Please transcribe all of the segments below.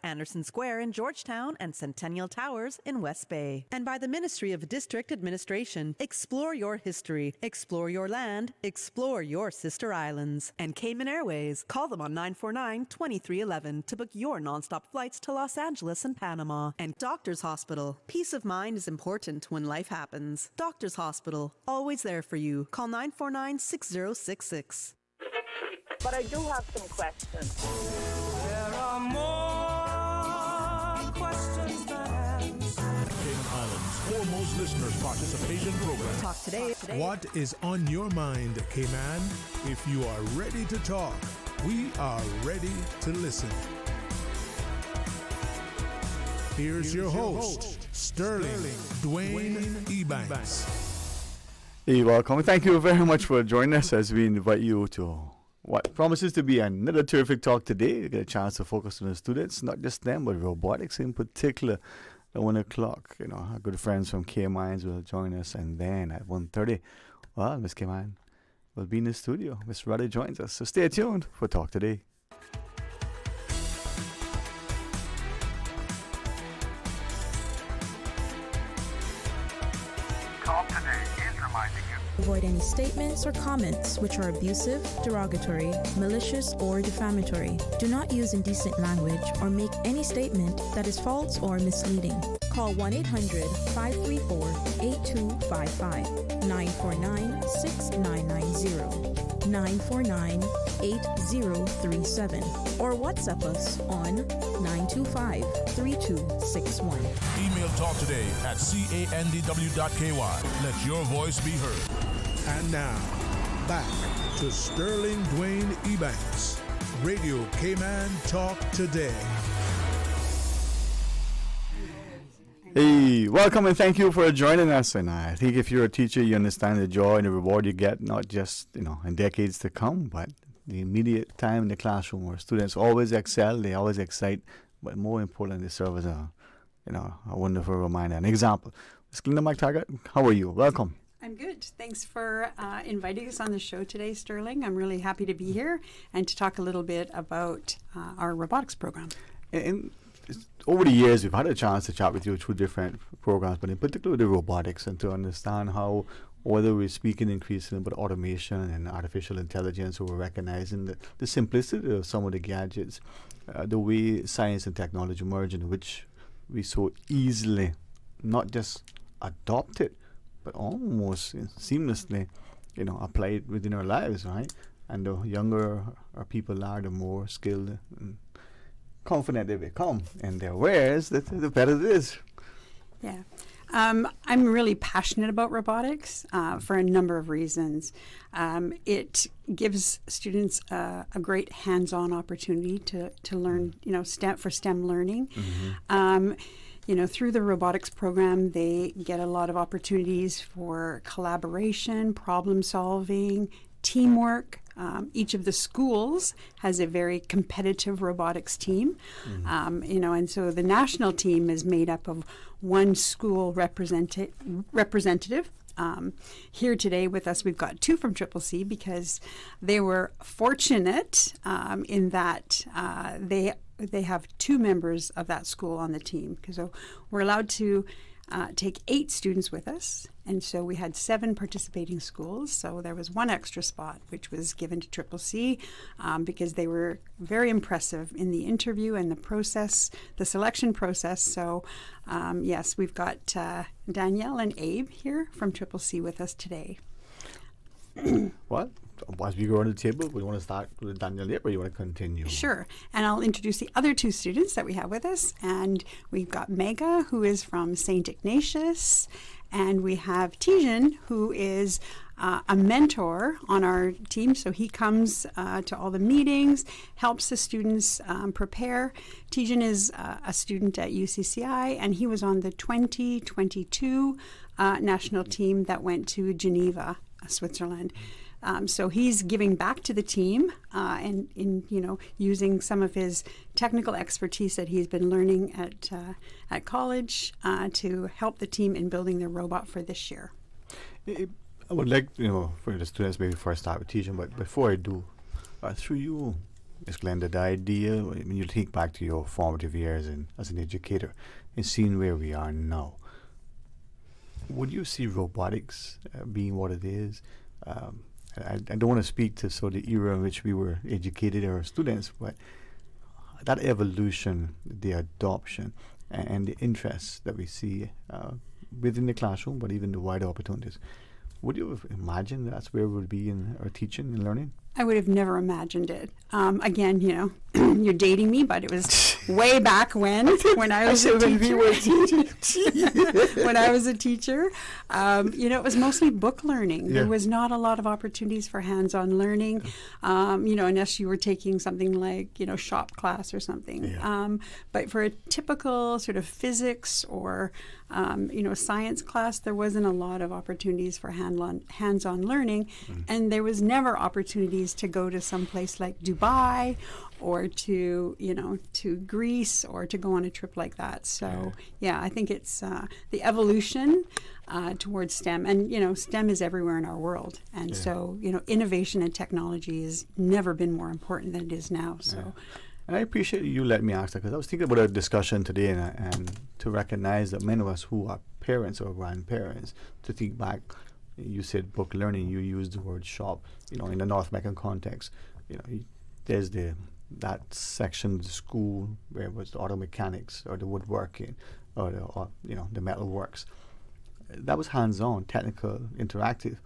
Anderson Square in Georgetown and Centennial Towers in West Bay. And by the Ministry of District Administration. Explore your history, explore your land, explore your sister islands. And Cayman Airways. Call them on 949-2311 to book your nonstop flights to Los Angeles and Panama. And Doctors Hospital. Peace of mind is important when life happens. Doctors Hospital, always there for you. Call 949-6066. But I do have some questions. There are more questions than answers. Cayman Islands' foremost listeners participation program. Talk today. What is on your mind, Cayman? If you are ready to talk, we are ready to listen. Here's your host, Sterling Dwayne Ebanks. Hey, welcome. Thank you very much for joining us as we invite you to what promises to be another terrific talk today. You get a chance to focus on the students, not just them, but robotics in particular. At 1 o'clock, our good friends from Cayman will join us, and then at 1:30, well, Miss Cayman will be in the studio. Miss Rutty joins us, so stay tuned for Talk Today. Talk Today is reminding you. Avoid any statements or comments which are abusive, derogatory, malicious, or defamatory. Do not use indecent language or make any statement that is false or misleading. Call 1-800-534-8255, 949-6990, 949-8037, or WhatsApp us on 925-3261. Email Talk Today at candw.ky. Let your voice be heard. And now, back to Sterling Dwayne Ebanks, Radio Cayman Talk Today. Hey, welcome and thank you for joining us. And I think if you're a teacher, you understand the joy and the reward you get, not just, in decades to come, but the immediate time in the classroom where students always excel, they always excite, but more important, they serve as a wonderful reminder, an example. Ms. Glenda McTaggart, how are you? Welcome. I'm good. Thanks for inviting us on the show today, Sterling. I'm really happy to be here and to talk a little bit about our robotics program. And over the years, we've had a chance to chat with you through different programs, but in particular the robotics, and to understand how, whether we're speaking increasingly about automation and artificial intelligence, or we're recognizing the simplicity of some of the gadgets, the way science and technology merge, in which we so easily not just adopt it, but almost seamlessly, apply it within our lives, right? And the younger our people are, the more skilled and confident they become in their wares, the better it is. Yeah. I'm really passionate about robotics for a number of reasons. It gives students a great hands-on opportunity to learn, for STEM learning. Mm-hmm. Through the robotics program, they get a lot of opportunities for collaboration, problem solving, teamwork. Each of the schools has a very competitive robotics team, and so the national team is made up of one school representative. Here today with us, we've got two from CCC because they were fortunate in that they have two members of that school on the team. So we're allowed to take 8 students with us, and so we had 7 participating schools. So there was one extra spot which was given to CCC because they were very impressive in the interview and the process, the selection process. So yes, we've got Danielle and Abe here from CCC with us today. What? As we go around the table, we want to start with Danielle yet, or you want to continue? Sure. And I'll introduce the other 2 students that we have with us. And we've got Mega, who is from St. Ignatius. And we have Tijan, who is a mentor on our team. So he comes to all the meetings, helps the students prepare. Tijan is a student at UCCI, and he was on the 2022 national team that went to Geneva, Switzerland. So he's giving back to the team and using some of his technical expertise that he's been learning at college to help the team in building their robot for this year. I would like, for the students maybe first start with teaching, but before I do, through you, Ms. Glenda, the idea, when you think back to your formative years as an educator and seeing where we are now, would you see robotics being what it is? I don't want to speak to sort of the era in which we were educated or students, but that evolution, the adoption, and the interest that we see within the classroom, but even the wider opportunities. Would you have imagined that's where we would be in our teaching and learning? I would have never imagined it. Again, you're dating me, but it was way back when I was a teacher. When I was a teacher, it was mostly book learning. There was not a lot of opportunities for hands-on learning, unless you were taking something like, shop class or something. Yeah. But for a typical sort of physics or, science class, there wasn't a lot of opportunities for hands-on learning, and there was never opportunities to go to some place like Dubai or to Greece or to go on a trip like that. So I think it's the evolution towards STEM, and STEM is everywhere in our world, and so innovation and technology has never been more important than it is now. So. And I appreciate you letting me ask that, because I was thinking about a discussion today and to recognize that many of us who are parents or grandparents, to think back, you said book learning, you used the word shop, in the North American context, there's that section of the school where it was the auto mechanics or the woodworking or the metal works. That was hands-on, technical, interactive.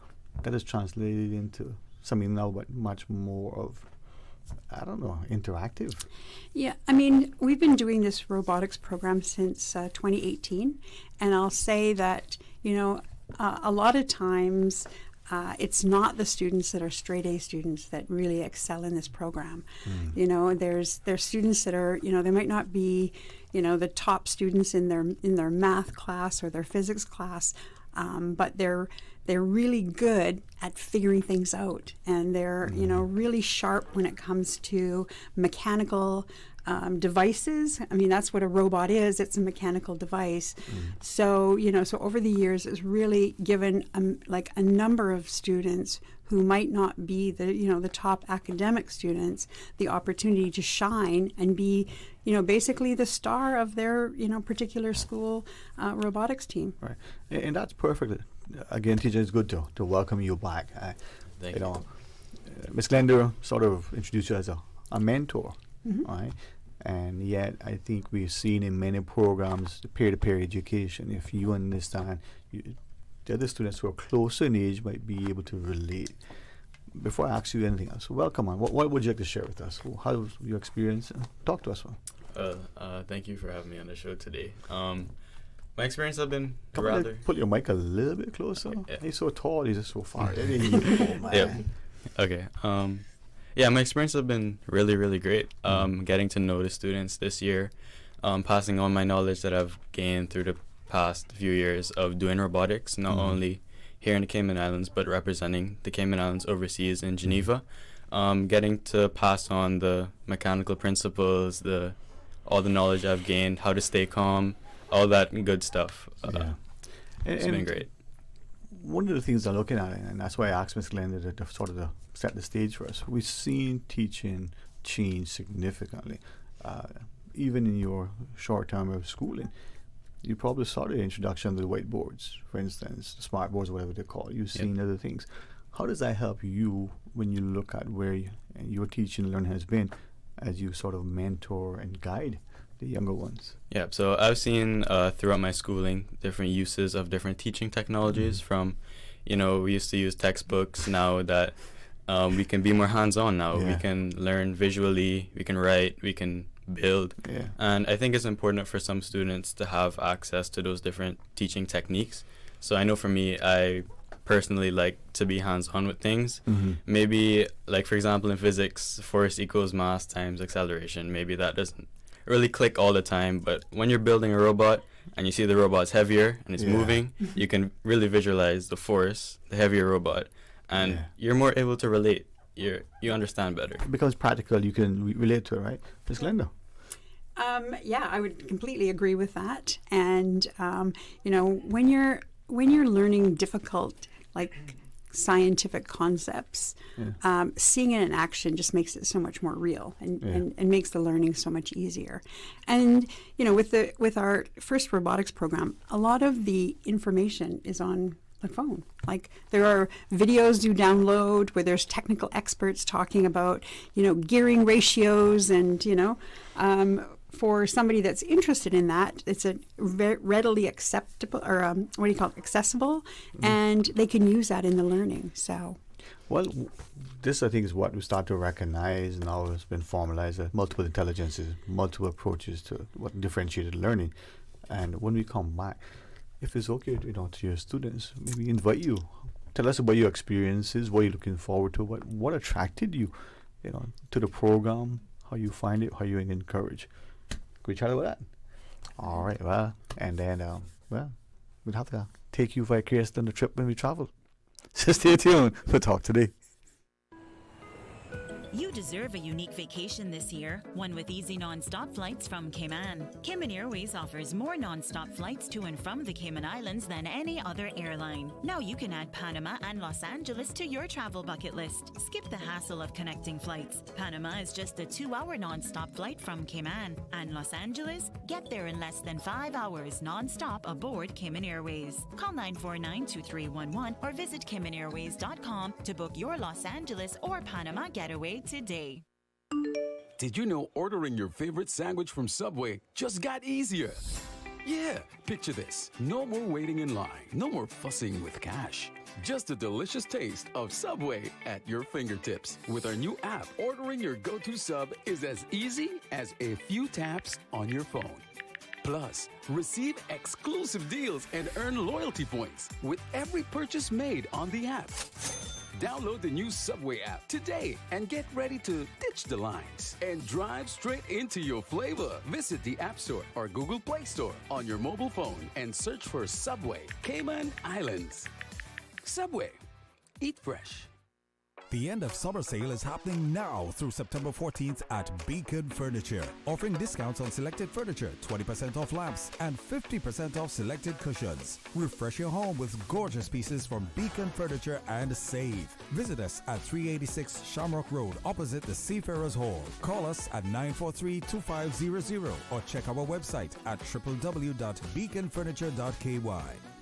That is translated into something now but much more of, interactive. Yeah, we've been doing this robotics program since 2018, and I'll say that, a lot of times it's not the students that are straight A students that really excel in this program. There's students that are, they might not be, the top students in their math class or their physics class, but they're really good at figuring things out, and they're really sharp when it comes to mechanical devices. That's what a robot is. It's a mechanical device. So over the years, it's really given a number of students who might not be the top academic students the opportunity to shine and be basically the star of their particular school robotics team. Right, and that's perfect. Again, teacher, it's good to welcome you back. Thank you. Ms. Glenda sort of introduced you as a mentor, right? And yet, I think we've seen in many programs peer-to-peer education. If you understand, the other students who are closer in age might be able to relate. Before I ask you anything else, welcome on. What would you like to share with us? How was your experience? Talk to us. Thank you for having me on the show today. My experience has been Put your mic a little bit closer. Yeah. He's so tall. He's just so far. Yeah. Okay. My experience has been really, really great. Getting to know the students this year, passing on my knowledge that I've gained through the past few years of doing robotics, not only here in the Cayman Islands, but representing the Cayman Islands overseas in Geneva. Getting to pass on the mechanical principles, all the knowledge I've gained, how to stay calm, all that good stuff. It's been great. One of the things I'm looking at, and that's why I asked Ms. Glenda to set the stage for us, we've seen teaching change significantly. Even in your short time of schooling, you probably saw the introduction of the whiteboards, for instance, the smart boards, whatever they call it. You've seen other things. How does that help you when you look at where your teaching and learning has been as you sort of mentor and guide the younger ones? Yeah, so I've seen throughout my schooling different uses of different teaching technologies from, we used to use textbooks. Now that we can be more hands-on now. We can learn visually, we can write, we can build. And I think it's important for some students to have access to those different teaching techniques. So I know for me, I personally like to be hands-on with things. Maybe, like for example, in physics, force equals mass times acceleration. Maybe that doesn't really click all the time, but when you're building a robot and you see the robot's heavier and it's moving, you can really visualize the force, the heavier robot, and you're more able to relate. You understand better. It becomes practical. You can relate to it, right? Ms. Glenda? I would completely agree with that. And when you're learning difficult, like scientific concepts, seeing it in action just makes it so much more real and makes the learning so much easier. And with our first robotics program, a lot of the information is on the phone. Like there are videos you download where there's technical experts talking about gearing ratios, and for somebody that's interested in that, it's a readily acceptable, or accessible, and they can use that in the learning. So, well, this I think is what we start to recognize now. It's been formalized. Multiple intelligences, multiple approaches to what differentiated learning. And when we come back, if it's okay, to your students, maybe invite you. Tell us about your experiences, what you're looking forward to, what attracted you, to the program, how you find it, how you encourage. Could we chat about that? All right, well, and then, we'll have to take you vicariously on the trip when we travel. So stay tuned for Talk Today. You deserve a unique vacation this year, one with easy non-stop flights from Cayman. Cayman Airways offers more non-stop flights to and from the Cayman Islands than any other airline. Now you can add Panama and Los Angeles to your travel bucket list. Skip the hassle of connecting flights. Panama is just a 2-hour non-stop flight from Cayman. And Los Angeles? Get there in less than 5 hours non-stop aboard Cayman Airways. Call 949-2311 or visit CaymanAirways.com to book your Los Angeles or Panama getaway today. Did you know ordering your favorite sandwich from Subway just got easier? Yeah, picture this. No more waiting in line. No more fussing with cash. Just a delicious taste of Subway at your fingertips. With our new app, ordering your go-to sub is as easy as a few taps on your phone. Plus, receive exclusive deals and earn loyalty points with every purchase made on the app. Download the new Subway app today and get ready to ditch the lines and drive straight into your flavor. Visit the App Store or Google Play Store on your mobile phone and search for Subway Cayman Islands. Subway. Eat fresh. The end of summer sale is happening now through September 14th at Beacon Furniture, offering discounts on selected furniture, 20% off lamps, and 50% off selected cushions. Refresh your home with gorgeous pieces from Beacon Furniture and save. Visit us at 386 Shamrock Road, opposite the Seafarers Hall. Call us at 943-2500 or check our website at www.beaconfurniture.ky.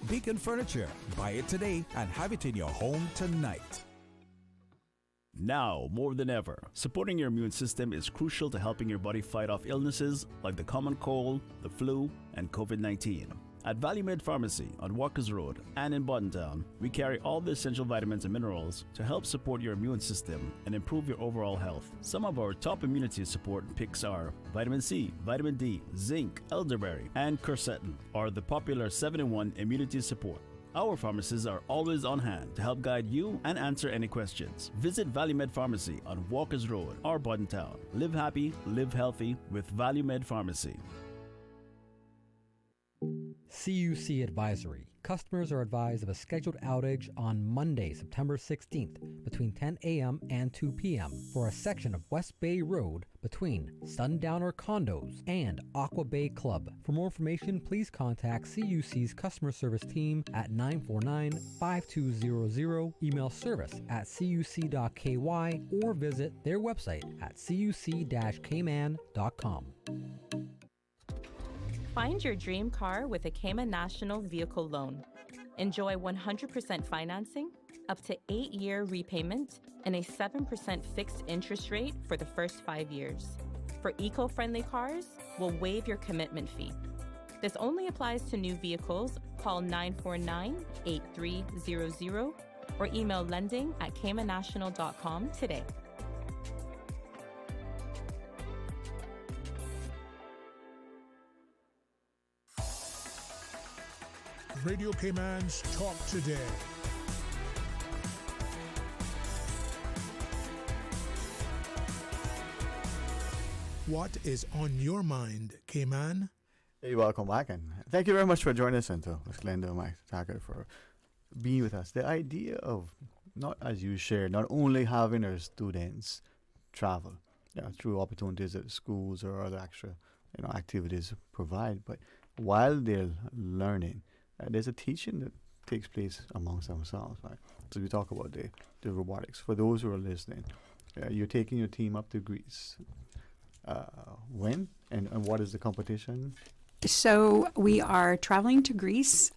Beacon Furniture. Buy it today and have it in your home tonight. Now, more than ever, supporting your immune system is crucial to helping your body fight off illnesses like the common cold, the flu, and COVID-19. At ValueMed Pharmacy on Walkers Road and in Buttontown, we carry all the essential vitamins and minerals to help support your immune system and improve your overall health. Some of our top immunity support picks are vitamin C, vitamin D, zinc, elderberry, and quercetin, or the popular 7-in-1 immunity support. Our pharmacists are always on hand to help guide you and answer any questions. Visit ValueMed Pharmacy on Walkers Road or Buttontown. Live happy, live healthy with ValueMed Pharmacy. CUC Advisory. Customers are advised of a scheduled outage on Monday, September 16th between 10 a.m. and 2 p.m. for a section of West Bay Road between Sundowner Condos and Aqua Bay Club. For more information, please contact CUC's customer service team at 949-5200, email service@cuc.ky, or visit their website at cuc-cayman.com. Find your dream car with a Cayman National Vehicle Loan. Enjoy 100% financing, up to 8-year repayment, and a 7% fixed interest rate for the first 5 years. For eco-friendly cars, we'll waive your commitment fee. This only applies to new vehicles. Call 949-8300 or email lending@caymannational.com today. Radio Cayman's Talk Today. What is on your mind, Cayman? Hey, welcome back, and thank you very much for joining us, and to Glenda and Mike Tucker for being with us. The idea of, not as you shared, not only having our students travel through opportunities that schools or other extra activities provide, but while they're learning, there's a teaching that takes place amongst themselves, right? So we talk about the robotics. For those who are listening, you're taking your team up to Greece. When and what is the competition? So we are traveling to Greece.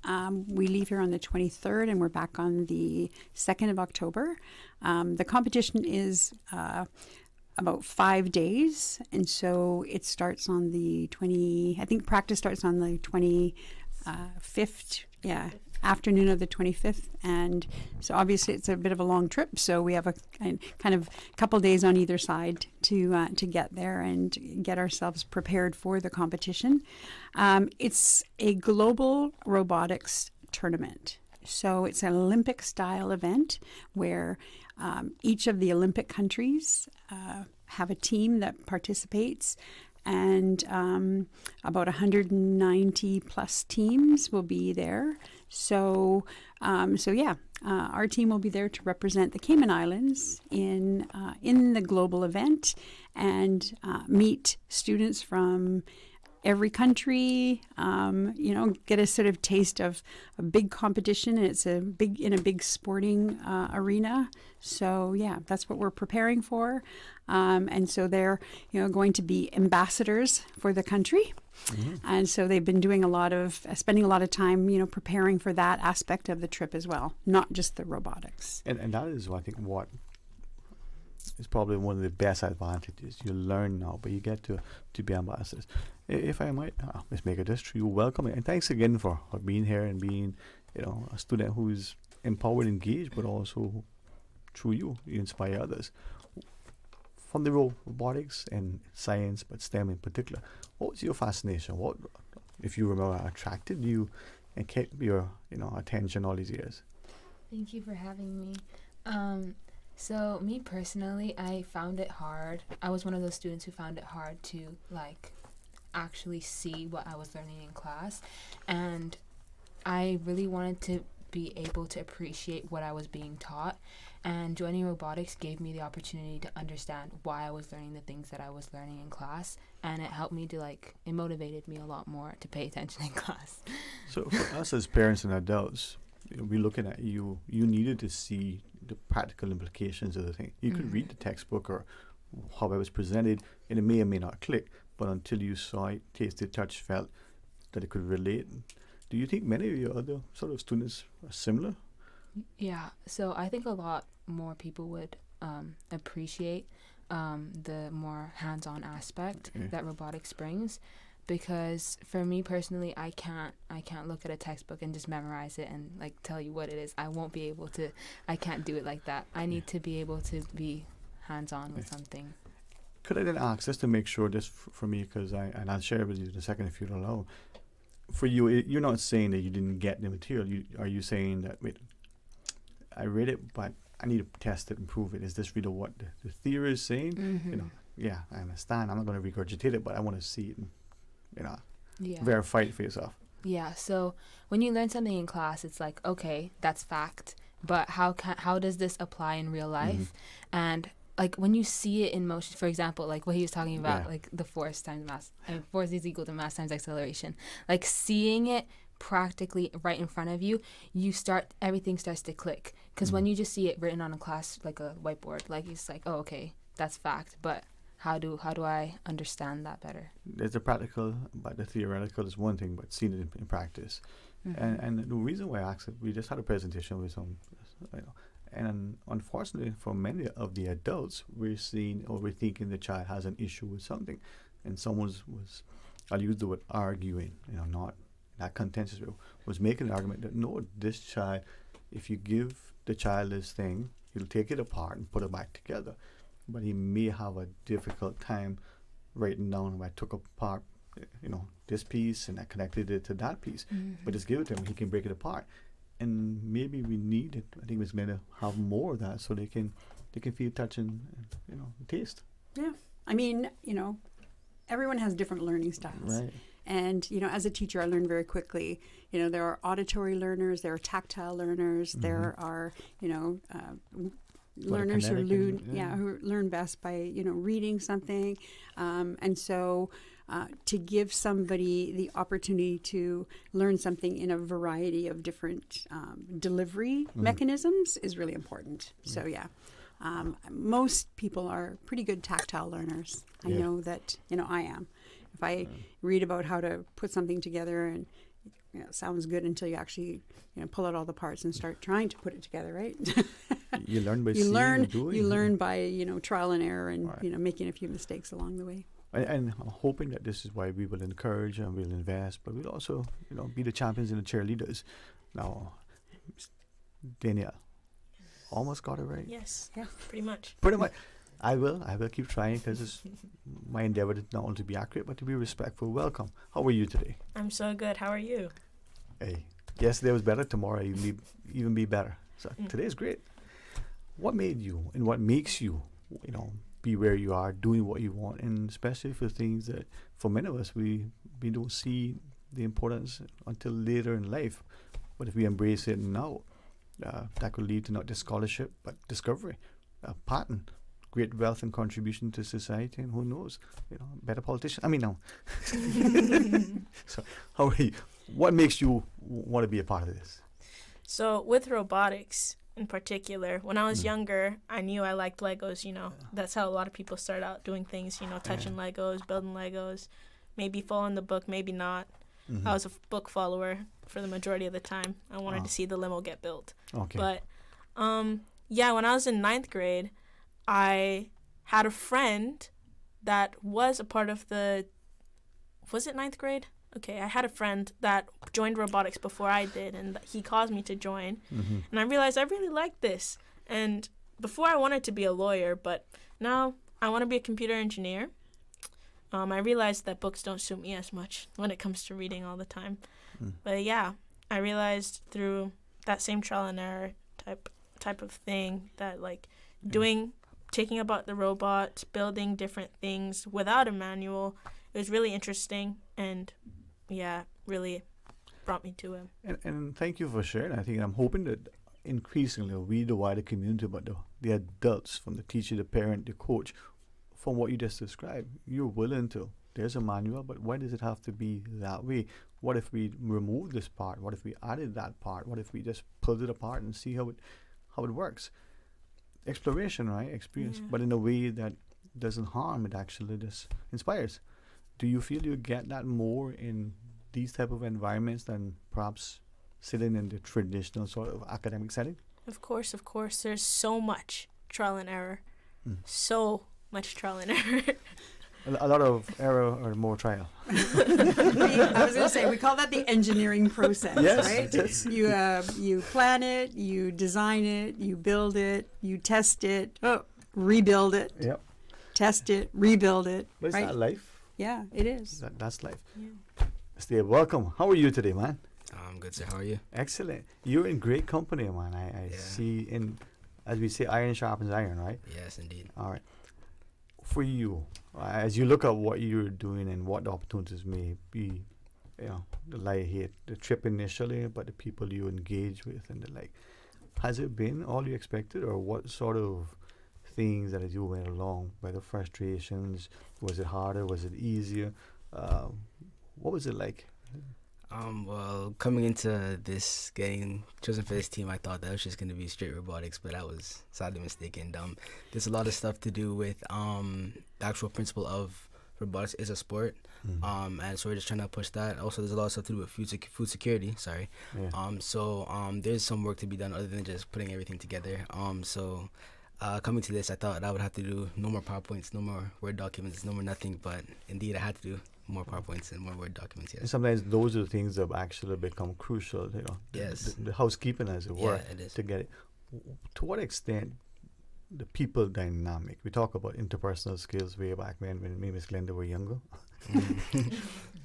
We leave here on the 23rd and we're back on the 2nd of October. The competition is about 5 days. And so it starts on the I think practice starts on the 25th. Yeah. Afternoon of the 25th, and so obviously it's a bit of a long trip, so we have a kind of couple days on either side to get there and get ourselves prepared for the competition. It's a global robotics tournament, so it's an Olympic style event where each of the Olympic countries have a team that participates, and about 190 plus teams will be there. So our team will be there to represent the Cayman Islands in the global event and meet students from every country. Get a sort of taste of a big competition, and it's in a big sporting arena. So that's what we're preparing for. And so they're going to be ambassadors for the country. Mm-hmm. And so they've been doing spending a lot of time, preparing for that aspect of the trip as well, not just the robotics. And that is, I think, what is probably one of the best advantages. You learn now, but you get to be ambassadors. If I might, Ms. Megadist, you're welcome. And thanks again for being here and being, a student who is empowered, engaged, but also through you inspire others. From the robotics and science, but STEM in particular, what was your fascination? What, if you remember, attracted you and kept your attention all these years? Thank you for having me. So me personally, I found it hard. I was one of those students who found it hard to actually see what I was learning in class, and I really wanted to be able to appreciate what I was being taught, and joining robotics gave me the opportunity to understand why I was learning the things that I was learning in class, and it helped me to it motivated me a lot more to pay attention in class. So for us as parents and adults, we're looking at you needed to see the practical implications of the thing. You could read the textbook or how it was presented, and it may or may not click, but until you saw it, tasted, touched, felt that it could relate. Do you think many of your other sort of students are similar? Yeah, so I think a lot more people would appreciate the more hands-on aspect that robotics brings, because for me personally, I can't look at a textbook and just memorize it and tell you what it is. I won't be able to. I can't do it like that. I need to be able to be hands-on with something. Could I then ask, just to make sure, just for me, because I'll share with you in a second if you don't allow. For you, you're not saying that you didn't get the material. Are you saying that, wait, I read it, but I need to test it and prove it? Is this really what the theory is saying? Mm-hmm. Yeah, I understand. I'm not going to regurgitate it, but I want to see it and, verify it for yourself. Yeah, so when you learn something in class, it's okay, that's fact, but how does this apply in real life? Mm-hmm. And when you see it in motion, for example, what he was talking about, the force times mass, force is equal to mass times acceleration. Seeing it practically right in front of you, everything starts to click. Because when you just see it written on a class, a whiteboard, it's oh, okay, that's fact, but how do I understand that better? There's the practical, but the theoretical is one thing, but seeing it in practice. Mm-hmm. And the reason why I asked it, we just had a presentation with some, and unfortunately for many of the adults, we're thinking the child has an issue with something, and someone was, I'll use the word arguing, not contentious, was making an argument that no, this child, if you give the child this thing, he'll take it apart and put it back together, but he may have a difficult time writing down, I took apart this piece and I connected it to that piece. Mm-hmm. But just give it to him, he can break it apart. And maybe we need it. I think it's meant to have more of that so they can feel, touch, and taste. Yeah, I mean, everyone has different learning styles. Right. And as a teacher, I learned very quickly. There are auditory learners, there are tactile learners, mm-hmm. there are learners who learn best by reading something, and so to give somebody the opportunity to learn something in a variety of different delivery mechanisms is really important. So yeah, most people are pretty good tactile learners. I know that, I am. If I read about how to put something together and it sounds good until you actually pull out all the parts and start trying to put it together, right? You learn by seeing and doing. You learn by trial and error and making a few mistakes along the way. And I'm hoping that this is why we will encourage and we'll invest, but we'll also, be the champions and the cheerleaders. Now, Danielle, almost got it right. Yes, yeah, pretty much. Pretty much. I will keep trying because it's my endeavor to not only to be accurate but to be respectful. Welcome. How are you today? I'm so good. How are you? Hey, yesterday was better. Tomorrow even be better. So today is great. What made you and what makes you, be where you are, doing what you want, and especially for things that, for many of us, we don't see the importance until later in life. But if we embrace it now, that could lead to not just scholarship but discovery, patent, great wealth and contribution to society, and who knows, better politician. I mean, no. So, how are you? What makes you want to be a part of this? So, with robotics in particular, when I was younger, I knew I liked Legos. That's how a lot of people start out doing things. Touching Legos, building Legos, maybe following the book, maybe not. I was a book follower for the majority of the time. I wanted to see the limo get built. Okay. But, when I was in 9th grade, I had a friend that was a part of was it 9th grade? Okay, I had a friend that joined robotics before I did, and he caused me to join. And I realized I really liked this. And before I wanted to be a lawyer, but now I want to be a computer engineer. I realized that books don't suit me as much when it comes to reading all the time. But yeah, I realized through that same trial and error type of thing that taking about the robot, building different things without a manual, it was really interesting and really brought me to him. And thank you for sharing. I think I'm hoping that increasingly we, the wider community, but the adults, from the teacher, the parent, the coach, from what you just described, you're willing to. There's a manual, but why does it have to be that way? What if we remove this part? What if we added that part? What if we just pulled it apart and see how it works? Exploration, right? Experience, but in a way that doesn't harm. It actually just inspires. Do you feel you get that more in these type of environments than perhaps sitting in the traditional sort of academic setting? Of course. There's so much trial and error. So much trial and error. A lot of error or more trial. I was going to say, we call that the engineering process, right? Yes. You plan it, you design it, you build it, you test it, rebuild it, test it, rebuild it. But is that life? Yeah, it is. That's life. Yeah. Steve, welcome. How are you today, man? I'm good, sir. How are you? Excellent. You're in great company, man. I see, as we say, iron sharpens iron, right? Yes, indeed. All right. For you, as you look at what you're doing and what the opportunities may be, the lie here, the trip initially, but the people you engage with and the like, has it been all you expected, or what sort of things that as you went along, whether frustrations, was it harder, was it easier, what was it like? Well, coming into this, getting chosen for this team, I thought that was just going to be straight robotics, but I was sadly mistaken. There's a lot of stuff to do with the actual principle of robotics is a sport, and so we're just trying to push that. Also, there's a lot of stuff to do with food security. There's some work to be done other than just putting everything together. Coming to this, I thought I would have to do no more PowerPoints, no more Word documents, no more nothing, but indeed I had to do more PowerPoints and more Word documents, yes. And sometimes those are the things that actually become crucial, Yes. The housekeeping, as it were, it is. to get it. To what extent the people dynamic, we talk about interpersonal skills way back when me and Miss Glenda were younger,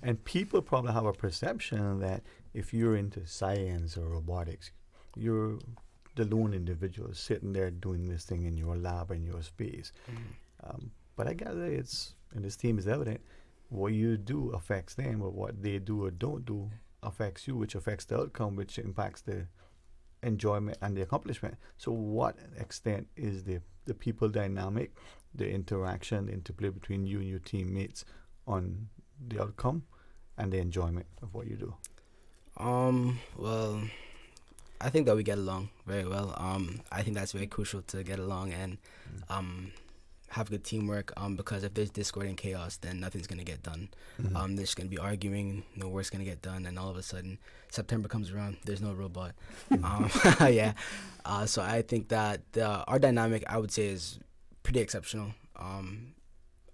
and people probably have a perception that if you're into science or robotics, you're the lone individual sitting there doing this thing in your lab, in your space. But I gather and this team is evident, what you do affects them, but what they do or don't do affects you, which affects the outcome, which impacts the enjoyment and the accomplishment. So what extent is the people dynamic, the interaction, the interplay between you and your teammates on the outcome and the enjoyment of what you do? Well, I think that we get along very well. I think that's very crucial to get along and have good teamwork. Because if there's discord and chaos, then nothing's gonna get done. There's gonna be arguing, no work's gonna get done, and all of a sudden September comes around, there's no robot. Yeah. So I think that our dynamic, I would say, is pretty exceptional.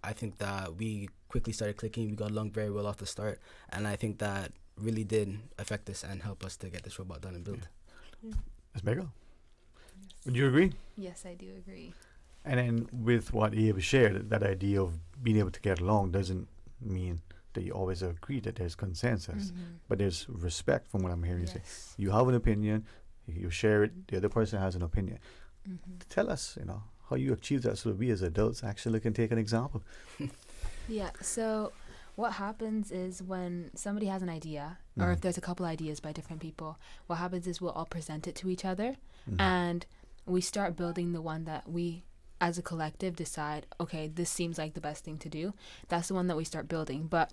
I think that we quickly started clicking. We got along very well off the start, and I think that really did affect us and help us to get this robot done and built. Ms. Megal, would you agree? Yes, I do agree. And then with what Abe shared, that idea of being able to get along doesn't mean that you always agree that there's consensus, but there's respect from what I'm hearing you say. You have an opinion, you share it, the other person has an opinion. Tell us, how you achieve that so that we as adults actually can take an example. Yeah, so what happens is when somebody has an idea, or if there's a couple ideas by different people, what happens is we'll all present it to each other, and we start building the one that we, as a collective, decide, okay, this seems like the best thing to do. That's the one that we start building. But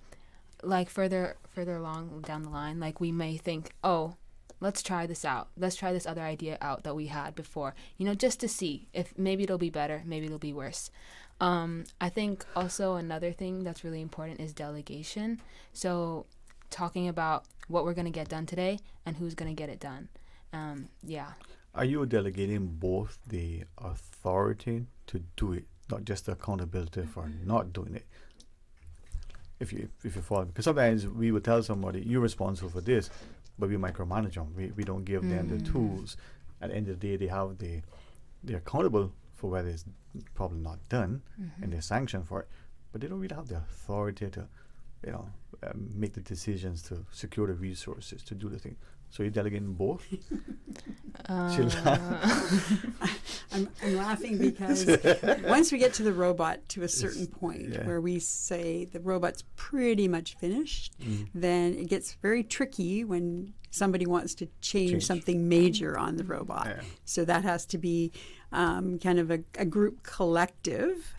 like further along down the line, like we may think, oh, let's try this out. Let's try this other idea out that we had before, just to see if maybe it'll be better, maybe it'll be worse. I think also another thing that's really important is delegation. So talking about what we're going to get done today and who's going to get it done. Yeah. Are you delegating both the authority to do it, not just the accountability for not doing it? If you follow, because sometimes we would tell somebody, you're responsible for this, but we micromanage them. We don't give them the tools. At the end of the day, they're accountable for whether it's probably not done, and they're sanctioned for it. But they don't really have the authority to, make the decisions to secure the resources to do the thing. So you're delegating both? I'm laughing because once we get to the robot to a certain point where we say the robot's pretty much finished, then it gets very tricky when somebody wants to change something major on the robot. So that has to be kind of a group collective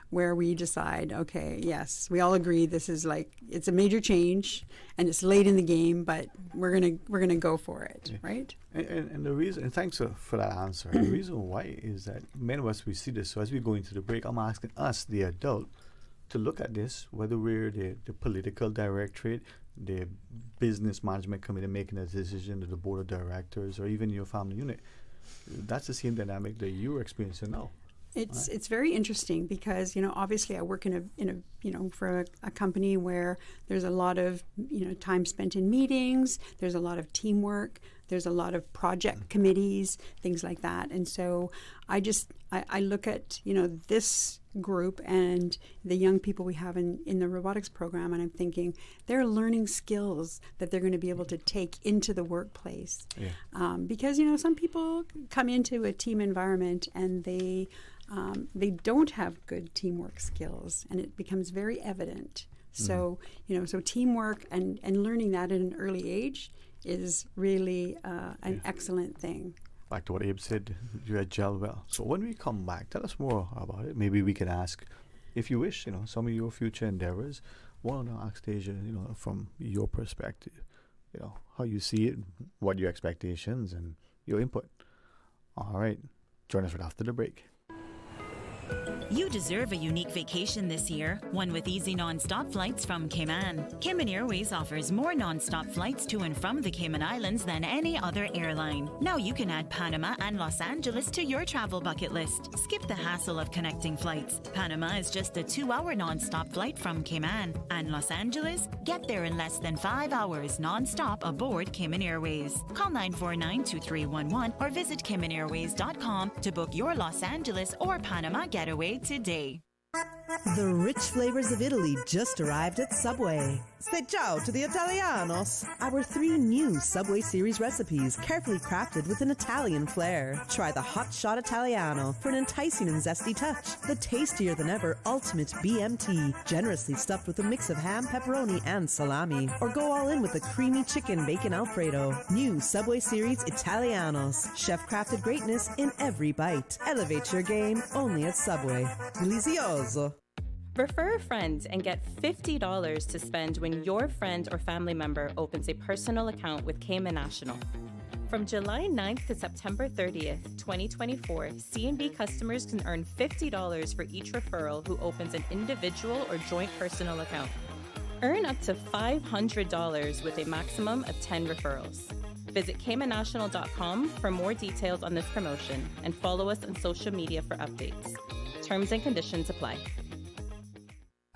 where we decide, okay, yes, we all agree this is it's a major change and it's late in the game, but we're gonna go for it, right? And the reason, and thanks for that answer. The reason why is that many of us, we see this. So as we go into the break, I'm asking us, the adult, to look at this, whether we're the political directorate, the business management committee making a decision, or the board of directors, or even your family unit. That's the same dynamic that you're experiencing now. It's very interesting because obviously I work in a for a company where there's a lot of time spent in meetings, there's a lot of teamwork, there's a lot of project committees, things like that, and so I look at this group and the young people we have in the robotics program, and I'm thinking they're learning skills that they're going to be able to take into the workplace, because some people come into a team environment and they don't have good teamwork skills, and it becomes very evident. So, so teamwork and learning that at an early age is really an excellent thing. Back to what Abe said, you had gel well. So when we come back, tell us more about it. Maybe we can ask, if you wish, some of your future endeavors. Want to ask Asia, from your perspective, how you see it, what your expectations and your input. All right, join us right after the break. You deserve a unique vacation this year, one with easy non-stop flights from Cayman. Cayman Airways offers more non-stop flights to and from the Cayman Islands than any other airline. Now you can add Panama and Los Angeles to your travel bucket list. Skip the hassle of connecting flights. Panama is just a 2-hour non-stop flight from Cayman. And Los Angeles? Get there in less than 5 hours non-stop aboard Cayman Airways. Call 949-2311 or visit CaymanAirways.com to book your Los Angeles or Panama getaway today. The rich flavors of Italy just arrived at Subway. Say ciao to the Italianos. Our 3 new Subway series recipes, carefully crafted with an Italian flair. Try the Hot Shot Italiano for an enticing and zesty touch. The tastier than ever Ultimate BMT, generously stuffed with a mix of ham, pepperoni, and salami. Or go all in with the creamy chicken bacon Alfredo. New Subway series Italianos. Chef-crafted greatness in every bite. Elevate your game only at Subway. Delizioso. Refer a friend and get $50 to spend when your friend or family member opens a personal account with Cayman National. From July 9th to September 30th, 2024, C&B customers can earn $50 for each referral who opens an individual or joint personal account. Earn up to $500 with a maximum of 10 referrals. Visit CaymanNational.com for more details on this promotion and follow us on social media for updates. Terms and conditions apply.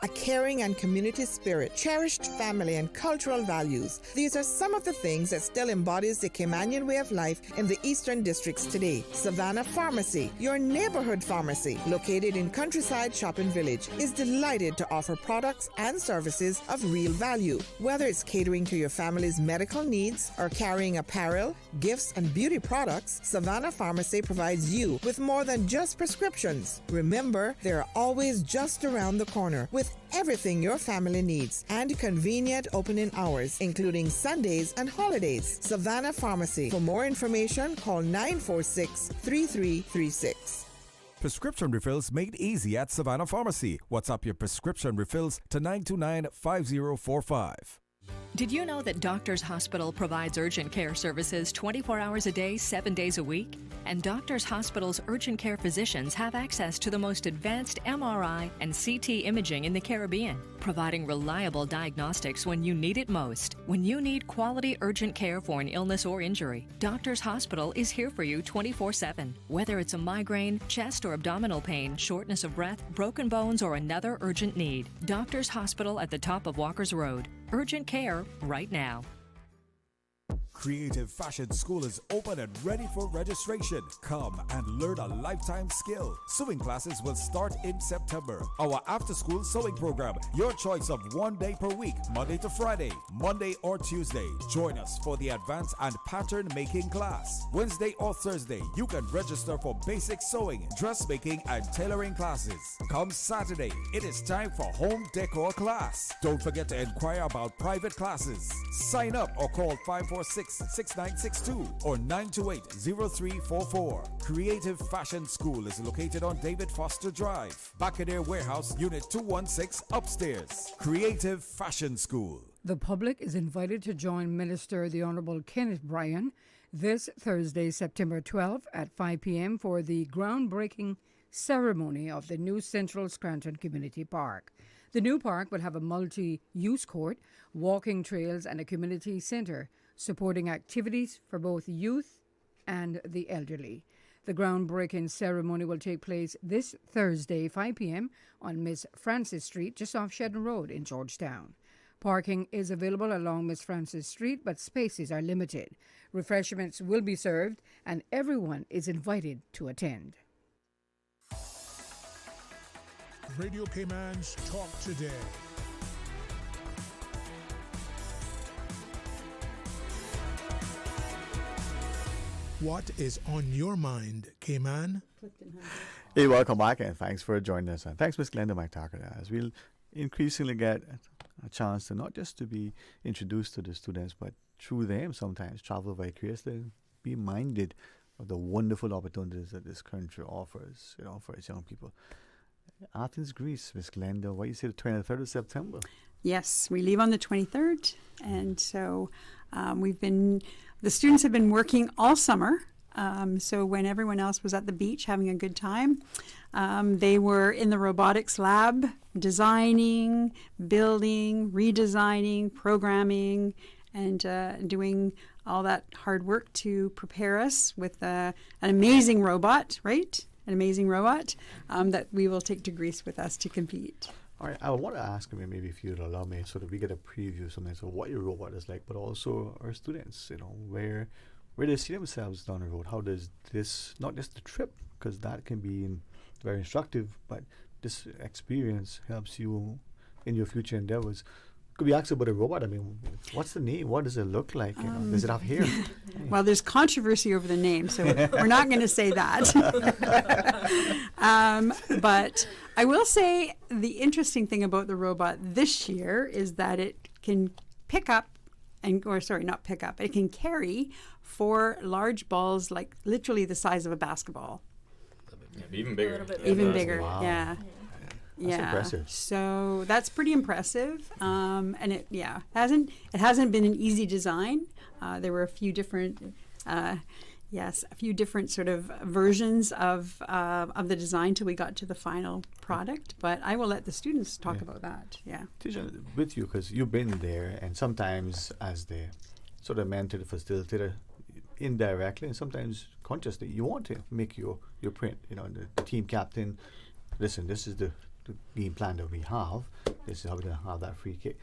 A caring and community spirit, cherished family and cultural values. These are some of the things that still embodies the Caymanian way of life in the Eastern Districts today. Savannah Pharmacy, your neighborhood pharmacy, located in Countryside Shopping Village, is delighted to offer products and services of real value. Whether it's catering to your family's medical needs or carrying apparel, gifts, and beauty products, Savannah Pharmacy provides you with more than just prescriptions. Remember, they're always just around the corner with everything your family needs and convenient opening hours, including Sundays and holidays. Savannah Pharmacy. For more information, call 946-3336. Prescription refills made easy at Savannah Pharmacy. WhatsApp your prescription refills to 929-5045. Did you know that Doctors Hospital provides urgent care services 24 hours a day, 7 days a week? And Doctors Hospital's urgent care physicians have access to the most advanced MRI and CT imaging in the Caribbean, providing reliable diagnostics when you need it most. When you need quality urgent care for an illness or injury, Doctors Hospital is here for you 24/7. Whether it's a migraine, chest or abdominal pain, shortness of breath, broken bones, or another urgent need, Doctors Hospital at the top of Walker's Road. Urgent care right now. Creative Fashion School is open and ready for registration. Come and learn a lifetime skill. Sewing classes will start in September. Our after-school sewing program, your choice of 1 day per week, Monday to Friday, Monday or Tuesday. Join us for the advanced and pattern making class. Wednesday or Thursday, you can register for basic sewing, dressmaking, and tailoring classes. Come Saturday, it is time for home decor class. Don't forget to inquire about private classes. Sign up or call 546-6962 or 928-0344. Creative Fashion School is located on David Foster Drive, Bacadere Warehouse, Unit 216, upstairs. Creative Fashion School. The public is invited to join Minister the Honourable Kenneth Bryan this Thursday, September 12th at 5 p.m. for the groundbreaking ceremony of the new Central Scranton Community Park. The new park will have a multi-use court, walking trails, and a community centre, supporting activities for both youth and the elderly. The groundbreaking ceremony will take place this Thursday, 5 p.m. on Miss Francis Street, just off Shedden Road in Georgetown. Parking is available along Miss Francis Street, but spaces are limited. Refreshments will be served, and everyone is invited to attend. Radio Cayman's Talk Today. What is on your mind, Cayman? Hey, welcome back, and thanks for joining us. And thanks, Ms. Glenda McTaggart, as we'll increasingly get a chance to not just to be introduced to the students, but through them sometimes travel vicariously, be minded of the wonderful opportunities that this country offers, for its young people. Athens, Greece, Ms. Glenda, what do you say, the 23rd of September? Yes, we leave on the 23rd, and so the students have been working all summer. So when everyone else was at the beach having a good time, they were in the robotics lab, designing, building, redesigning, programming, and doing all that hard work to prepare us with an amazing robot, right? An amazing robot that we will take to Greece with us to compete. All right, I want to ask you, maybe if you'd allow me, so that we get a preview sometimes of what your robot is like, but also our students, where they see themselves down the road. How does this, not just the trip, because that can be very instructive, but this experience helps you in your future endeavors. Could we ask about a robot? I mean, what's the name? What does it look like? Does it have hair? Well, there's controversy over the name, so we're not going to say that. But I will say the interesting thing about the robot this year is that it can pick up, it can carry 4 large balls, like literally the size of a basketball. Even bigger. Even bigger, wow. yeah. Yeah, impressive. So that's pretty impressive, and it hasn't been an easy design. There were a few different, a few different sort of versions of the design till we got to the final product. But I will let the students talk about that. Yeah, Tisha, with you, because you've been there, and sometimes as the sort of mentor, the facilitator, indirectly and sometimes consciously, you want to make your print. You know, the team captain. Listen, this is the game plan that we have. This is how we're going to have that free kick.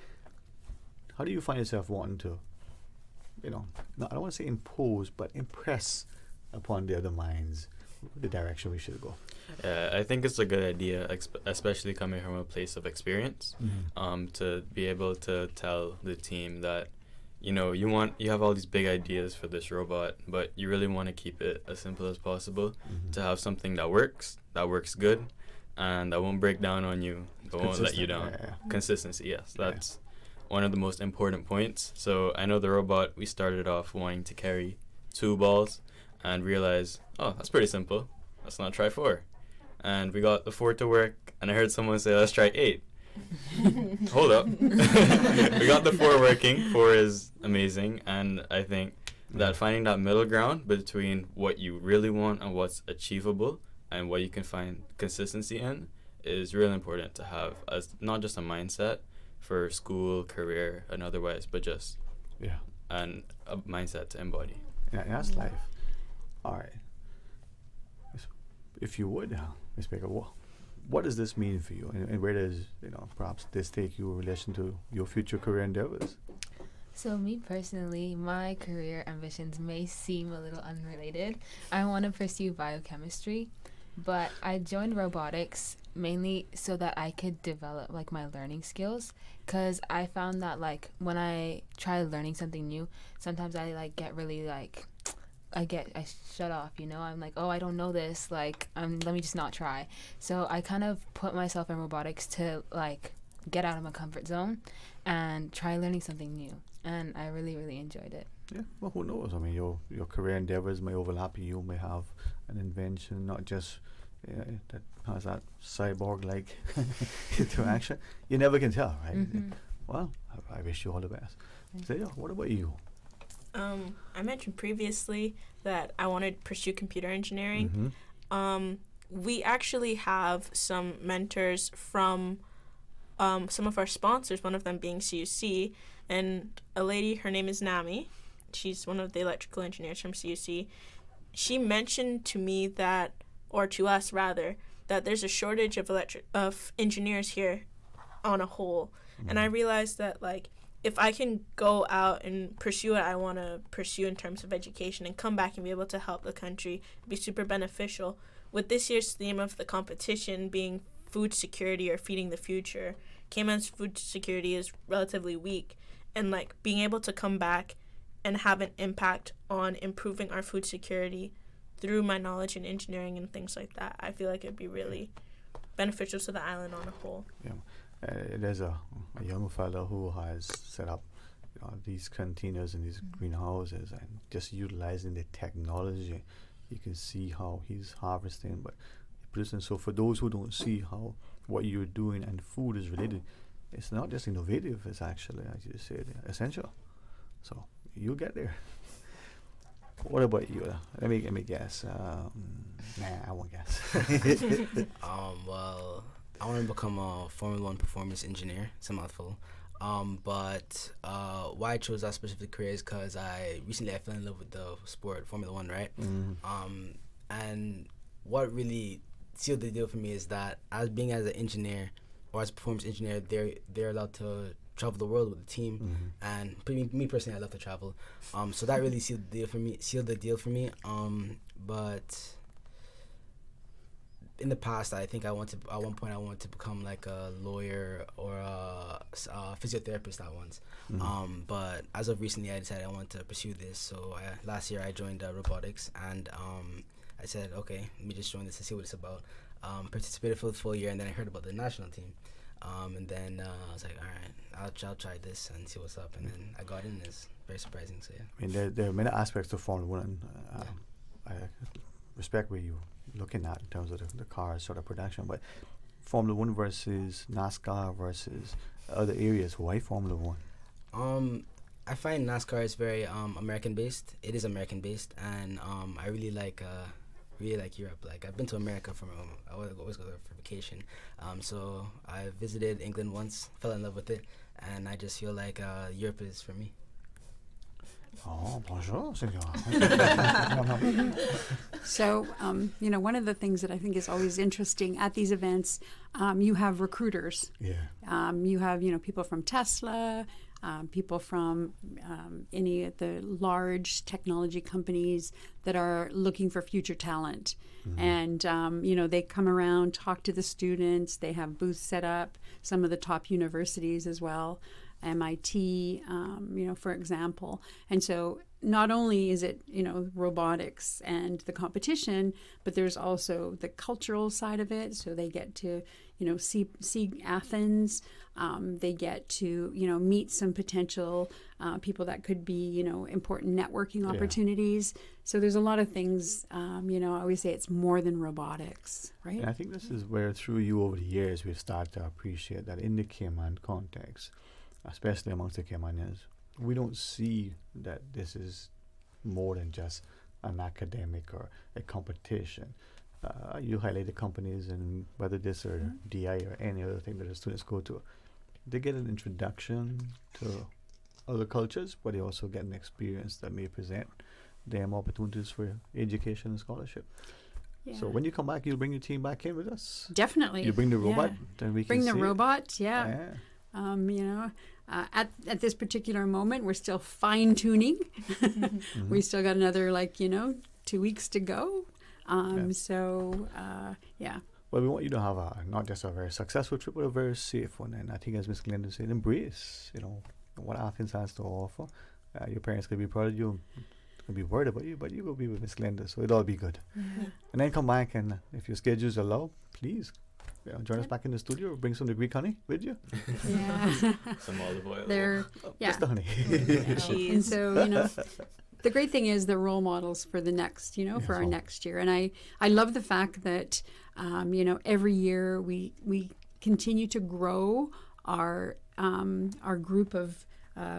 How do you find yourself wanting to, I don't want to say impose, but impress upon the other minds the direction we should go? I think it's a good idea, especially coming from a place of experience, to be able to tell the team that, you have all these big ideas for this robot, but you really want to keep it as simple as possible, to have something that works good, and that won't break down on you, that won't let you down. Consistency, yes, that's one of the most important points. So I know the robot, we started off wanting to carry 2 balls and realized, oh, that's pretty simple. Let's not try 4. And we got the 4 to work, and I heard someone say, let's try 8. Hold up. We got the 4 working. 4 is amazing, and I think that finding that middle ground between what you really want and what's achievable and what you can find consistency in is really important to have as not just a mindset for school, career, and otherwise, but just and a mindset to embody. Yeah, that's life. All right. If you would, Ms. Baker, what does this mean for you, and where does perhaps this take you in relation to your future career endeavors? So me personally, my career ambitions may seem a little unrelated. I want to pursue biochemistry, but I joined robotics mainly so that I could develop my learning skills, because I found that when I try learning something new, sometimes I get really I shut off, I'm like, oh, I don't know this, let me just not try. So I kind of put myself in robotics to get out of my comfort zone and try learning something new, and I really, really enjoyed it. Yeah, well, who knows? I mean, your career endeavors may overlap. You may have an invention, not just that has that cyborg-like interaction. You never can tell, right? Well, I wish you all the best. So, what about you? I mentioned previously that I wanted to pursue computer engineering. We actually have some mentors from some of our sponsors, one of them being CUC, and a lady, her name is Nami. She's one of the electrical engineers from CUC. She mentioned to me that, or to us rather, that there's a shortage of engineers here on a whole. And I realized that if I can go out and pursue what I want to pursue in terms of education and come back and be able to help the country, it'd be super beneficial. With this year's theme of the competition being food security or feeding the future, Cayman's food security is relatively weak. And being able to come back and have an impact on improving our food security through my knowledge in engineering and things like that, I feel like it'd be really beneficial to the island on a whole. Yeah. There's a young fellow who has set up these containers and these greenhouses, and just utilizing the technology, you can see how he's harvesting, but producing. So for those who don't see how what you're doing and food is related, it's not just innovative, it's actually, as you said, essential. So you'll get there. What about you? Let me guess. I won't guess. Well, I want to become a Formula 1 performance engineer. It's a mouthful. But why I chose that specific career is because I fell in love with the sport, Formula 1, right? And what really sealed the deal for me is that as an engineer or as a performance engineer, they're allowed to travel the world with the team. And me personally, I love to travel. So that really sealed the deal for me. But in the past, I think at one point I wanted to become a lawyer or a physiotherapist at once. But as of recently, I decided I wanted to pursue this. So last year I joined robotics, and I said, okay, let me just join this and see what it's about. Participated for the full year, and then I heard about the national team. And then I was like, all right, I'll try this and see what's up. And then I got in. It's very surprising. So yeah. I mean, there are many aspects to Formula 1. I respect where you're looking at in terms of the car sort of production, but Formula One versus NASCAR versus other areas? Why Formula One? I find NASCAR is very American based. It is American based, and I really like Europe. Like I've been to America I always go there for vacation. So I visited England once, fell in love with it, and I just feel like Europe is for me. Oh, bonjour, senor. So, one of the things that I think is always interesting at these events, you have recruiters. Yeah. You have, people from Tesla, people from any of the large technology companies that are looking for future talent. And, they come around, talk to the students. They have booths set up, some of the top universities as well. MIT, for example. And so not only is it, robotics and the competition, but there's also the cultural side of it. So they get to, see Athens. They get to, meet some potential people that could be, important networking opportunities. So there's a lot of things, I always say it's more than robotics, right? And I think this is where through you over the years, we've started to appreciate that in the Cayman context, especially amongst the Caymanians, we don't see that this is more than just an academic or a competition. You highlight the companies, and whether this or DI or any other thing that the students go to, they get an introduction to other cultures, but they also get an experience that may present them opportunities for education and scholarship. Yeah. So when you come back, you'll bring your team back in with us. Definitely. You bring the robot, then we bring can the see robot. Yeah. At this particular moment, we're still fine tuning. We still got another 2 weeks to go. So yeah. Well, we want you to have not just a very successful trip, but a very safe one. And I think, as Ms. Glenda said, embrace what Athens has to offer. Your parents could be proud of you, could be worried about you, but you will be with Ms. Glenda, so it'll all be good. And then come back, and if your schedules allow, please join us back in the studio. Bring some of the Greek honey with you. Yeah. Some olive oil. Just the honey. And so, the great thing is they're role models for the next, for our next year. And I love the fact that, every year we continue to grow our group of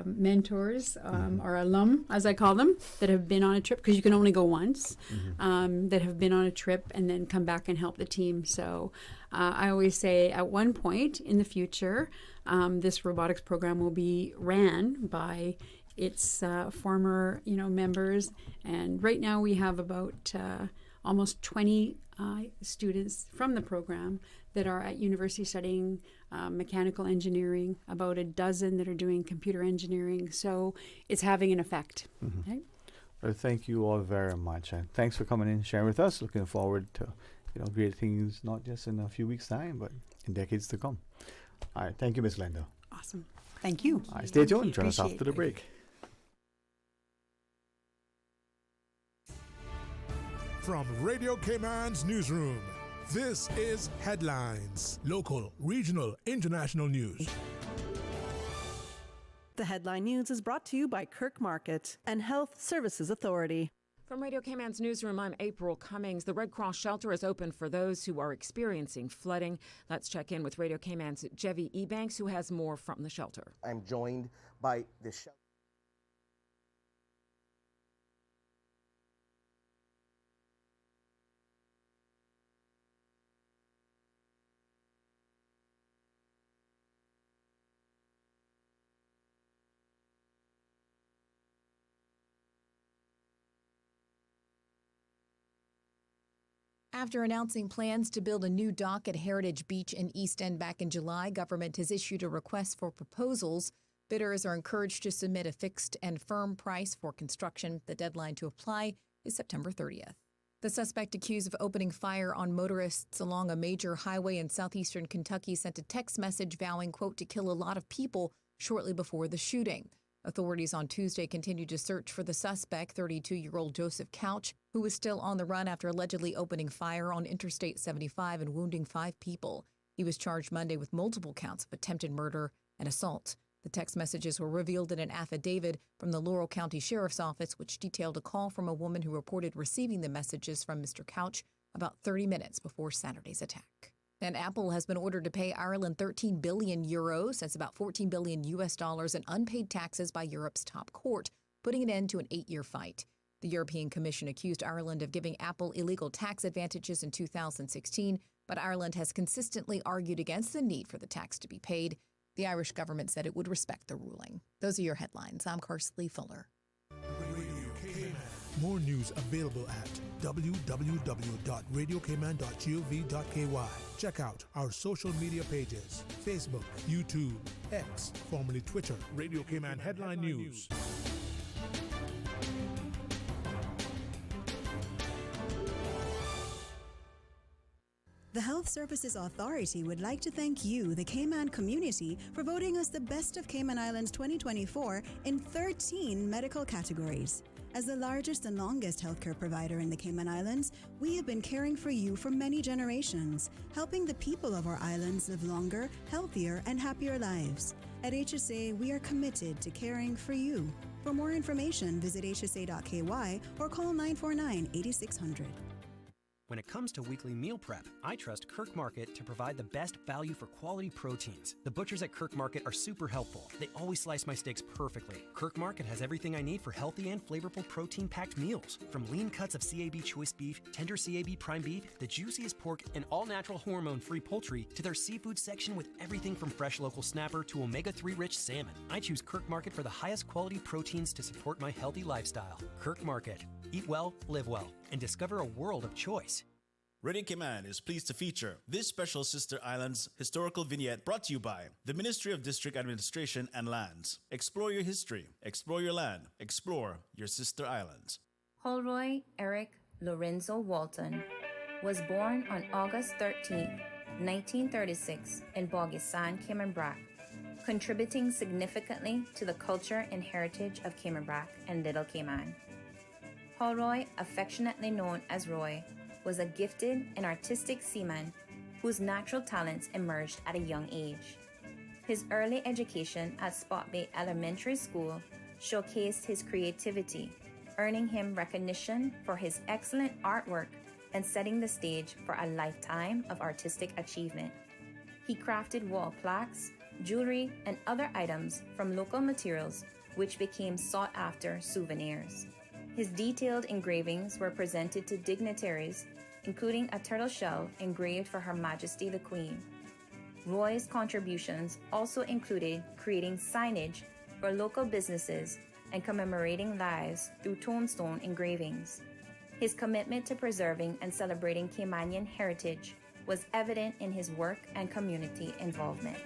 mentors, or alum, as I call them, that have been on a trip, because you can only go once, that have been on a trip and then come back and help the team. So I always say at one point in the future, this robotics program will be ran by its former, members. And right now we have about almost 20 students from the program that are at university studying mechanical engineering, about a dozen that are doing computer engineering. So it's having an effect. Right? Well, thank you all very much, and thanks for coming in and sharing with us. Looking forward to great things, not just in a few weeks' time, but in decades to come. All right, thank you, Ms. Lendo. Awesome. Thank you. All right, stay tuned. Join us after the break. From Radio Cayman's newsroom, this is Headlines. Local, regional, international news. The Headline News is brought to you by Kirk Market and Health Services Authority. From Radio Cayman's newsroom, I'm April Cummings. The Red Cross shelter is open for those who are experiencing flooding. Let's check in with Radio Cayman's Dwayne Ebanks, who has more from the shelter. I'm joined by the shelter. After announcing plans to build a new dock at Heritage Beach in East End back in July, government has issued a request for proposals. Bidders are encouraged to submit a fixed and firm price for construction. The deadline to apply is September 30th. The suspect accused of opening fire on motorists along a major highway in southeastern Kentucky sent a text message vowing, quote, to kill a lot of people shortly before the shooting. Authorities on Tuesday continued to search for the suspect, 32-year-old Joseph Couch, who was still on the run after allegedly opening fire on Interstate 75 and wounding 5 people. He was charged Monday with multiple counts of attempted murder and assault. The text messages were revealed in an affidavit from the Laurel County Sheriff's Office, which detailed a call from a woman who reported receiving the messages from Mr. Couch about 30 minutes before Saturday's attack. And Apple has been ordered to pay Ireland 13 billion euros, that's about 14 billion US dollars, in unpaid taxes by Europe's top court, putting an end to an 8-year fight. The European Commission accused Ireland of giving Apple illegal tax advantages in 2016, but Ireland has consistently argued against the need for the tax to be paid. The Irish government said it would respect the ruling. Those are your headlines. I'm Carsley Fuller. More news available at www.radiocayman.gov.ky. Check out our social media pages: Facebook, YouTube, X, formerly Twitter, Radio Cayman Headline News. The Health Services Authority would like to thank you, the Cayman community, for voting us the Best of Cayman Islands 2024 in 13 medical categories. As the largest and longest healthcare provider in the Cayman Islands, we have been caring for you for many generations, helping the people of our islands live longer, healthier, and happier lives. At HSA, we are committed to caring for you. For more information, visit hsa.ky or call 949-8600. When it comes to weekly meal prep, I trust Kirk Market to provide the best value for quality proteins. The butchers at Kirk Market are super helpful. They always slice my steaks perfectly. Kirk Market has everything I need for healthy and flavorful protein-packed meals. From lean cuts of CAB choice beef, tender CAB prime beef, the juiciest pork, and all-natural hormone-free poultry, to their seafood section with everything from fresh local snapper to omega-3 rich salmon. I choose Kirk Market for the highest quality proteins to support my healthy lifestyle. Kirk Market. Eat well, live well, and discover a world of choice. Radio Cayman is pleased to feature this special Sister Islands historical vignette brought to you by the Ministry of District Administration and Lands. Explore your history, explore your land, explore your Sister Islands. Holroy Eric Lorenzo Walton was born on August 13, 1936 in Bogisan, Cayman Brac, contributing significantly to the culture and heritage of Cayman Brac and Little Cayman. Holroy, affectionately known as Roy, was a gifted and artistic seaman whose natural talents emerged at a young age. His early education at Spot Bay Elementary School showcased his creativity, earning him recognition for his excellent artwork and setting the stage for a lifetime of artistic achievement. He crafted wall plaques, jewelry, and other items from local materials which became sought-after souvenirs. His detailed engravings were presented to dignitaries, including a turtle shell engraved for Her Majesty the Queen. Roy's contributions also included creating signage for local businesses and commemorating lives through tombstone engravings. His commitment to preserving and celebrating Caymanian heritage was evident in his work and community involvement.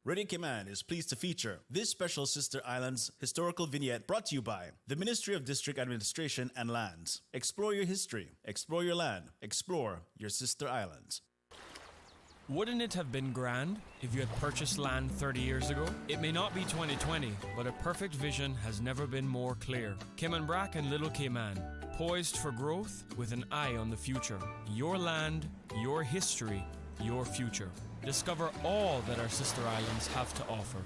Radio Cayman is pleased to feature this special Sister Islands historical vignette brought to you by the Ministry of District Administration and Lands. Explore your history, explore your land, explore your Sister Islands. Wouldn't it have been grand if you had purchased land 30 years ago? It may not be 2020, but a perfect vision has never been more clear. Cayman Brac and Little Cayman, poised for growth with an eye on the future. Your land, your history, your future. Discover all that our sister islands have to offer.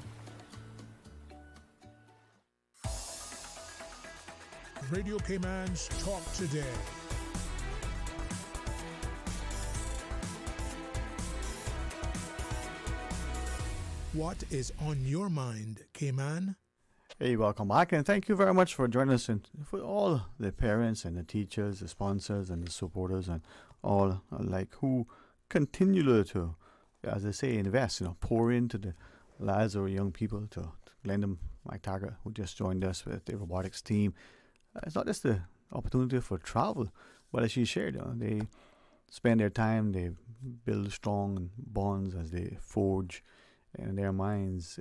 Radio Cayman's Talk Today. What is on your mind, Cayman? Hey, welcome back, and thank you very much for joining us, and for all the parents and the teachers, the sponsors and the supporters, and all alike who continue to, as I say, invest, pour into the lives of our young people. To Glendon McTaggart, who just joined us with the robotics team, it's not just the opportunity for travel, but as she shared, they spend their time, they build strong bonds as they forge in their minds,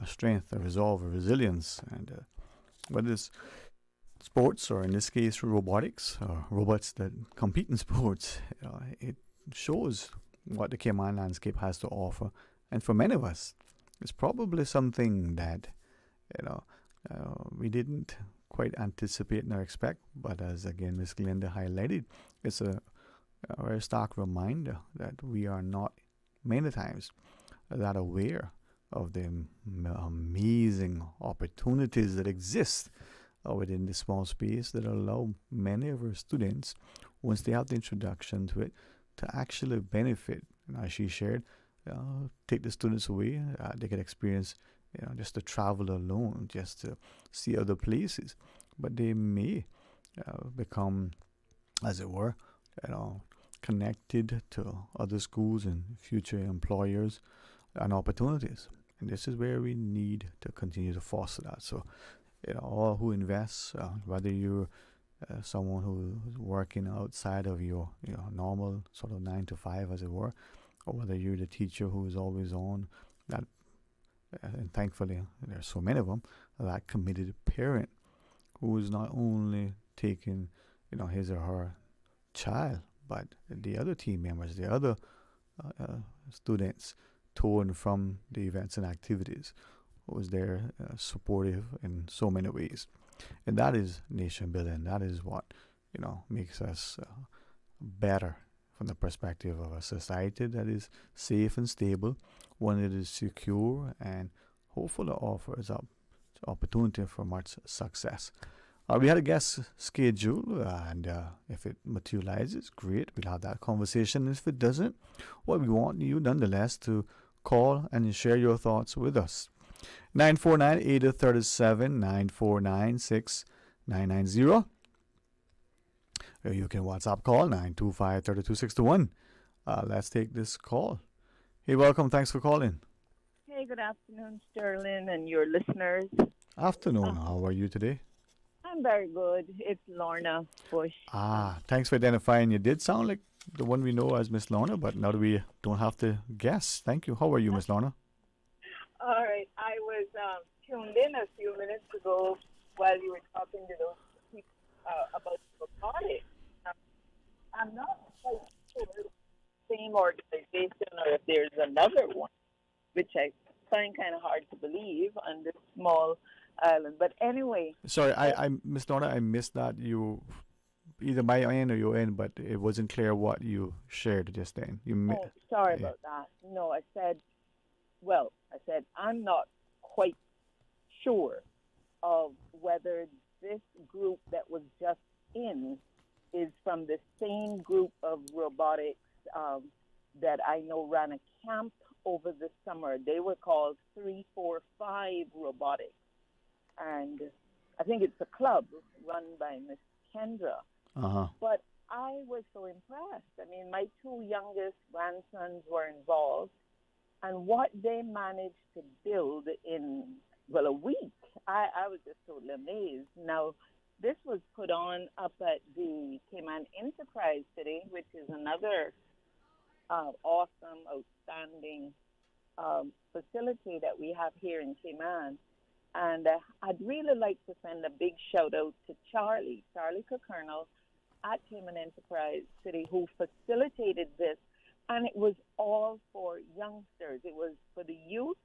strength, a resolve, a resilience, and whether it's sports or in this case robotics or robots that compete in sports, it shows what the Cayman landscape has to offer. And for many of us, it's probably something that we didn't quite anticipate nor expect. But as again Miss Glenda highlighted, it's a very stark reminder that we are not many times that aware of the amazing opportunities that exist within this small space that allow many of our students, once they have the introduction to it, to actually benefit. And as she shared, take the students away, they can experience, just to travel alone, just to see other places. But they may become, as it were, connected to other schools and future employers and opportunities. And this is where we need to continue to foster that. So, all who invest, whether you're someone who's working outside of your normal sort of 9 to 5, as it were, or whether you're the teacher who is always on that, and thankfully there's so many of them, that committed parent who is not only taking his or her child, but the other team members, the other students to and from the events and activities, who is there supportive in so many ways. And that is nation building. That is what makes us better from the perspective of a society that is safe and stable, one that is secure and hopefully offers up opportunity for much success. We had a guest schedule, and if it materializes, great, we'll have that conversation. If it doesn't, well, we want you nonetheless to call and share your thoughts with us. 949-837, 949-6990. You can WhatsApp call 925-3261. Let's take this call. Hey, welcome. Thanks for calling. Hey, good afternoon, Sterling, and your listeners. Afternoon. How are you today? I'm very good. It's Lorna Bush. Thanks for identifying. You did sound like the one we know as Miss Lorna, but now we don't have to guess. Thank you. How are you, Miss Lorna? All right. I was tuned in a few minutes ago while you were talking to those people about robotics. I'm not quite sure if it's the same organization or if there's another one, which I find kind of hard to believe on this small island. But anyway. Sorry, I Miss Donna, I missed that. You either my end or your end, but it wasn't clear what you shared just then. Sorry about that. No, I said I'm not quite sure of whether this group that was just in is from the same group of robotics that I know ran a camp over the summer. They were called 345 Robotics. And I think it's a club run by Miss Kendra. But I was so impressed. I mean, my two youngest grandsons were involved, and what they managed to build in, a week, I was just totally amazed. Now, this was put on up at the Cayman Enterprise City, which is another awesome, outstanding facility that we have here in Cayman. And I'd really like to send a big shout out to Charlie Colonel at Cayman Enterprise City, who facilitated this. And it was all for youngsters. It was for the youth.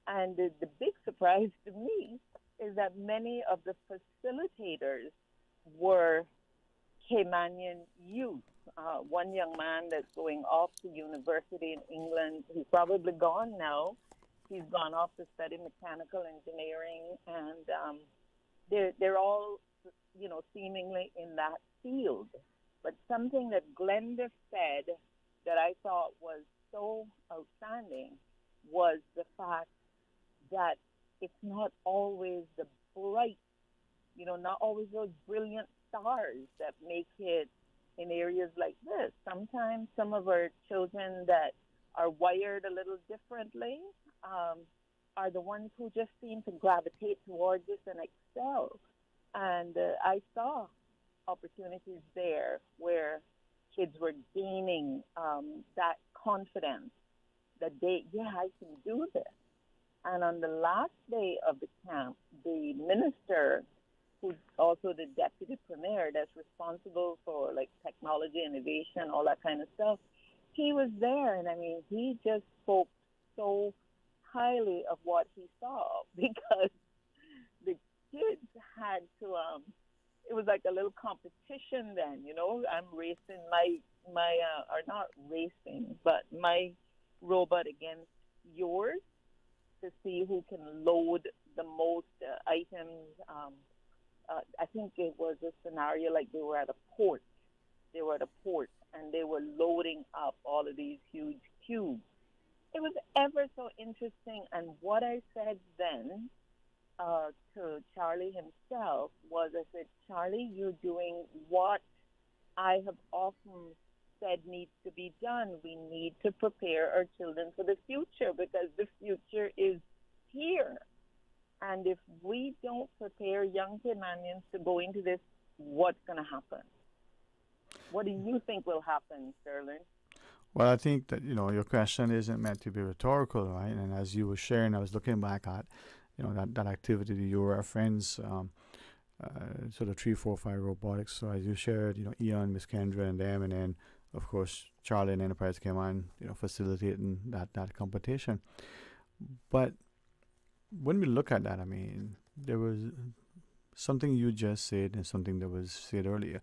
And the big surprise to me is that many of the facilitators were Caymanian youth. One young man that's going off to university in England, he's probably gone now. He's gone off to study mechanical engineering, and they're all, seemingly in that field. But something that Glenda said that I thought was so outstanding was the fact that it's not always the bright, not always those brilliant stars that make it in areas like this. Sometimes some of our children that are wired a little differently are the ones who just seem to gravitate towards this and excel. And I saw opportunities there where kids were gaining that confidence that I can do this. And on the last day of the camp, the minister, who's also the deputy premier that's responsible for technology, innovation, all that kind of stuff, he was there. And I mean, he just spoke so highly of what he saw, because the kids had to, it was like a little competition then, I'm racing my or not racing, but my robot against yours to to see who can load the most items. I think it was a scenario like they were at a port. They were at a port and they were loading up all of these huge cubes. It was ever so interesting. And what I said then to Charlie himself was, I said, Charlie, you're doing what I have often said needs to be done. We need to prepare our children for the future because the future is here. And if we don't prepare young Caymanians to go into this, what's going to happen? What do you think will happen, Sterling? Well, I think that, your question isn't meant to be rhetorical, right? And as you were sharing, I was looking back at, that activity that you referenced, sort of 3, 4, 5 robotics. So as you shared, Ian, Miss Kendra and them, and then, of course, Charlie and Enterprise came on, facilitating that competition. But when we look at that, I mean, there was something you just said and something that was said earlier,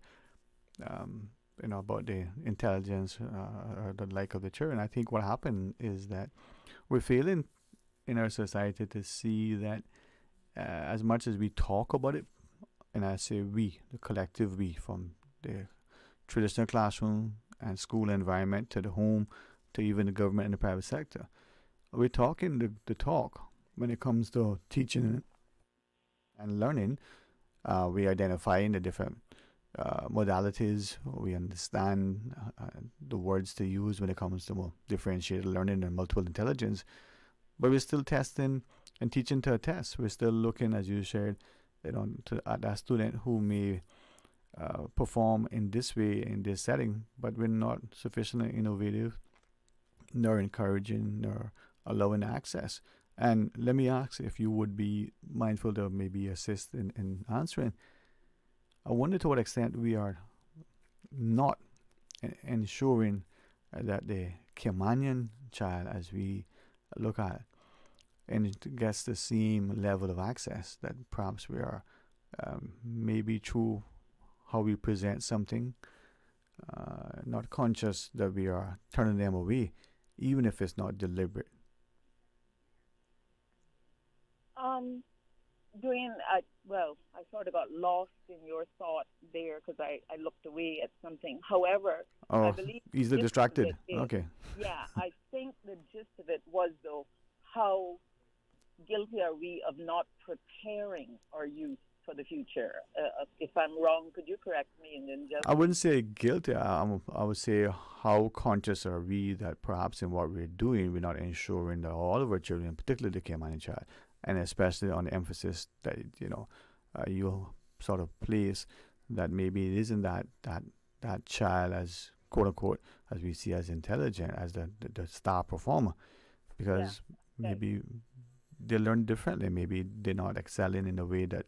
about the intelligence or the like of the children. I think what happened is that we're failing in our society to see that as much as we talk about it, and I say we, the collective we, from the traditional classroom and school environment to the home to even the government and the private sector, we're talking the talk. When it comes to teaching and learning, we identify the different modalities. We understand the words to use when it comes to more differentiated learning and multiple intelligence. But we're still testing and teaching to a test. We're still looking, as you shared, at that student who may perform in this way, in this setting, but we're not sufficiently innovative, nor encouraging, nor allowing access. And let me ask if you would be mindful to maybe assist in answering. I wonder to what extent we are not ensuring that the Caymanian child, as we look at, and gets the same level of access that perhaps we are, maybe through how we present something, not conscious that we are turning them away, even if it's not deliberate. Dwayne, I sort of got lost in your thought there because I looked away at something. However, I believe easily distracted. Okay. Yeah, I think the gist of it was, though, how guilty are we of not preparing our youth for the future? If I'm wrong, could you correct me? And then just I wouldn't say guilty. I would say how conscious are we that perhaps in what we're doing, we're not ensuring that all of our children, particularly the Caymanian child, and especially on the emphasis that you sort of place that maybe it isn't that child as quote unquote as we see as intelligent as the star performer, because maybe they learn differently. Maybe they're not excelling in a way that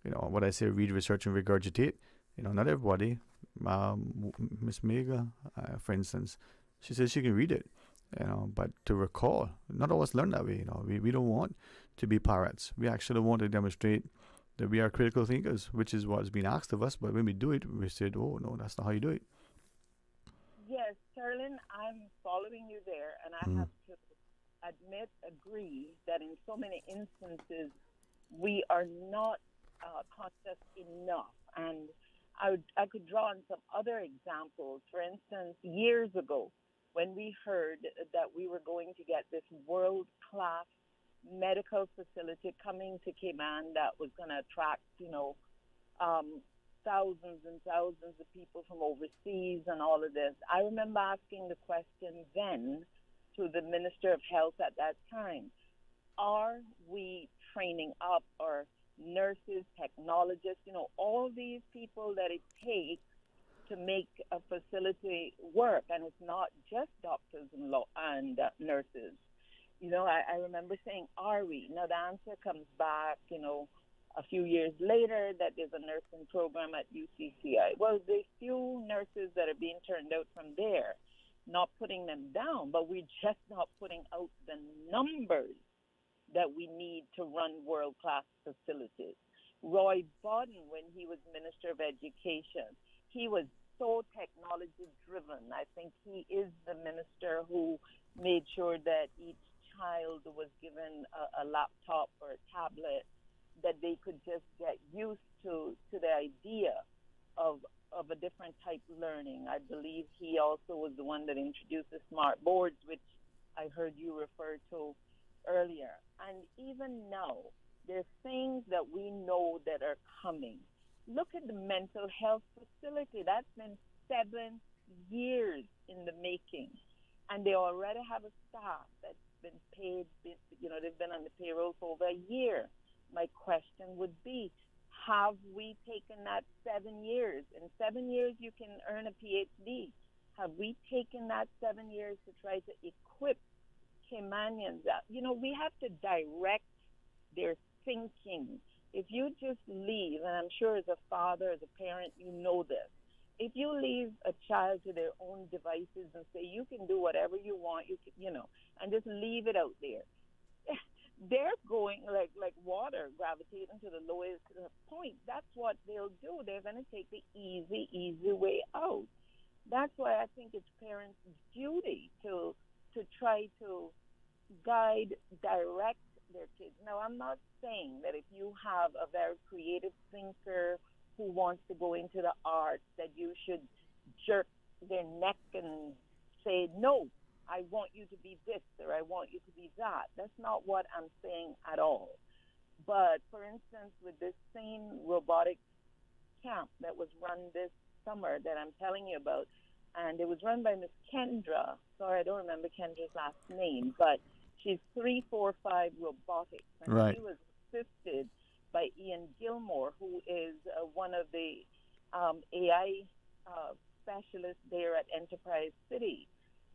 what I say, read, research, and regurgitate. Not everybody. Miss Mega, for instance, she says she can read it. But to recall, not all of us learn that way. We don't want to be parrots. We actually want to demonstrate that we are critical thinkers, which is what's been asked of us. But when we do it, we said, "Oh no, that's not how you do it." Yes, Sterling, I'm following you there, and I have to agree that in so many instances we are not conscious enough. And I could draw on some other examples. For instance, years ago, when we heard that we were going to get this world-class medical facility coming to Cayman that was going to attract, thousands and thousands of people from overseas and all of this, I remember asking the question then to the Minister of Health at that time, are we training up our nurses, technologists, all these people that it takes to make a facility work? And it's not just doctors and nurses. I remember saying, are we? Now, the answer comes back, a few years later that there's a nursing program at UCCI. Well, there's few nurses that are being turned out from there, not putting them down, but we're just not putting out the numbers that we need to run world-class facilities. Roy Bodden, when he was Minister of Education, he was so technology-driven. I think he is the minister who made sure that each child was given a laptop or a tablet, that they could just get used to the idea of a different type of learning. I believe he also was the one that introduced the smart boards, which I heard you refer to earlier. And even now, there's things that we know that are coming. Look at the mental health facility. That's been 7 years in the making. And they already have a staff that's been paid, they've been on the payroll for over a year. My question would be, have we taken that 7 years? In 7 years, you can earn a PhD. Have we taken that 7 years to try to equip Caymanians? We have to direct their thinking. If you just leave, and I'm sure as a father, as a parent, you know this, if you leave a child to their own devices and say, you can do whatever you want, and just leave it out there, they're going like water, gravitating to the lowest point. That's what they'll do. They're going to take the easy way out. That's why I think it's parents' duty to try to guide, direct their kids. Now, I'm not saying that if you have a very creative thinker who wants to go into the arts, that you should jerk their neck and say, no, I want you to be this or I want you to be that. That's not what I'm saying at all. But, for instance, with this same robotics camp that was run this summer that I'm telling you about, and it was run by Miss Kendra. Sorry, I don't remember Kendra's last name, but she's 345 Robotics, and Right. she was assisted by Ian Gilmore, who is one of the AI specialists there at Enterprise City.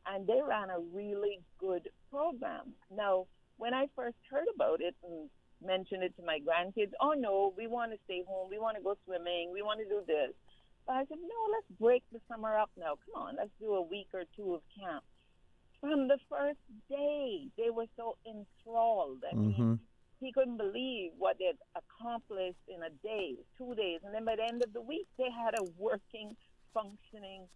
And they ran a really good program. Now, when I first heard about it and mentioned it to my grandkids, oh, no, we want to stay home. We want to go swimming. We want to do this. But I said, no, let's break the summer up now. Come on, let's do a week or two of camp. From the first day, they were so enthralled. I mean, he couldn't believe what they'd accomplished in a day, 2 days. And then by the end of the week, they had a working, functioning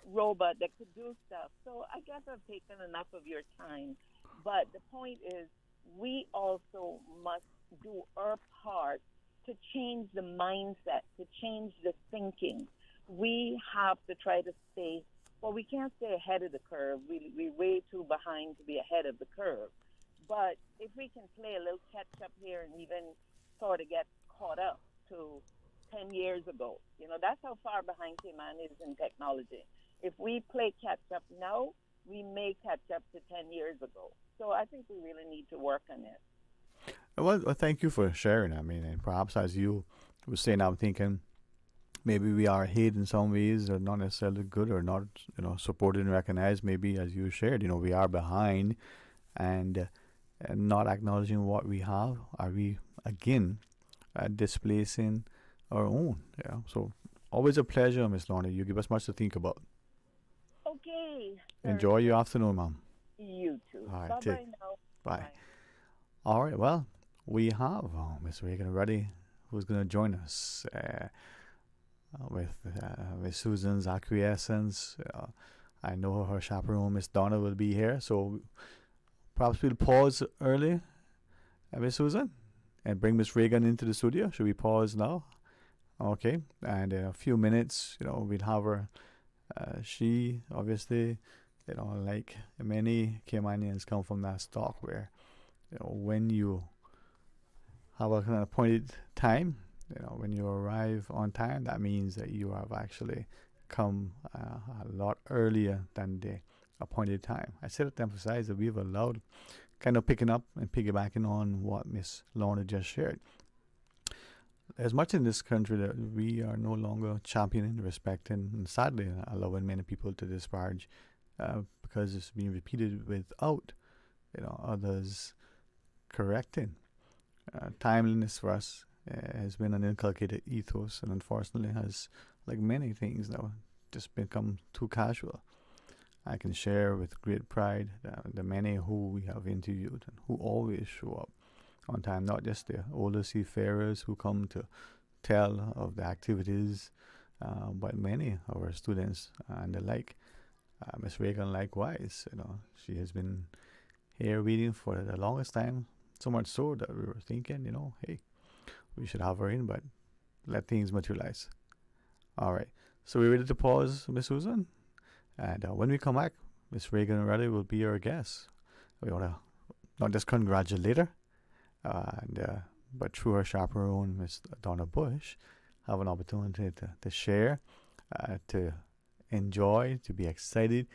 robot that could do stuff. So I guess I've taken enough of your time. But the point is, we also must do our part to change the mindset, to change the thinking. We have to try to stay, well, we can't stay ahead of the curve. We're way too behind to be ahead of the curve. But if we can play a little catch up here and even sort of get caught up to 10 years ago, that's how far behind Cayman is in technology. If we play catch up now, we may catch up to 10 years ago. So I think we really need to work on it. Well, thank you for sharing. I mean, and perhaps as you were saying, I'm thinking maybe we are ahead in some ways, or not necessarily good, or not, supported and recognized. Maybe as you shared, we are behind, and not acknowledging what we have. Are we again displacing our own? Yeah. So always a pleasure, Miss Lorna. You give us much to think about. Okay. Enjoy your afternoon, Mom. You too. All right, Bye-bye now. Bye. All right. Well, we have Miss Raegan Rutty, who's going to join us with Susan's acquiescence. I know her chaperone, Miss Donna, will be here. So perhaps we'll pause early, Miss Susan, and bring Miss Raegan into the studio. Should we pause now? Okay. And in a few minutes, we'll have her. She obviously, like many Caymanians, come from that stock where, when you have an appointed time, when you arrive on time, that means that you have actually come a lot earlier than the appointed time. I said to emphasize that we've allowed, kind of picking up and piggybacking on what Miss Lorna just shared. There's much in this country that we are no longer championing, respecting, and sadly allowing many people to disparage because it's being repeated without, others correcting. Timeliness for us has been an inculcated ethos, and unfortunately has, like many things now, just become too casual. I can share with great pride the many who we have interviewed and who always show up on time, not just the older seafarers who come to tell of the activities, but many of our students and the like. Ms. Raegan likewise, she has been here waiting for the longest time. So much so that we were thinking, hey, we should have her in, but let things materialize. All right. So we're ready to pause, Miss Susan. And when we come back, Miss Raegan and Rutty will be our guests. We want to not just congratulate her, but through her chaperone, Miss Donna Bush, have an opportunity to share, to enjoy, to be excited,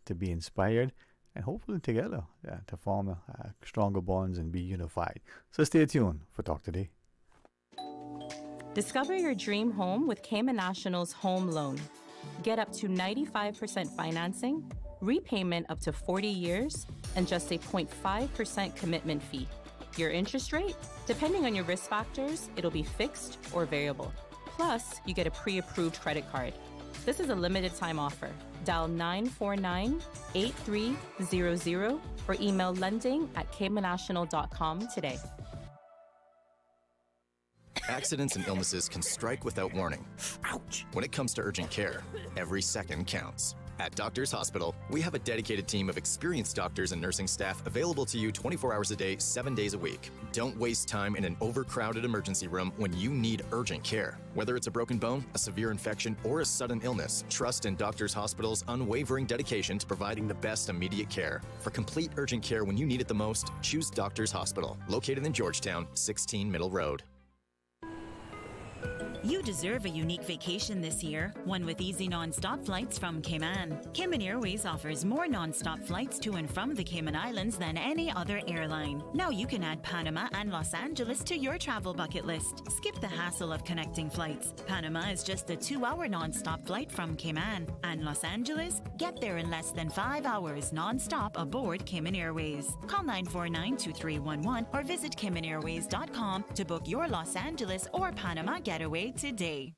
to be inspired, and hopefully together to form stronger bonds and be unified. So stay tuned for Talk Today. Discover your dream home with Cayman National's home loan. Get up to 95% financing, repayment up to 40 years, and just a 0.5% commitment fee. Your interest rate? Depending on your risk factors, it'll be fixed or variable. Plus, you get a pre-approved credit card. This is a limited time offer. Dial 949-8300 or email lending@caymannational.com today. Accidents and illnesses can strike without warning. Ouch! When it comes to urgent care, every second counts. At Doctors Hospital, we have a dedicated team of experienced doctors and nursing staff available to you 24 hours a day, 7 days a week. Don't waste time in an overcrowded emergency room when you need urgent care. Whether it's a broken bone, a severe infection, or a sudden illness, trust in Doctors Hospital's unwavering dedication to providing the best immediate care. For complete urgent care when you need it the most, choose Doctors Hospital, located in Georgetown, 16 Middle Road. You deserve a unique vacation this year, one with easy non-stop flights from Cayman. Cayman Airways offers more non-stop flights to and from the Cayman Islands than any other airline. Now you can add Panama and Los Angeles to your travel bucket list. Skip the hassle of connecting flights. Panama is just a 2-hour non-stop flight from Cayman. And Los Angeles? Get there in less than 5 hours non-stop aboard Cayman Airways. Call 949-2311 or visit CaymanAirways.com to book your Los Angeles or Panama getaway today.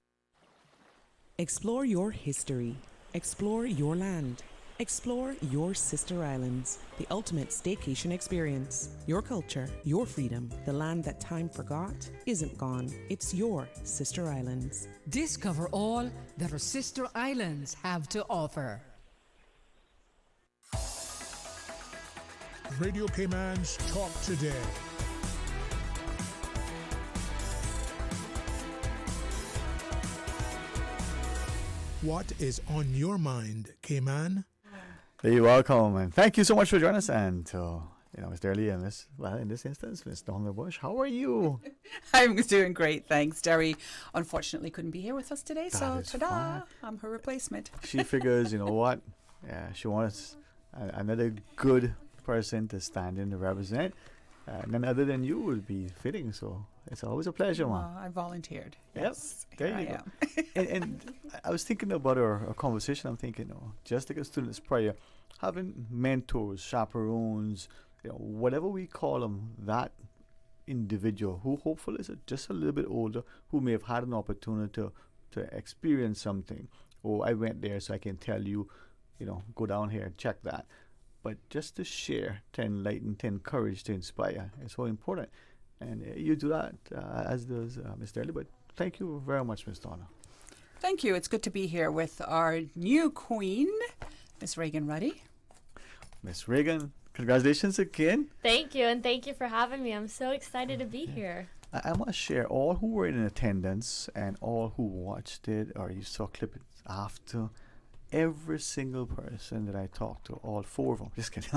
Explore your history. Explore your land. Explore your sister islands. The ultimate staycation experience. Your culture, your freedom. The land that time forgot isn't gone. It's your sister islands. Discover all that our sister islands have to offer. Radio Cayman's Talk Today. What is on your mind, Cayman? You're welcome, and thank you so much for joining us. And Mr. Early and in this instance, Miss Donna Bush, how are you? I'm doing great, thanks. Derry unfortunately couldn't be here with us today, so ta-da, I'm her replacement. She figures, you know what? Yeah, she wants another good person to stand in to represent. None other than you would be fitting, so it's always a pleasure, man. I volunteered. Yes, there you I go. am. and I was thinking about our conversation. I'm thinking, just like a student's prayer, having mentors, chaperones, whatever we call them, that individual who hopefully is just a little bit older, who may have had an opportunity to experience something. Oh, I went there, so I can tell you, go down here and check that. But just to share, to enlighten, to encourage, to inspire is so important. And you do that, as does Mr. Early. But thank you very much, Ms. Donna. Thank you. It's good to be here with our new queen, Miss Raegan Rutty. Miss Raegan, congratulations again. Thank you, and thank you for having me. I'm so excited to be here. I must share, all who were in attendance and all who watched it or you saw clips after, every single person that I talked to, all 4 of them, just kidding.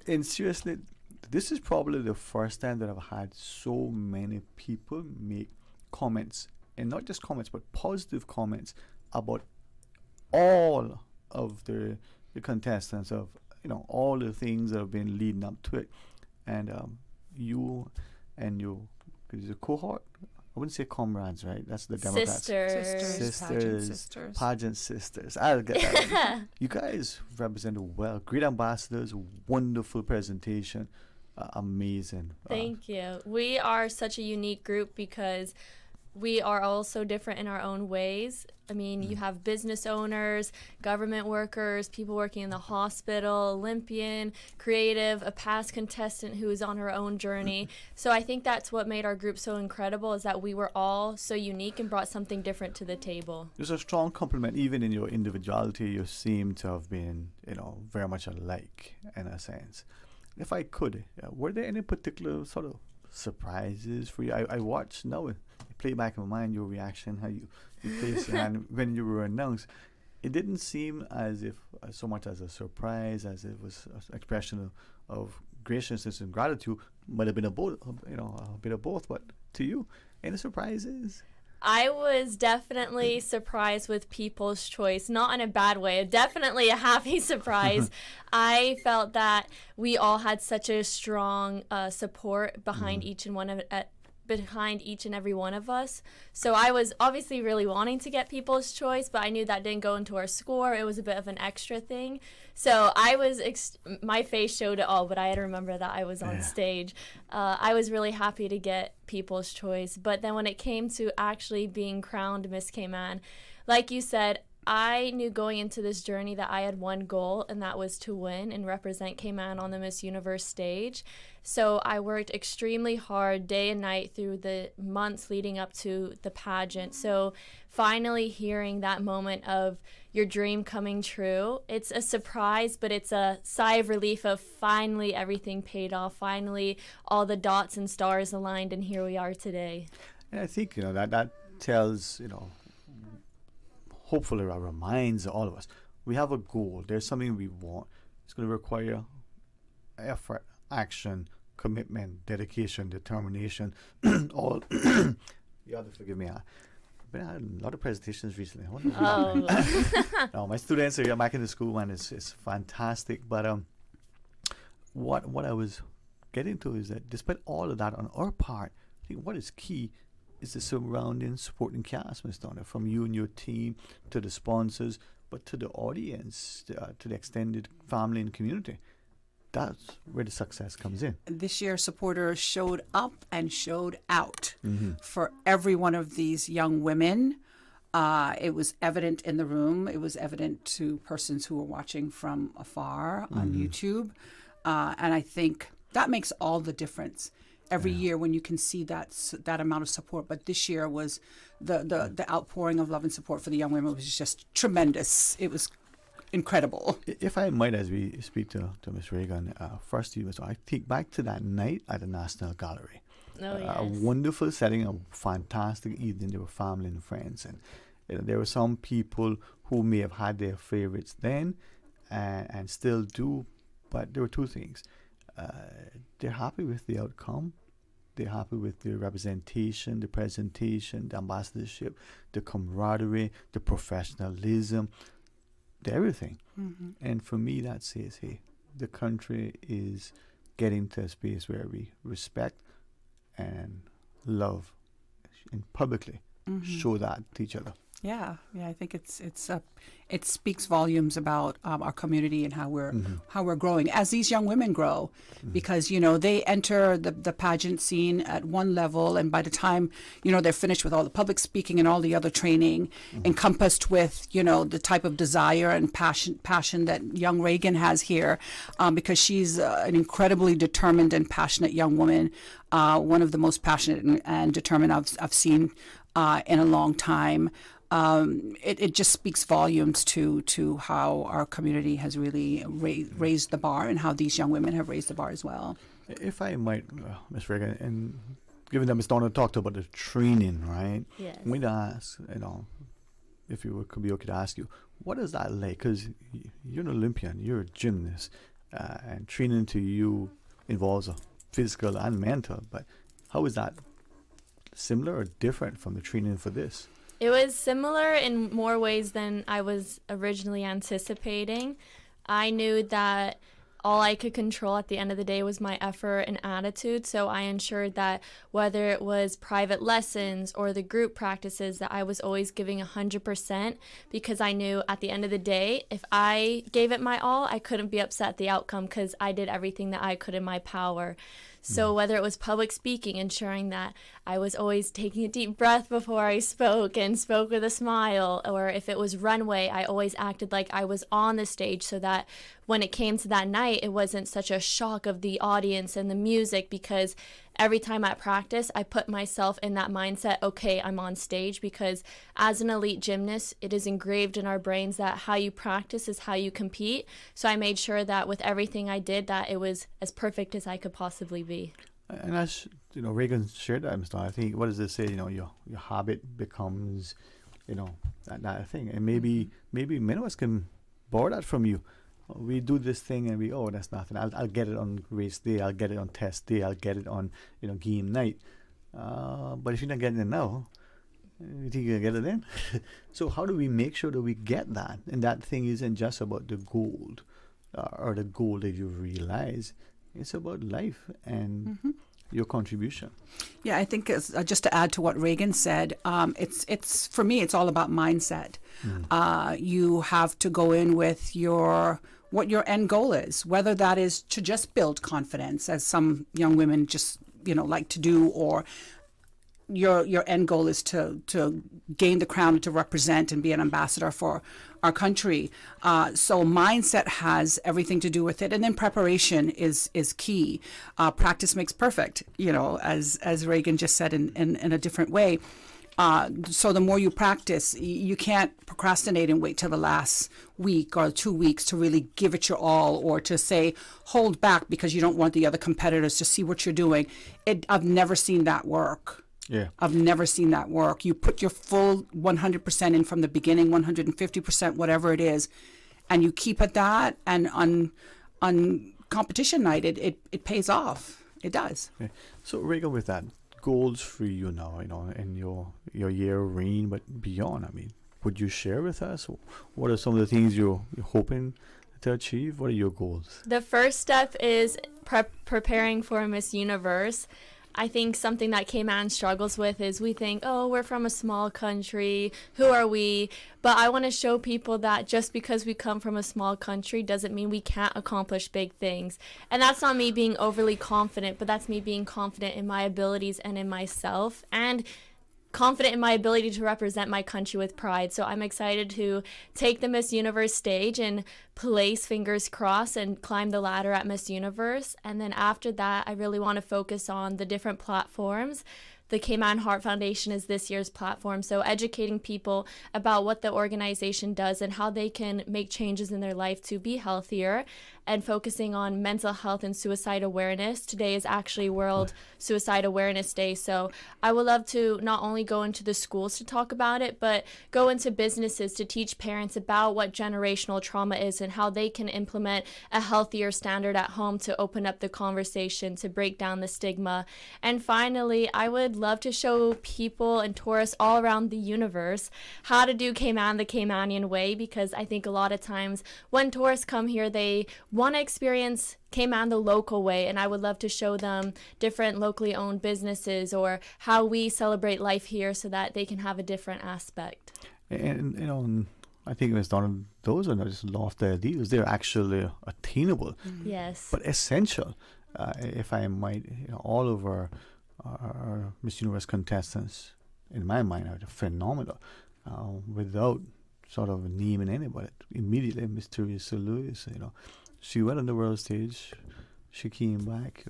And seriously, this is probably the first time that I've had so many people make comments, and not just comments, but positive comments about all of the contestants, of all the things that have been leading up to it. And you and your cohort, I wouldn't say comrades, right? That's the Democrats. Sisters. Pageant sisters. I'll get that. You guys represented well. Great ambassadors. Wonderful presentation. Amazing. Thank you. We are such a unique group because we are all so different in our own ways. I mean, you have business owners, government workers, people working in the hospital, Olympian, creative, a past contestant who is on her own journey. So I think that's what made our group so incredible, is that we were all so unique and brought something different to the table. There's a strong complement. Even in your individuality, you seem to have been, very much alike in a sense. If I could, were there any particular sort of surprises for you? I watched now, play back in my mind your reaction, how you placed your hand when you were announced. It didn't seem as if so much as a surprise, as it was an expression of graciousness and gratitude. Might have been a bit of both. But to you, any surprises? I was definitely surprised with People's Choice, not in a bad way, definitely a happy surprise. I felt that we all had such a strong support behind each and every one of us. So I was obviously really wanting to get People's Choice, but I knew that didn't go into our score. It was a bit of an extra thing. So I was, my face showed it all, but I had to remember that I was on stage. I was really happy to get People's Choice. But then when it came to actually being crowned Miss Cayman, like you said, I knew going into this journey that I had one goal, and that was to win and represent Cayman on the Miss Universe stage. So I worked extremely hard day and night through the months leading up to the pageant. So finally hearing that moment of your dream coming true, it's a surprise, but it's a sigh of relief of finally everything paid off. Finally, all the dots and stars aligned, and here we are today. And I think, that tells, hopefully it reminds all of us, we have a goal. There's something we want. It's going to require effort, action, commitment, dedication, determination. All. You have to forgive me. I've been had a lot of presentations recently. No, my students are here back in the school, and it's fantastic. But what I was getting to is that despite all of that on our part, I think what is key is the surrounding supporting cast, Ms. Donna, from you and your team to the sponsors, but to the audience, to the extended family and community. That's where the success comes in. This year, supporters showed up and showed out for every one of these young women. It was evident in the room. It was evident to persons who were watching from afar on YouTube. And I think that makes all the difference. Every year when you can see that amount of support. But this year was the outpouring of love and support for the young women was just tremendous. It was incredible. If I might, as we speak to Ms. Raegan, first I think back to that night at the National Gallery. A wonderful setting, a fantastic evening. There were family and friends. And there were some people who may have had their favorites then and still do. But there were two things. They're happy with the outcome. They're happy with the representation, the presentation, the ambassadorship, the camaraderie, the professionalism, the everything. And for me, that says, hey, the country is getting to a space where we respect and love and publicly show that to each other. Yeah, I think it speaks volumes about our community and how we're growing as these young women grow, because they enter the pageant scene at one level, and by the time they're finished with all the public speaking and all the other training, encompassed with the type of desire and passion that young Raegan has here, because she's an incredibly determined and passionate young woman, one of the most passionate and determined I've seen in a long time. It just speaks volumes to how our community has really raised the bar, and how these young women have raised the bar as well. If I might, Ms. Raegan, and given that Ms. Donna talked about the training, right? Yes. I'm going to ask, if it could be okay to ask you, what is that like? Because you're an Olympian, you're a gymnast, and training to you involves a physical and mental, but how is that similar or different from the training for this? It was similar in more ways than I was originally anticipating. I knew that all I could control at the end of the day was my effort and attitude, so I ensured that whether it was private lessons or the group practices, that I was always giving 100%, because I knew at the end of the day, if I gave it my all, I couldn't be upset at the outcome, because I did everything that I could in my power. So whether it was public speaking, ensuring that I was always taking a deep breath before I spoke and spoke with a smile, or if it was runway, I always acted like I was on the stage so that when it came to that night, it wasn't such a shock of the audience and the music, because every time at practice, I put myself in that mindset, okay, I'm on stage, because as an elite gymnast, it is engraved in our brains that how you practice is how you compete. So I made sure that with everything I did, that it was as perfect as I could possibly be. And as you know, Raegan shared that, Mr. I think, what does it say? You know, your habit becomes, you know, that thing. And maybe many of us can borrow that from you. We do this thing and that's nothing. I'll get it on race day. I'll get it on test day. I'll get it on, you know, game night. But if you're not getting it now, you think you're going to get it then? So how do we make sure that we get that? And that thing isn't just about the gold or the goal that you realize. It's about life and your contribution. Yeah, I think just to add to what Raegan said, it's for me, it's all about mindset. You have to go in with what your end goal is, whether that is to just build confidence, as some young women just like to do, or your end goal is to gain the crown and to represent and be an ambassador for our country. So mindset has everything to do with it, and then preparation is key. Practice makes perfect, as Raegan just said in a different way. So the more you practice, you can't procrastinate and wait till the last week or 2 weeks to really give it your all, or to say hold back because you don't want the other competitors to see what you're doing. I've never seen that work. Yeah, I've never seen that work. You put your full 100% in from the beginning, 150%, whatever it is, and you keep at that. And on competition night, it pays off. It does. Okay. So Raegan, with that, goals for you now, in your year reign, but beyond, I mean, would you share with us what are some of the things you're hoping to achieve? What are your goals? The first step is preparing for Miss Universe. I think something that Cayman struggles with is we think, oh, we're from a small country, who are we? But I want to show people that just because we come from a small country doesn't mean we can't accomplish big things. And that's not me being overly confident, but that's me being confident in my abilities and in myself, and confident in my ability to represent my country with pride. So I'm excited to take the Miss Universe stage and place, fingers crossed, and climb the ladder at Miss Universe. And then after that, I really want to focus on the different platforms. The Cayman Heart Foundation is this year's platform, so educating people about what the organization does and how they can make changes in their life to be healthier, and focusing on mental health and suicide awareness. Today is actually World Suicide Awareness Day, so I would love to not only go into the schools to talk about it, but go into businesses to teach parents about what generational trauma is and how they can implement a healthier standard at home to open up the conversation, to break down the stigma. And finally, I would love to show people and tourists all around the universe how to do Cayman the Caymanian way, because I think a lot of times when tourists come here, they want to experience Cayman the local way, and I would love to show them different locally owned businesses or how we celebrate life here so that they can have a different aspect. And I think, Ms. Donna, those are not just lofty ideas, they're actually attainable. Yes. But essential, if I might, all of our Miss Universe contestants, in my mind, are phenomenal. Without sort of naming anybody, immediately Miss Teresa Lewis, she went on the world stage. She came back.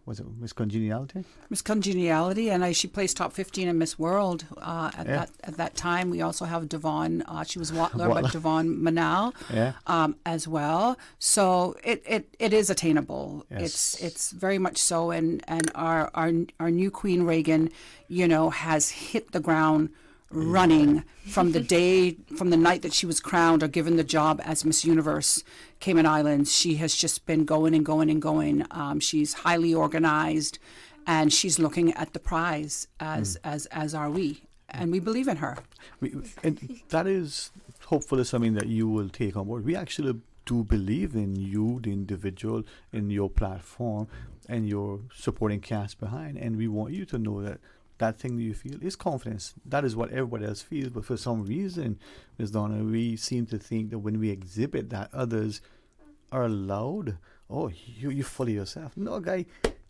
Was it Miss Congeniality? Miss Congeniality, and she placed top 15 in Miss World at that time. We also have Devon. She was Watler, but Devon Manal as well. So it is attainable. Yes. It's very much so. And our new Queen Raegan, has hit the ground running from the night that she was crowned or given the job as Miss Universe Cayman Islands. She has just been going and going and going. She's highly organized, and she's looking at the prize as are we, and we believe in her. And that is hopefully something that you will take on board. We actually do believe in you, the individual, in your platform, and your supporting cast behind, and we want you to know that thing that you feel is confidence. That is what everybody else feels. But for some reason, Ms. Donna, we seem to think that when we exhibit that, others are allowed. Oh, you fully yourself. No, guy,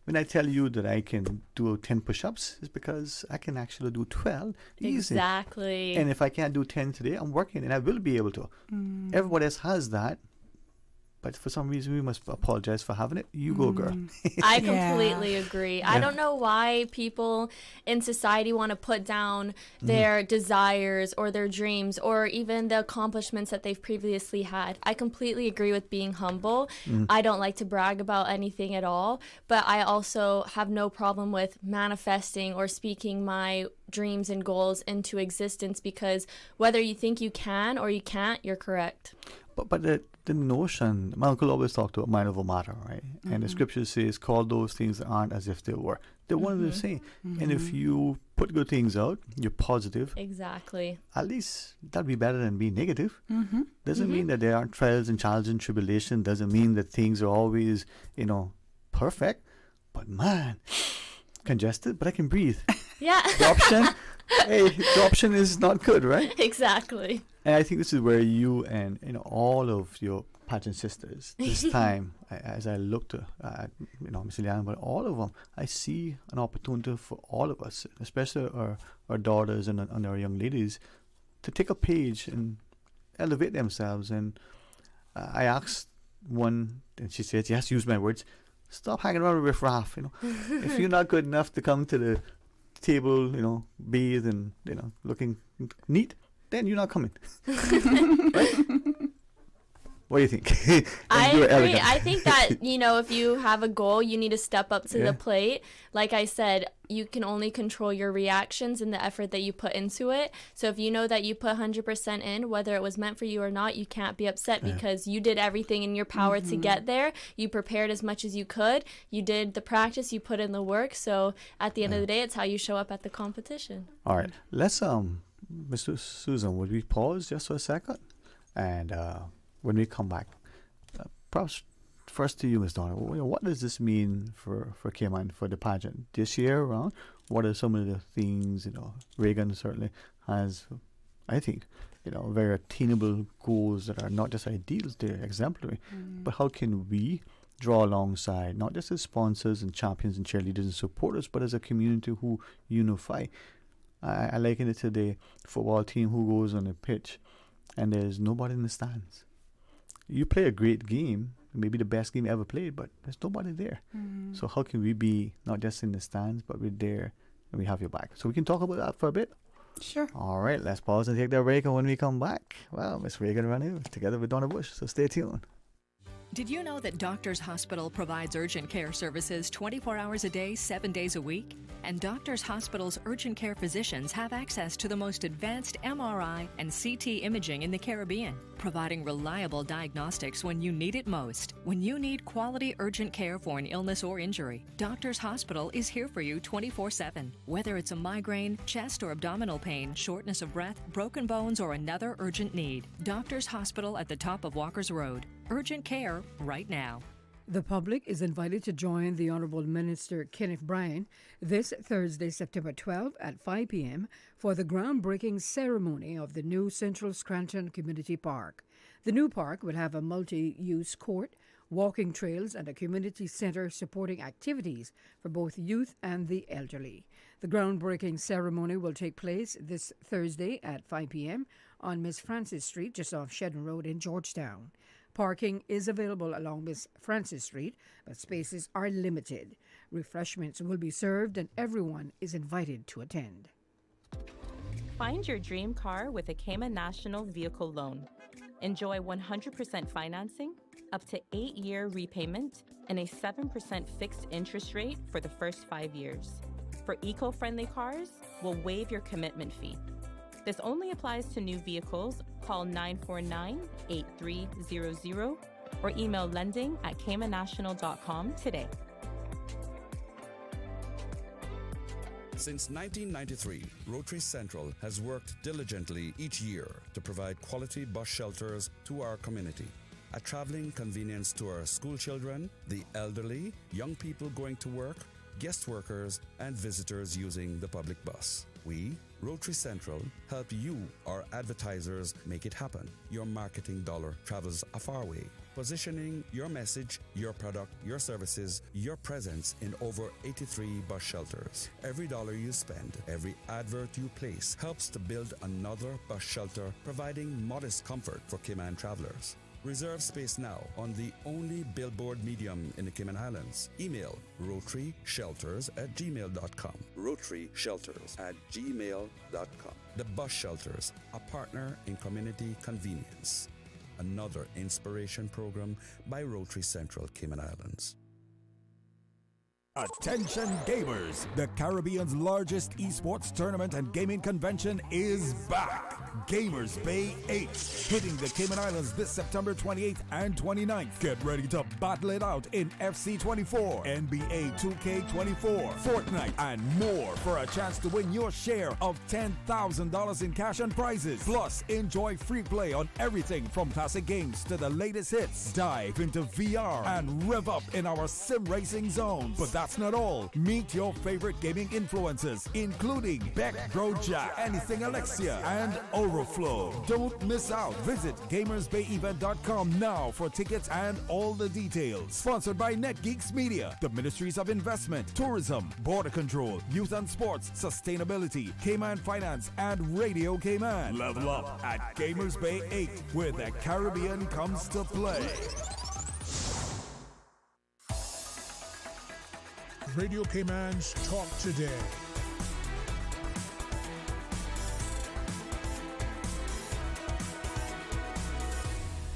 when I tell you that I can do 10 push-ups, it's because I can actually do 12 easy. Exactly. And if I can't do 10 today, I'm working and I will be able to. Everybody else has that. But for some reason, we must apologize for having it. You go, girl. I completely agree. I don't know why people in society want to put down their desires or their dreams or even the accomplishments that they've previously had. I completely agree with being humble. I don't like to brag about anything at all, but I also have no problem with manifesting or speaking my dreams and goals into existence, because whether you think you can or you can't, you're correct. But the notion, my uncle always talked about mind over matter, right? And the scripture says, call those things that aren't as if they were. They're one and the same. And if you put good things out, you're positive. Exactly. At least that'd be better than being negative. Doesn't mean that there aren't trials and challenges and tribulation. Doesn't mean that things are always, perfect. But man, congested, but I can breathe. Yeah. The option is not good, right? Exactly. And I think this is where you and all of your pageant sisters this time, as I look to Miss Ileana, but all of them, I see an opportunity for all of us, especially our daughters and our young ladies, to take a page and elevate themselves. And I asked one, and she said, yes, use my words, stop hanging around with riffraff. If you're not good enough to come to the table, bathe and looking neat, then you're not coming. Right? What do you think? I agree. I think that, if you have a goal, you need to step up to the plate. Like I said, you can only control your reactions and the effort that you put into it. So if you know that you put 100% in, whether it was meant for you or not, you can't be upset because you did everything in your power to get there. You prepared as much as you could. You did the practice. You put in the work. So at the end of the day, it's how you show up at the competition. All right. Let's, Mr. Susan, would we pause just for a second? And when we come back, perhaps first to you, Ms. Donna, what does this mean for Cayman, for the pageant this year around? What are some of the things, Raegan certainly has, I think, very attainable goals that are not just ideals, they're exemplary. But how can we draw alongside, not just as sponsors and champions and cheerleaders and supporters, but as a community who unify? I liken it to the football team who goes on the pitch and there's nobody in the stands. You play a great game, maybe the best game ever played, but there's nobody there. So how can we be not just in the stands, but we're there and we have your back? So we can talk about that for a bit. Sure. All right, let's pause and take that break. And when we come back, well, Miss Raegan ran here together with Donna Bush. So stay tuned. Did you know that Doctors Hospital provides urgent care services 24 hours a day, 7 days a week? And Doctors Hospital's urgent care physicians have access to the most advanced MRI and CT imaging in the Caribbean, providing reliable diagnostics when you need it most. When you need quality urgent care for an illness or injury, Doctors Hospital is here for you 24/7. Whether it's a migraine, chest or abdominal pain, shortness of breath, broken bones, or another urgent need, Doctors Hospital at the top of Walker's Road. Urgent care right now. The public is invited to join the Honourable Minister Kenneth Bryan this Thursday, September 12 at 5 p.m. for the groundbreaking ceremony of the new Central Scranton Community Park. The new park will have a multi-use court, walking trails, and a community centre supporting activities for both youth and the elderly. The groundbreaking ceremony will take place this Thursday at 5 p.m. on Miss Francis Street, just off Shedden Road in Georgetown. Parking is available along Miss Francis Street, but spaces are limited. Refreshments will be served and everyone is invited to attend. Find your dream car with a Cayman National Vehicle Loan. Enjoy 100% financing, up to 8-year repayment, and a 7% fixed interest rate for the first 5 years. For eco-friendly cars, we'll waive your commitment fee. This only applies to new vehicles. Call 949-8300 or email lending@caymannational.com today. Since 1993, Rotary Central has worked diligently each year to provide quality bus shelters to our community. A traveling convenience to our school children, the elderly, young people going to work, guest workers, and visitors using the public bus. We, Rotary Central, help you, our advertisers, make it happen. Your marketing dollar travels a far way. positioning your message, your product, your services, your presence in over 83 bus shelters. Every dollar you spend, every advert you place helps to build another bus shelter, providing modest comfort for Cayman travelers. Reserve space now on the only billboard medium in the Cayman Islands. Email rotaryshelters@gmail.com. rotaryshelters@gmail.com. The Bus Shelters, a partner in community convenience. Another inspiration program by Rotary Central Cayman Islands. Attention gamers! The Caribbean's largest esports tournament and gaming convention is back. Gamers Bay 8, hitting the Cayman Islands this September 28th and 29th. Get ready to battle it out in FC24, NBA 2K24, Fortnite, and more for a chance to win your share of $10,000 in cash and prizes. Plus, enjoy free play on everything from classic games to the latest hits. Dive into VR and rev up in our sim racing zones. But that's not all. Meet your favorite gaming influencers, including Beck Brojack, Anything Alexia, and Overflow. Don't miss out. Visit gamersbayevent.com now for tickets and all the details. Sponsored by NetGeeks Media, the Ministries of Investment, Tourism, Border Control, Youth and Sports, Sustainability, Cayman Finance, and Radio Cayman. Level up at Gamers Bay 8, where the Caribbean comes to play. Radio Cayman's Talk Today.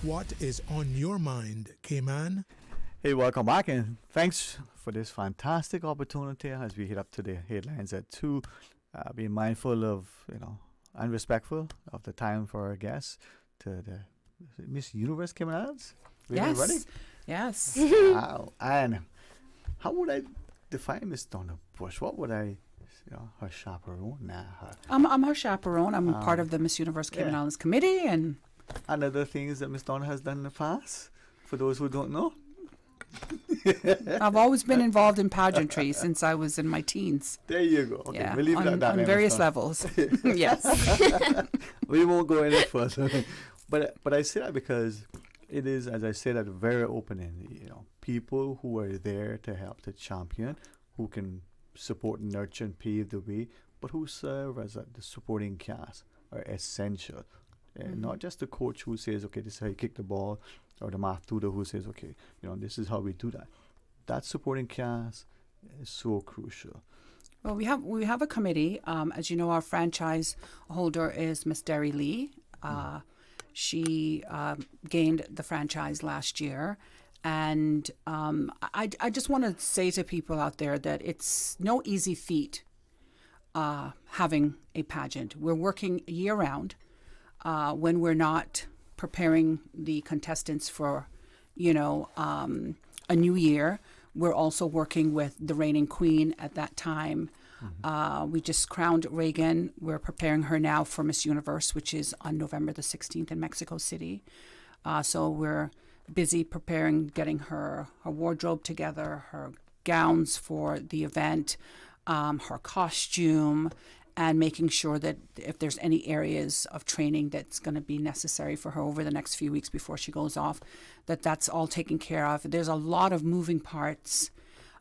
What is on your mind, Cayman? Hey, welcome back, and thanks for this fantastic opportunity as we hit up to the headlines at 2. Being mindful of, and respectful of the time for our guests to the Miss Universe Cayman Islands. Yes. Ready? Yes. Wow. And how would I define Miss Donna Bush? What would I, her chaperone? Nah, her. I'm her chaperone. I'm part of the Miss Universe Cayman Islands committee, and other things that Miss Donna has done in the past. For those who don't know, I've always been involved in pageantry since I was in my teens. There you go. Okay, yeah, we'll leave it at that. On various levels. Yes. We won't go any further. But I say that because it is, as I said at the very opening, people who are there to help to champion, who can support, nurture, and pave the way, but who serve as the supporting cast are essential. Not just the coach who says, okay, this is how you kick the ball, or the math tutor who says, okay, this is how we do that. That supporting cast is so crucial. Well, we have a committee. As you know, our franchise holder is Miss Derry Lee. She gained the franchise last year. And I just want to say to people out there that it's no easy feat having a pageant. We're working year-round. When we're not preparing the contestants for, a new year, we're also working with the reigning queen at that time. We just crowned Raegan. We're preparing her now for Miss Universe, which is on November the 16th in Mexico City. So we're busy preparing, getting her wardrobe together, her gowns for the event, her costume, and making sure that if there's any areas of training that's going to be necessary for her over the next few weeks before she goes off, that's all taken care of. There's a lot of moving parts.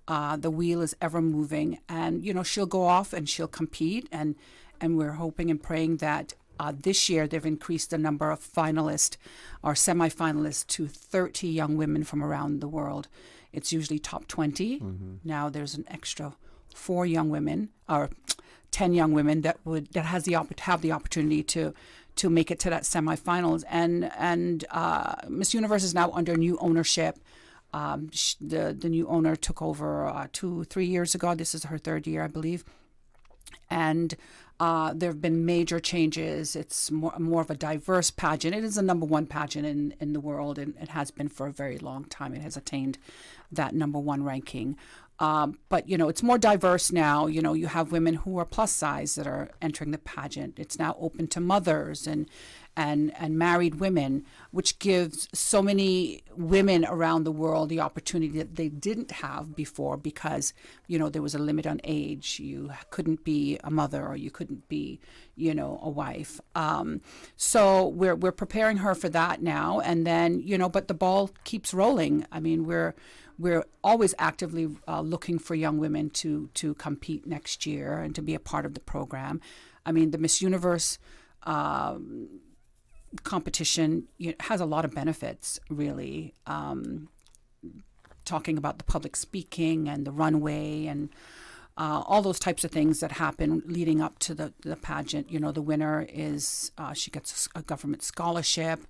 The wheel is ever moving, and she'll go off and she'll compete, and we're hoping and praying that this year they've increased the number of finalists or semi-finalists to 30 young women from around the world. It's usually top 20. Now there's an extra 4 young women or 10 young women that have the opportunity to make it to that semifinals, and Miss Universe is now under new ownership. The new owner took over 2-3 years ago. This is her 3rd year, I believe, and there have been major changes. It's more of a diverse pageant. It is the number 1 pageant in the world, and it has been for a very long time. It has attained that number 1 ranking. But, it's more diverse now. You have women who are plus size that are entering the pageant. It's now open to mothers and and married women, which gives so many women around the world the opportunity that they didn't have before because, there was a limit on age. You couldn't be a mother or you couldn't be, a wife. So we're preparing her for that now. And then, but the ball keeps rolling. I mean, we're always actively looking for young women to compete next year and to be a part of the program. I mean, the Miss Universe competition has a lot of benefits, really. Talking about the public speaking and the runway and all those types of things that happen leading up to the pageant. The winner is she gets a government scholarship,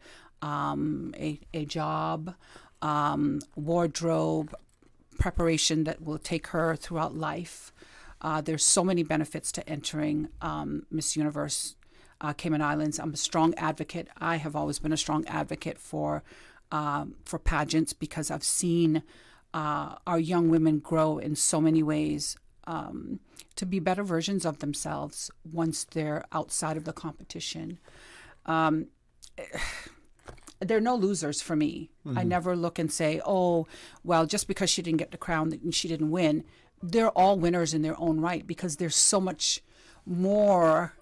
a job, wardrobe, preparation that will take her throughout life. There's so many benefits to entering Miss Universe Cayman Islands. I'm a strong advocate. I have always been a strong advocate for pageants because I've seen our young women grow in so many ways to be better versions of themselves once they're outside of the competition. There are no losers for me. I never look and say, oh, well, just because she didn't get the crown and she didn't win. They're all winners in their own right because there's so much more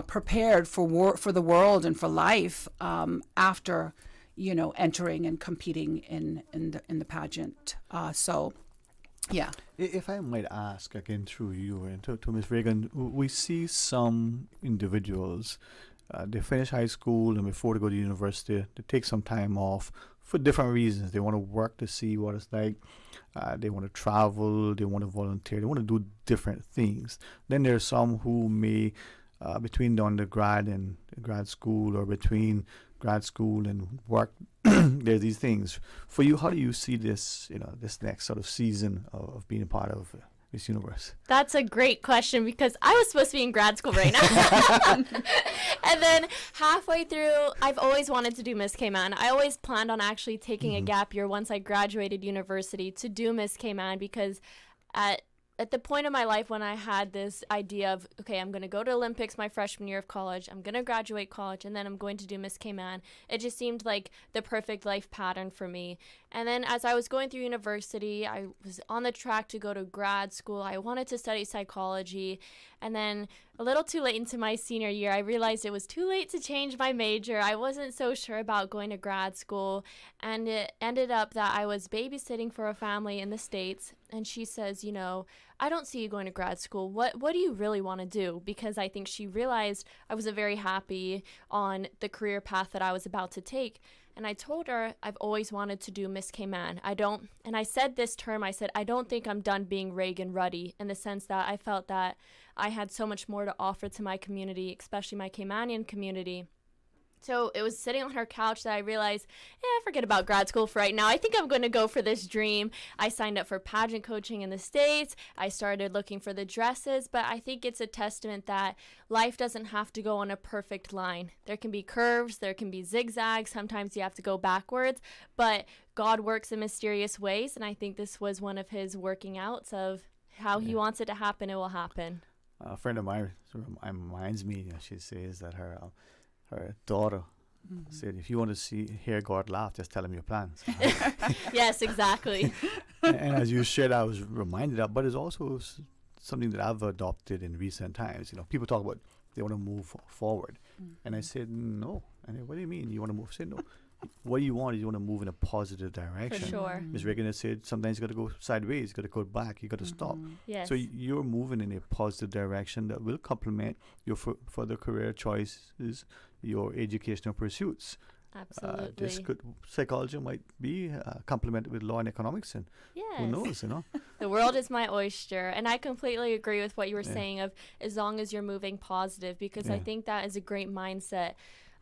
prepared for the world and for life after, entering and competing in the pageant. So, yeah. If I might ask again through you and to Ms. Raegan, we see some individuals. They finish high school and before they go to university, they take some time off for different reasons. They want to work to see what it's like. They want to travel. They want to volunteer. They want to do different things. Then there are some who may, between the undergrad and grad school or between grad school and work, there's these things. For you, how do you see this, this next sort of season of being a part of Miss Universe? That's a great question because I was supposed to be in grad school right now. And then halfway through, I've always wanted to do Miss Cayman. I always planned on actually taking a gap year once I graduated university to do Miss Cayman because at the point of my life when I had this idea of, okay, I'm going to go to Olympics my freshman year of college, I'm going to graduate college, and then I'm going to do Miss Cayman, it just seemed like the perfect life pattern for me. And then as I was going through university, I was on the track to go to grad school. I wanted to study psychology. And then a little too late into my senior year, I realized it was too late to change my major. I wasn't so sure about going to grad school. And it ended up that I was babysitting for a family in the States. And she says, I don't see you going to grad school. What do you really want to do? Because I think she realized I wasn't very happy on the career path that I was about to take. And I told her I've always wanted to do Miss Cayman. And I said this term, I said, I don't think I'm done being Raegan Rutty, in the sense that I felt that I had so much more to offer to my community, especially my Caymanian community. So it was sitting on her couch that I realized, forget about grad school for right now. I think I'm going to go for this dream. I signed up for pageant coaching in the States. I started looking for the dresses, but I think it's a testament that life doesn't have to go on a perfect line. There can be curves, there can be zigzags. Sometimes you have to go backwards, but God works in mysterious ways, and I think this was one of his working outs of how he wants it to happen, it will happen. A friend of mine reminds me, she says that her daughter said, if you want to hear God laugh, just tell him your plans. Yes, exactly. and as you shared, I was reminded of, but it's also something that I've adopted in recent times. People talk about they want to move forward. And I said, no. And what do you mean you want to move? I said, no. What you want is you want to move in a positive direction. For sure. Ms. Raegan has said sometimes you got to go sideways, you got to go back, you got to stop. Yes. So you're moving in a positive direction that will complement your further career choices, your educational pursuits. Absolutely. Psychology might be complemented with law and economics, and who knows, The world is my oyster, and I completely agree with what you were saying of as long as you're moving positive, because I think that is a great mindset.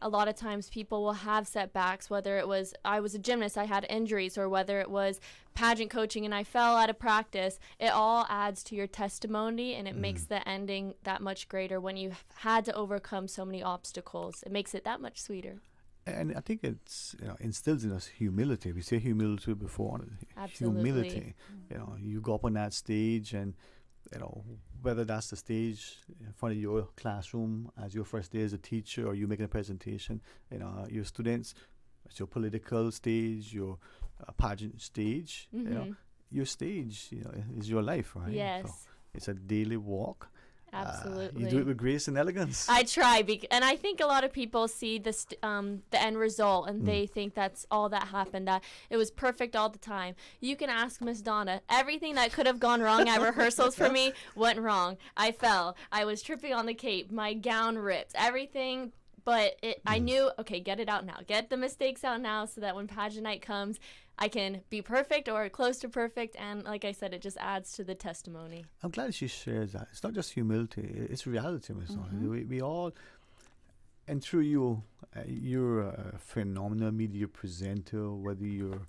A lot of times people will have setbacks, whether it was I was a gymnast, I had injuries, or whether it was pageant coaching and I fell out of practice. It all adds to your testimony, and it makes the ending that much greater when you had to overcome so many obstacles. It makes it that much sweeter. And I think it's instills in us humility. We say humility before. Absolutely. Humility. You go up on that stage and whether that's the stage in front of your classroom as your first day as a teacher, or you making a presentation, your students, it's your political stage, your pageant stage, your stage, is your life, right? Yes. So it's a daily walk. Absolutely. You do it with grace and elegance. I try, and I think a lot of people see the end result, and they think that's all that happened, that it was perfect all the time. You can ask Miss Donna. Everything that could have gone wrong at rehearsals for me went wrong. I fell. I was tripping on the cape. My gown ripped. Everything. But I knew, okay, get it out now. Get the mistakes out now so that when pageant night comes, I can be perfect or close to perfect. And like I said, it just adds to the testimony. I'm glad she shares that. It's not just humility, it's reality, Ms. Donna. We all, and through you, you're a phenomenal media presenter, whether you're,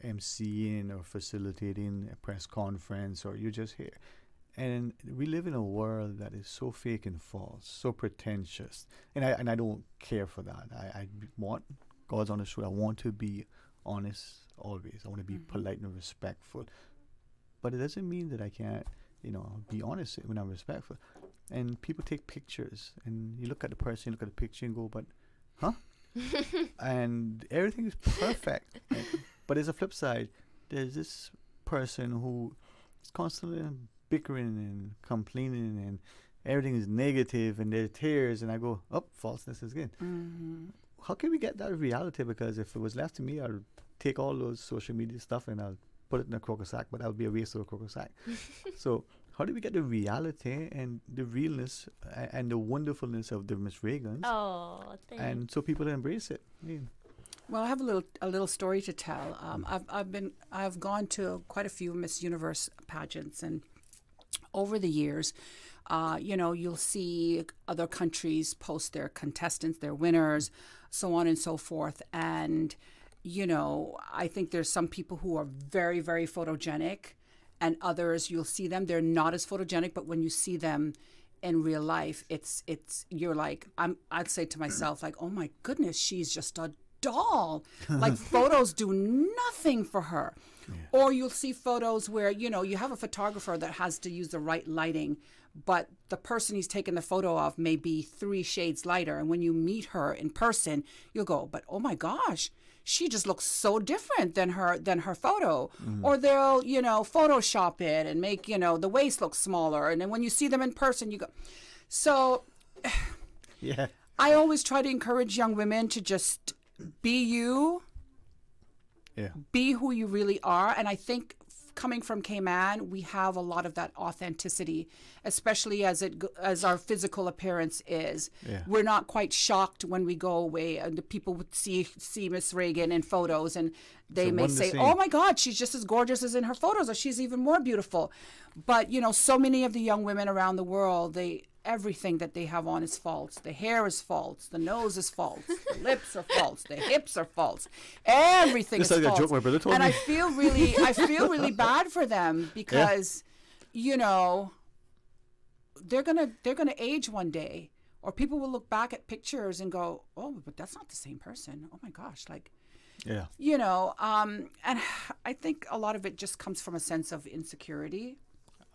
emceeing or facilitating a press conference, or you're just here. And we live in a world that is so fake and false, so pretentious. And I don't care for that. I want God's honest truth. I want to be honest always. I want to be polite and respectful. But it doesn't mean that I can't, be honest when I'm respectful. And people take pictures, and you look at the person, you look at the picture and go, but, huh? And everything is perfect. Right? But there's a flip side. There's this person who is constantly bickering and complaining, and everything is negative, and there are tears, and I go, falseness is good. How can we get that reality? Because if it was left to me, I'll take all those social media stuff and I'll put it in a crocker sack, but that would be a waste of a crocker sack. So how do we get the reality and the realness and the wonderfulness of the Miss Raegans? Oh, thanks. And so people embrace it. Yeah. Well, I have a little story to tell. I've gone to quite a few Miss Universe pageants, and over the years, you'll see other countries post their contestants, their winners, so on and so forth. And, I think there's some people who are very, very photogenic, and others, you'll see them, they're not as photogenic, but when you see them in real life, you're like, I'd say to myself, like, oh my goodness, she's just a doll. Like, photos do nothing for her. Yeah. Or you'll see photos where, you have a photographer that has to use the right lighting, but the person he's taken the photo of may be 3 shades lighter. And when you meet her in person, you'll go, but oh my gosh, she just looks so different than her photo. Or they'll, Photoshop it and make, the waist look smaller. And then when you see them in person, you go. So yeah, I always try to encourage young women to just be you. Yeah. Be who you really are. And I think coming from Cayman, we have a lot of that authenticity, especially as our physical appearance is. Yeah. We're not quite shocked when we go away and the people would see Miss Raegan in photos, and they may say, oh my God, she's just as gorgeous as in her photos, or she's even more beautiful. But, so many of the young women around the world, everything that they have on is false. The hair is false. The nose is false. The lips are false. The hips are false. Everything is false. A joke my brother told me. I feel really bad for them because, they're gonna age one day, or people will look back at pictures and go, oh, but that's not the same person. Oh my gosh, like. Yeah. And I think a lot of it just comes from a sense of insecurity.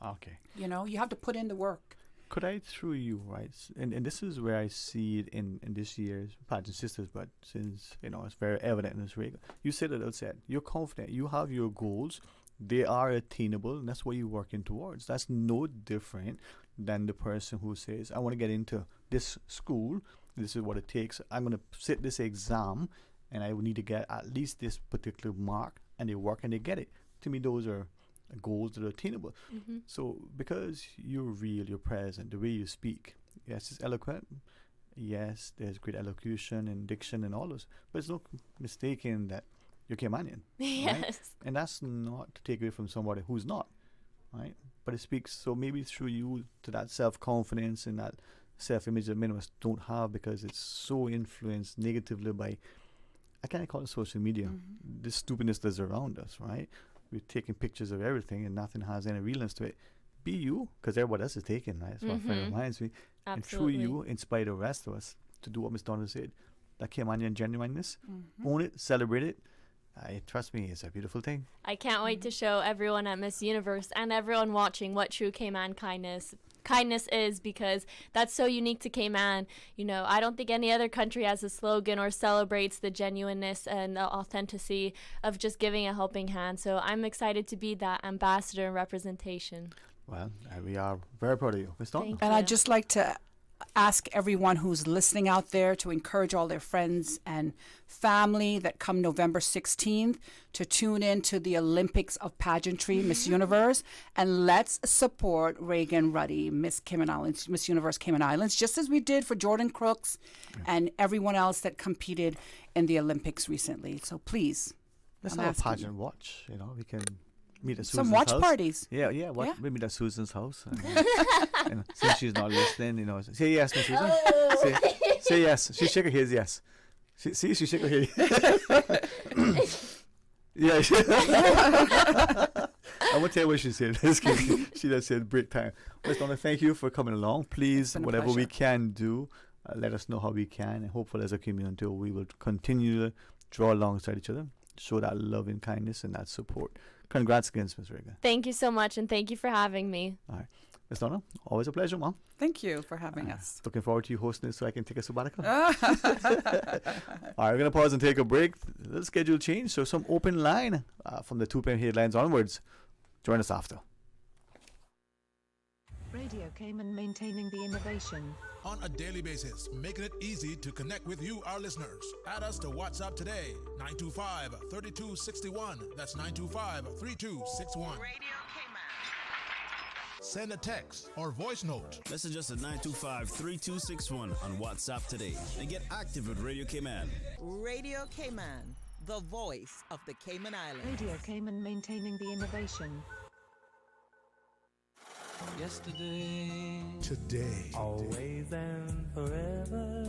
Okay. You have to put in the work. Could I, through you, right, and this is where I see it in this year's Pageant Sisters, but since, it's very evident in this Raegan, you said it outside, you're confident, you have your goals, they are attainable, and that's what you're working towards. That's no different than the person who says, I want to get into this school, this is what it takes, I'm going to sit this exam, and I need to get at least this particular mark, and they work and they get it. To me, those are goals that are attainable. So because you're real, you're present, the way you speak, yes, it's eloquent, yes, there's great elocution and diction and all those, but it's no mistaking that you're Caymanian. Yes. Right? And that's not to take away from somebody who's not, right? But it speaks, so maybe through you, to that self-confidence and that self-image that many of us don't have because it's so influenced negatively by, I can't call it social media, the stupidness that's around us, right? We're taking pictures of everything and nothing has any realness to it. Be you, because everybody else is taken, right? That's what a friend reminds me. Absolutely. And through you, inspire the rest of us to do what Miss Donna said. That Caymanian genuineness, own it, celebrate it, Trust me, it's a beautiful thing. I can't wait to show everyone at Miss Universe and everyone watching what true Cayman kindness is, because that's so unique to Cayman. You know, I don't think any other country has a slogan or celebrates the genuineness and the authenticity of just giving a helping hand. So I'm excited to be that ambassador and representation. Well, we are very proud of you. Miss Donna? And I'd just like to ask everyone who's listening out there to encourage all their friends and family that come November 16th to tune in to the Olympics of Pageantry, Miss Universe, and let's support Raegan Rutty, Miss Universe Cayman Islands, just as we did for Jordan Crooks and everyone else that competed in the Olympics recently. So please, let's have a pageant watch. You know, we can meet at Susan's some watch house. Parties. Yeah. We meet at Susan's house. And since she's not listening, you know, say yes, Miss Susan. Say yes. She shake her head, yes. She shake her head. Yeah. I won't tell you what she said. She just said break time. Miss Donna, thank you for coming along. Please, whatever we can do, let us know how we can. And hopefully as a community, we will continue to draw alongside each other, show that love and kindness and that support. Congrats again, Ms. Raegan. Thank you so much, and thank you for having me. All right. Ms. Donna, always a pleasure, Mom. Thank you for having us. Looking forward to you hosting this so I can take a sabbatical. All right, we're going to pause and take a break. Little schedule change, so some open line from the 2 p.m. headlines onwards. Join us after. Radio Cayman, maintaining the innovation. On a daily basis, making it easy to connect with you, our listeners. Add us to WhatsApp today, 925-3261. That's 925-3261. Radio Cayman. Send a text or voice note. Message us at 925-3261 on WhatsApp today and get active with Radio Cayman. Radio Cayman, the voice of the Cayman Islands. Radio Cayman, maintaining the innovation. Yesterday, today, always and forever.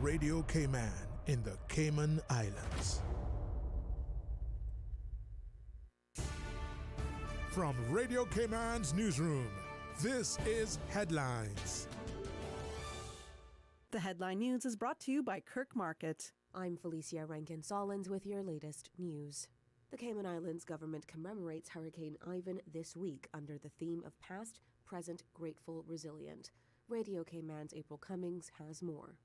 Radio Cayman in the Cayman Islands. From Radio Cayman's newsroom, this is Headlines. The Headline News is brought to you by Kirk Market. I'm Felicia Rankin-Solins with your latest news. The Cayman Islands government commemorates Hurricane Ivan this week under the theme of Past, Present, Grateful, Resilient. Radio Cayman's April Cummings has more.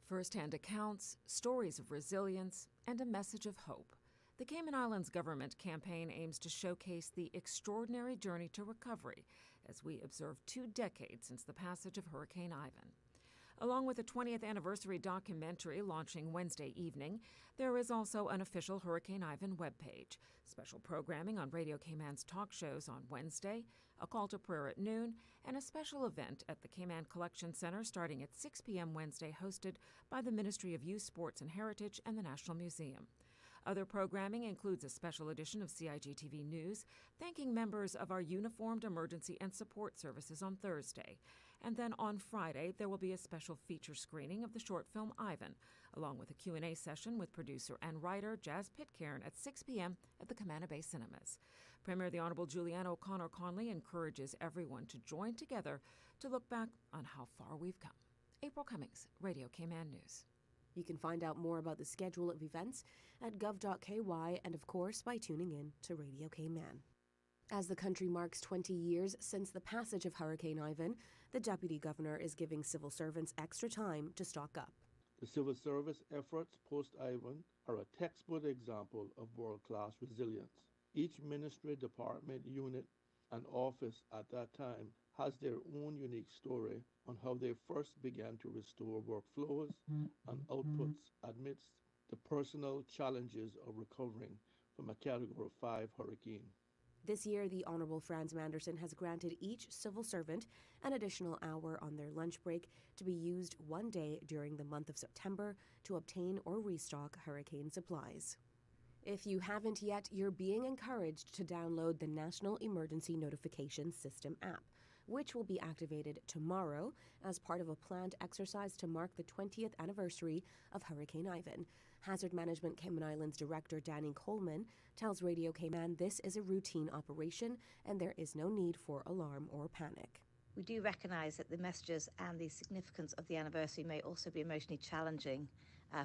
First-hand accounts, stories of resilience, and a message of hope. The Cayman Islands government campaign aims to showcase the extraordinary journey to recovery as we observe 2 decades since the passage of Hurricane Ivan. Along with a 20th anniversary documentary launching Wednesday evening, there is also an official Hurricane Ivan webpage, special programming on Radio Cayman's talk shows on Wednesday, a call to prayer at noon, and a special event at the Cayman Collection Center starting at 6 p.m. Wednesday, hosted by the Ministry of Youth, Sports and Heritage and the National Museum. Other programming includes a special edition of CIGTV News, thanking members of our uniformed emergency and support services on Thursday. And then on Friday, there will be a special feature screening of the short film Ivan, along with a Q&A session with producer and writer Jazz Pitcairn at 6 p.m. at the Camana Bay Cinemas. Premier the Honorable Julianne O'Connor Conley encourages everyone to join together to look back on how far we've come. April Cummings, Radio Cayman News. You can find out more about the schedule of events at gov.ky and, of course, by tuning in to Radio Cayman. As the country marks 20 years since the passage of Hurricane Ivan, the Deputy Governor is giving civil servants extra time to stock up. The civil service efforts post-Ivan are a textbook example of world-class resilience. Each ministry, department, unit, and office at that time has their own unique story on how they first began to restore workflows and outputs amidst the personal challenges of recovering from a Category 5 hurricane. This year, the Honorable Franz Manderson has granted each civil servant an additional hour on their lunch break to be used one day during the month of September to obtain or restock hurricane supplies. If you haven't yet, you're being encouraged to download the National Emergency Notification System app, which will be activated tomorrow as part of a planned exercise to mark the 20th anniversary of Hurricane Ivan. Hazard Management Cayman Islands Director Danny Coleman tells Radio Cayman this is a routine operation and there is no need for alarm or panic. We do recognise that the messages and the significance of the anniversary may also be emotionally challenging,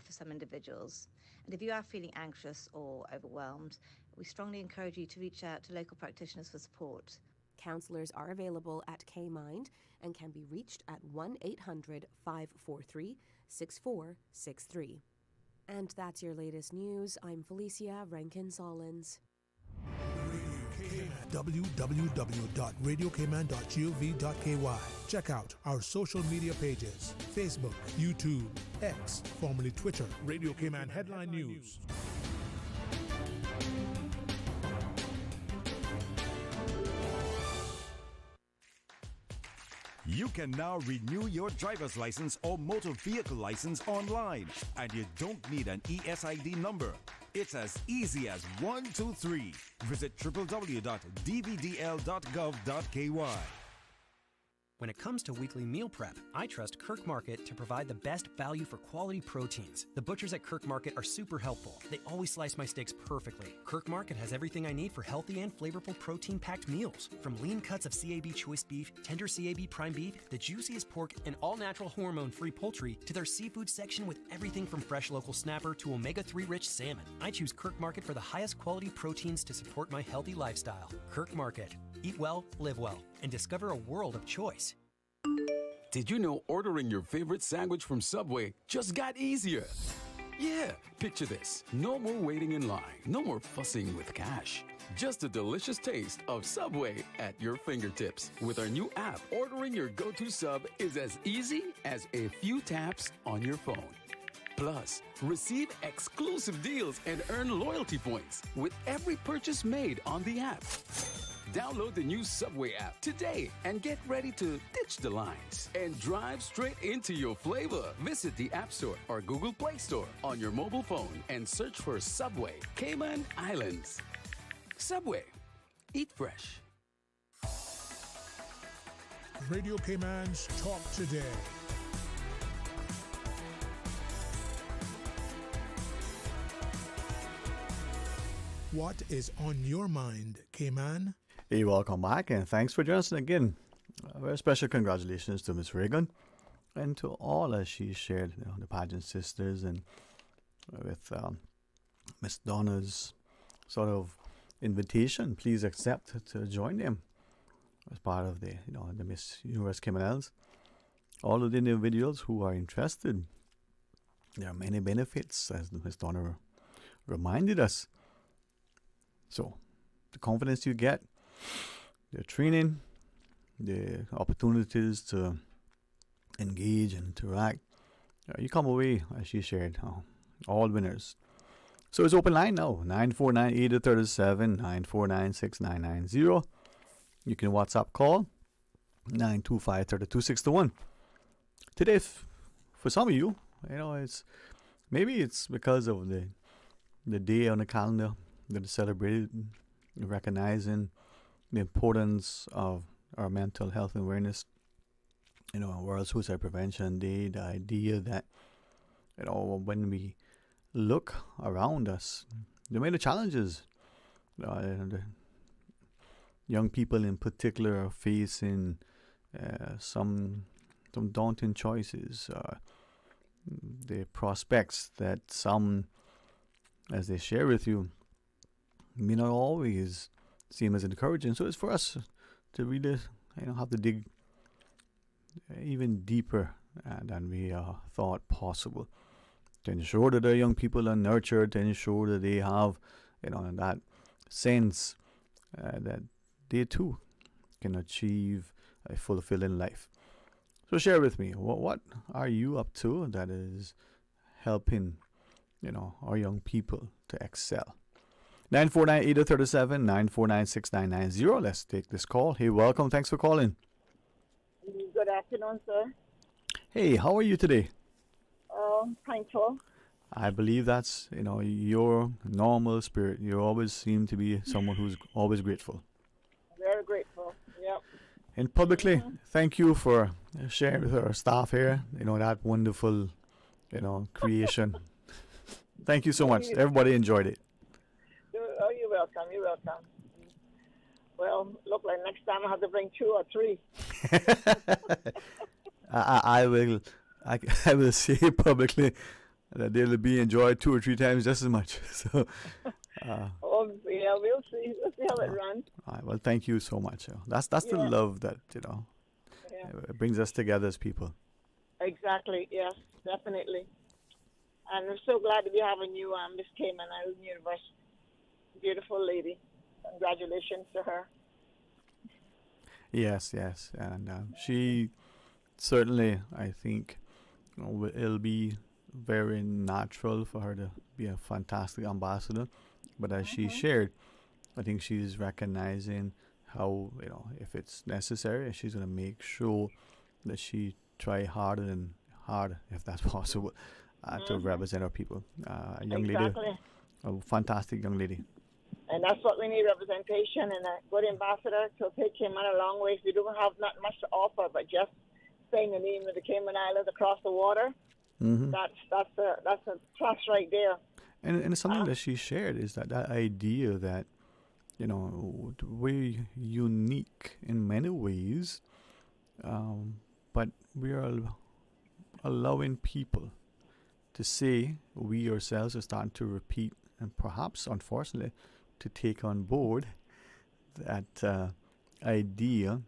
for some individuals. And if you are feeling anxious or overwhelmed, we strongly encourage you to reach out to local practitioners for support. Counselors are available at K-Mind and can be reached at 1-800-543-6463. And that's your latest news. I'm Felicia Rankin-Solins. www.radiocayman.gov.ky. Check out our social media pages: Facebook, YouTube, X, formerly Twitter, Radio Cayman Headline News. You can now renew your driver's license or motor vehicle license online, and you don't need an ESID number. It's as easy as 1, 2, 3. Visit www.dvdl.gov.ky. When it comes to weekly meal prep, I trust Kirk Market to provide the best value for quality proteins. The butchers at Kirk Market are super helpful. They always slice my steaks perfectly. Kirk Market has everything I need for healthy and flavorful protein-packed meals. From lean cuts of CAB choice beef, tender CAB prime beef, the juiciest pork, and all-natural hormone-free poultry, to their seafood section with everything from fresh local snapper to omega-3 rich salmon. I choose Kirk Market for the highest quality proteins to support my healthy lifestyle. Kirk Market. Eat well, live well, and discover a world of choice. Did you know ordering your favorite sandwich from Subway just got easier? Yeah, picture this. No more waiting in line. No more fussing with cash. Just a delicious taste of Subway at your fingertips. With our new app, ordering your go-to sub is as easy as a few taps on your phone. Plus, receive exclusive deals and earn loyalty points with every purchase made on the app. Download the new Subway app today and get ready to ditch the lines and drive straight into your flavor. Visit the App Store or Google Play Store on your mobile phone and search for Subway Cayman Islands. Subway. Eat fresh. Radio Cayman's Talk Today. What is on your mind, Cayman? Hey, welcome back, and thanks for joining us again. A very special congratulations to Miss Raegan and to all as she shared, the pageant sisters, and with Miss Donna's sort of invitation. Please accept to join them as part of the Miss Universe Cayman Islands. All of the individuals who are interested, there are many benefits, as Miss Donna reminded us. So, the confidence you get, the training, the opportunities to engage and interact, you come away, as she shared, all winners. So it's open line now, 949-8037, 949-6990. You can WhatsApp call, 925-3261. Today, for some of you, maybe it's because of the day on the calendar that is celebrated, recognizing the importance of our mental health and awareness. World Suicide Prevention Day, the idea that, when we look around us, there are many challenges. The young people in particular are facing some daunting choices. The prospects that some, as they share with you, may not always seem as encouraging. So it's for us to really, have to dig even deeper than we thought possible, to ensure that our young people are nurtured, to ensure that they have, that sense that they too can achieve a fulfilling life. So share with me, what are you up to that is helping, our young people to excel? 949-8037, 949-6990. Let's take this call. Hey, welcome. Thanks for calling. Good afternoon, sir. Hey, how are you today? Thankful. I believe that's, your normal spirit. You always seem to be someone who's always grateful. Very grateful. Yep. And publicly, thank you for sharing with our staff here, that wonderful, creation. Thank you so much. Everybody enjoyed it. Oh, you're welcome. You're welcome. Well, look like next time I have to bring 2 or 3. I will say publicly, that they'll be enjoyed 2 or 3 times just as much. So, Oh, yeah, we'll see. We'll see how it runs. all right, well, thank you so much. That's the Yeah. love that Yeah. it brings us together as people. Exactly. Yes, definitely. And we're so glad to be having you, Miss Cayman Island University. Beautiful lady. Congratulations to her. Yes, and she certainly, I think, it'll be very natural for her to be a fantastic ambassador. But as she shared, I think she's recognizing how, if it's necessary, she's going to make sure that she try harder and harder, if that's possible, to represent our people. A young Exactly. lady, a fantastic young lady. And that's what we need, representation and a good ambassador to take Cayman a long way. We don't have not much to offer, but just saying the name of the Cayman Islands across the water, that's a plus right there. And something that she shared is that idea that, we're unique in many ways, but we are allowing people to say we ourselves are starting to repeat and perhaps, unfortunately, to take on board that idea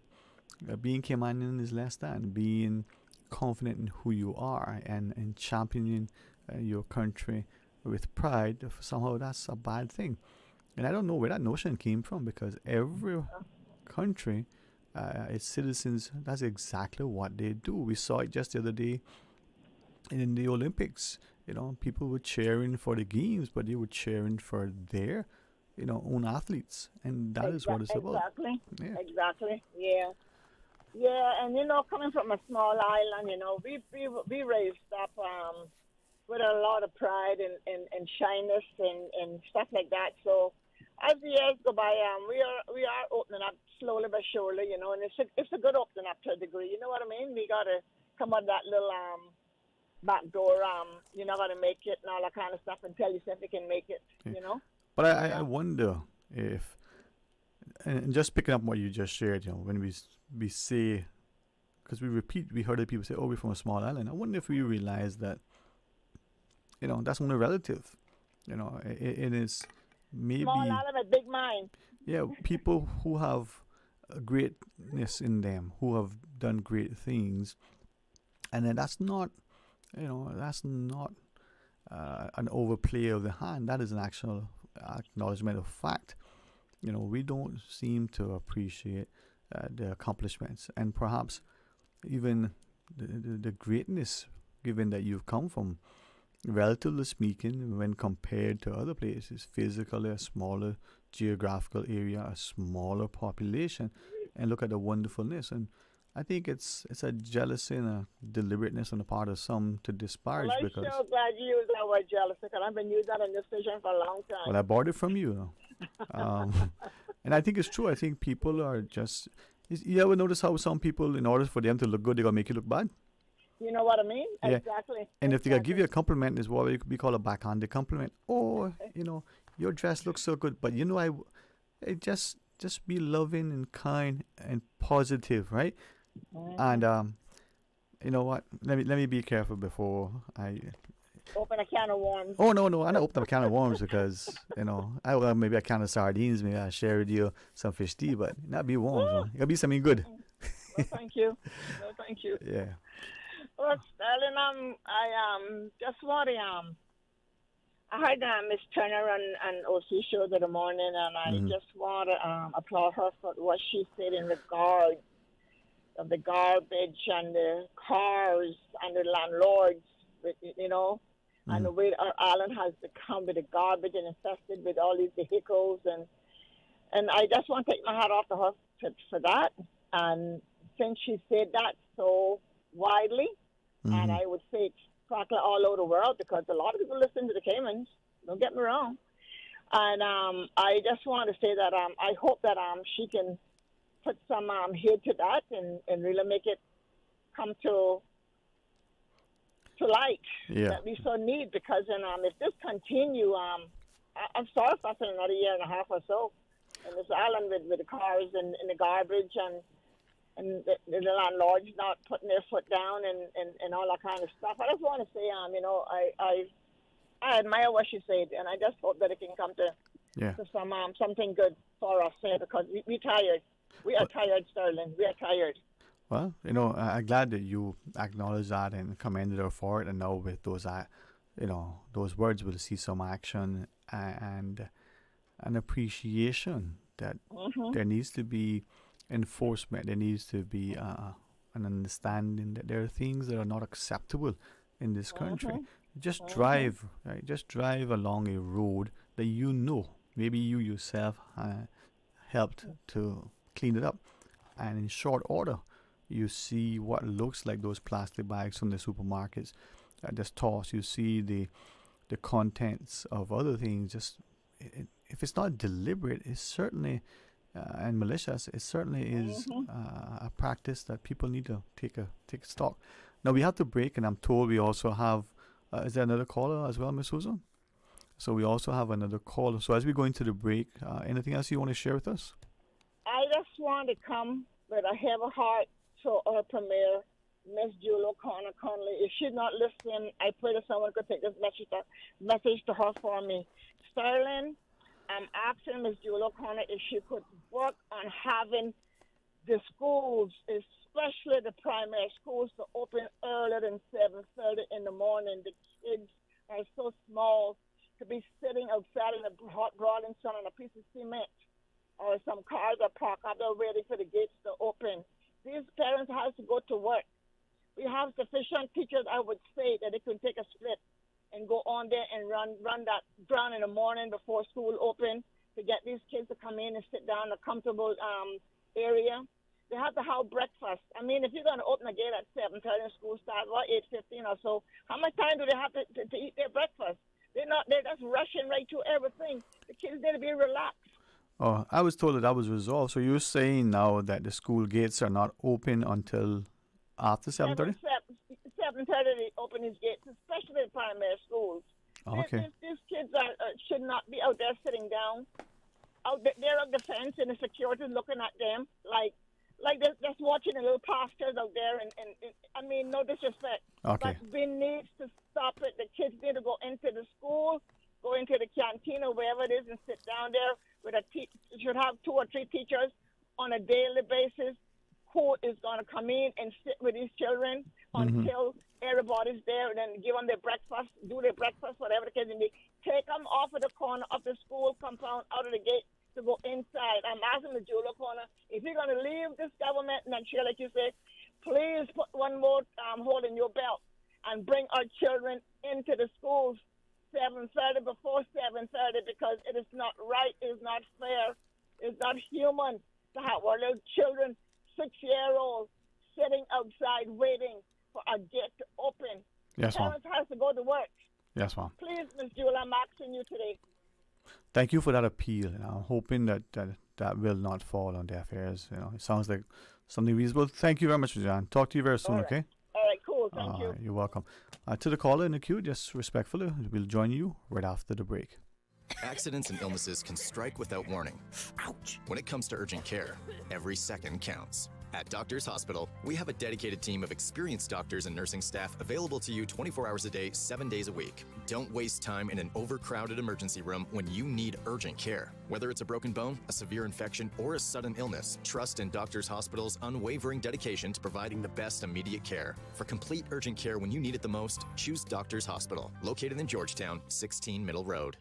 that being Caymanian is less than, being confident in who you are and championing your country with pride. Somehow that's a bad thing. And I don't know where that notion came from, because every country, its citizens, that's exactly what they do. We saw it just the other day in the Olympics. People were cheering for the games, but they were cheering for their, own athletes. And that is what it's about. Exactly. Yeah. Exactly. Yeah. Yeah, and coming from a small island, we raised up with a lot of pride and shyness and stuff like that. So as the years go by, we are opening up slowly but surely, and it's a good opening up to a degree. You know what I mean? We gotta come out that little back door. You're not gonna make it and all that kind of stuff until you see if you can make it. Yeah. But I wonder if, and just picking up what you just shared, when we say, because we heard that people say, oh, we're from a small island. I wonder if we realize that, that's only relative. It is maybe small island, a big mind. Yeah, people who have a greatness in them, who have done great things, and then that's not an overplay of the hand. That is an actual acknowledgement of fact. We don't seem to appreciate the accomplishments and perhaps even the greatness, given that you've come from, relatively speaking, when compared to other places, physically a smaller geographical area, a smaller population, and look at the wonderfulness. And I think it's a jealousy and a deliberateness on the part of some to disparage. Well, I'm because so glad you used that word jealousy, because I've been using that in this station for a long time. well, I borrowed it from you. And I think it's true. I think people are just. You ever notice how some people, in order for them to look good, they're going to make you look bad? You know what I mean? Yeah. Exactly. And if they give you a compliment, is what we call a backhanded compliment. Oh, your dress looks so good. But I just be loving and kind and positive, right? And you know what? Let me be careful before I open a can of worms. Oh no, I don't open up a can of worms because maybe a can of sardines. Maybe I share with you some fish tea, but not be worms. It gotta be something good. No, thank you. No, thank you. Yeah. Well, Ellen, I just want to I heard Miss Turner and OC show the morning, and I just want to applaud her for what she said in regard of the garbage and the cars and the landlords, and the way our island has become with the garbage and infested with all these vehicles, and I just want to take my hat off to her for that. And since she said that so widely, and I would say it's practically all over the world, because a lot of people listen to the Caymans, don't get me wrong. And I just want to say that I hope that she can put some head to that and really make it come to light that we so need, because if this continue, I'm sorry if that's another year and a half or so in this island with the cars and the garbage and the landlords not putting their foot down and all that kind of stuff. I just want to say, you know, I admire what she said, and I just hope that it can come to some something good for us here, because we're tired. We are tired, Sterling. We are tired. Well, you know, I'm glad that you acknowledged that and commended her for it. And now with those, you know, those words, we'll see some action and an appreciation that there needs to be enforcement. There needs to be an understanding that there are things that are not acceptable in this country. Just drive, right? Just drive along a road that you know, maybe you yourself helped to clean it up, and in short order, you see what looks like those plastic bags from the supermarkets just tossed. You see the contents of other things. Just if it's not deliberate, it's certainly and malicious. It certainly is a practice that people need to take stock. Now we have to break, and I'm told we also have. Is there another caller as well, Miss Susan? So we also have another caller. So as we go into the break, anything else you want to share with us? I just want to come with a heavy heart to our Premier, Miss Jewel O'Connor Conley. If she's not listening, I pray that someone could take this message to her for me. Sterling, I'm asking Miss Jewel O'Connor if she could work on having the schools, especially the primary schools, to open earlier than 7:30 in the morning. The kids are so small to be sitting outside in the hot, broiling sun on a piece of cement, or some cars are parked out there waiting for the gates to open. These parents have to go to work. We have sufficient teachers, I would say, that they can take a split and go on there and run that ground in the morning before school open to get these kids to come in and sit down in a comfortable area. They have to have breakfast. I mean, if you're going to open the gate at 7:30 and school starts, 8:15 or so, how much time do they have to eat their breakfast? They're just rushing right to everything. The kids need to be relaxed. Oh, I was told that was resolved. So you're saying now that the school gates are not open until after 7:30? 7:30 they open these gates, especially in primary schools. Okay. These kids should not be out there sitting down. They're on the fence and the security looking at them like they're just watching the little pastors out there. And I mean, no disrespect. Okay. But we need to stop it. The kids need to go into the school, go into the canteen or wherever it is and sit down there with should have 2 or 3 teachers on a daily basis who is going to come in and sit with these children until everybody's there, and then give them their breakfast, do their breakfast, whatever the case may be. Take them off of the corner of the school compound, out of the gate, to go inside. I'm asking the Jewel Corner, if you're going to leave this government next year, like you said, please put one more hole in your belt and bring our children into the schools 7:30 before 7:30, because it is not right, it is not fair, it's not human to have our little children, 6-year-olds, sitting outside waiting for a gate to open. Yes, ma'am. Parents have to go to work. Yes, ma'am. Please, Ms. Jewel, I'm asking you today. Thank you for that appeal, and I'm hoping that will not fall on deaf ears. You know, it sounds like something reasonable. Thank you very much, John. Talk to you very soon, All right. okay? All right, cool. Thank you. You're welcome. To the caller in the queue, just respectfully, we'll join you right after the break. Accidents and illnesses can strike without warning. Ouch! When it comes to urgent care, every second counts. At Doctors Hospital, we have a dedicated team of experienced doctors and nursing staff available to you 24 hours a day, 7 days a week. Don't waste time in an overcrowded emergency room when you need urgent care. Whether it's a broken bone, a severe infection, or a sudden illness, trust in Doctors Hospital's unwavering dedication to providing the best immediate care. For complete urgent care when you need it the most, choose Doctors Hospital, located in Georgetown, 16 Middle Road.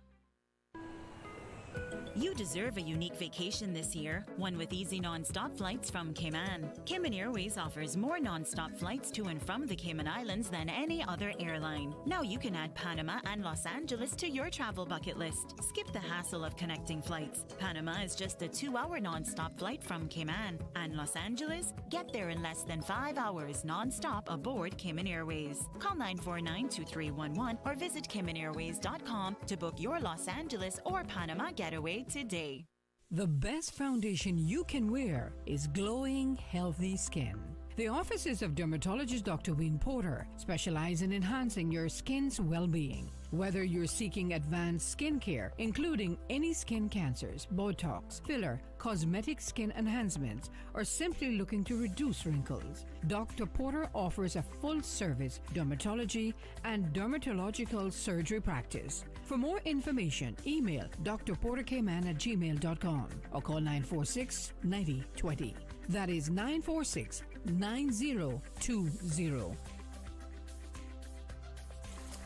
You deserve a unique vacation this year, one with easy non-stop flights from Cayman. Cayman Airways offers more non-stop flights to and from the Cayman Islands than any other airline. Now you can add Panama and Los Angeles to your travel bucket list. Skip the hassle of connecting flights. Panama is just a 2-hour non-stop flight from Cayman. And Los Angeles? Get there in less than 5 hours non-stop aboard Cayman Airways. Call 949-2311 or visit CaymanAirways.com to book your Los Angeles or Panama getaway today. The best foundation you can wear is glowing, healthy skin. The offices of dermatologist Dr. Wayne Porter specialize in enhancing your skin's well-being. Whether you're seeking advanced skin care, including any skin cancers, Botox, filler, cosmetic skin enhancements, or simply looking to reduce wrinkles, Dr. Porter offers a full-service dermatology and dermatological surgery practice. For more information, email drportercayman@gmail.com or call 946-9020. That is 946-9020.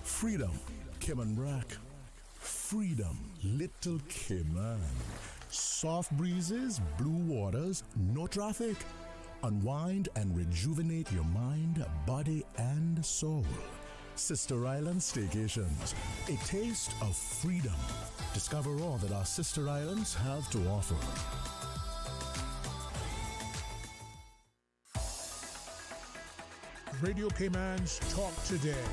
Freedom, Cayman Rack. Freedom, Little Cayman. Soft breezes, blue waters, no traffic. Unwind and rejuvenate your mind, body, and soul. Sister Island Staycations, a taste of freedom. Discover all that our sister islands have to offer. Radio Cayman's Talk Today.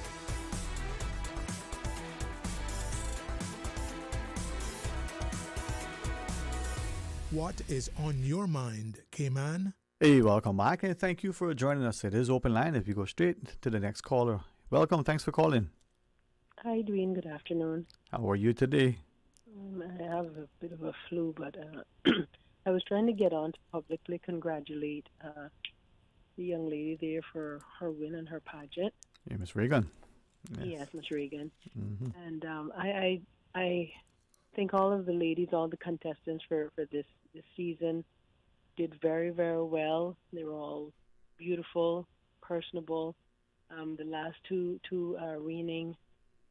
What is on your mind, Cayman? Hey, welcome back, and thank you for joining us. It is open line. If you go straight to the next caller. Welcome. Thanks for calling. Hi, Dwayne. Good afternoon. How are you today? I have a bit of a flu, but I was trying to get on to publicly congratulate the young lady there for her win in her pageant. Yeah, Miss Raegan. Yes, Miss Raegan. Mm-hmm. And I think all of the ladies, all the contestants for this season did very, very well. They were all beautiful, personable. The last two reigning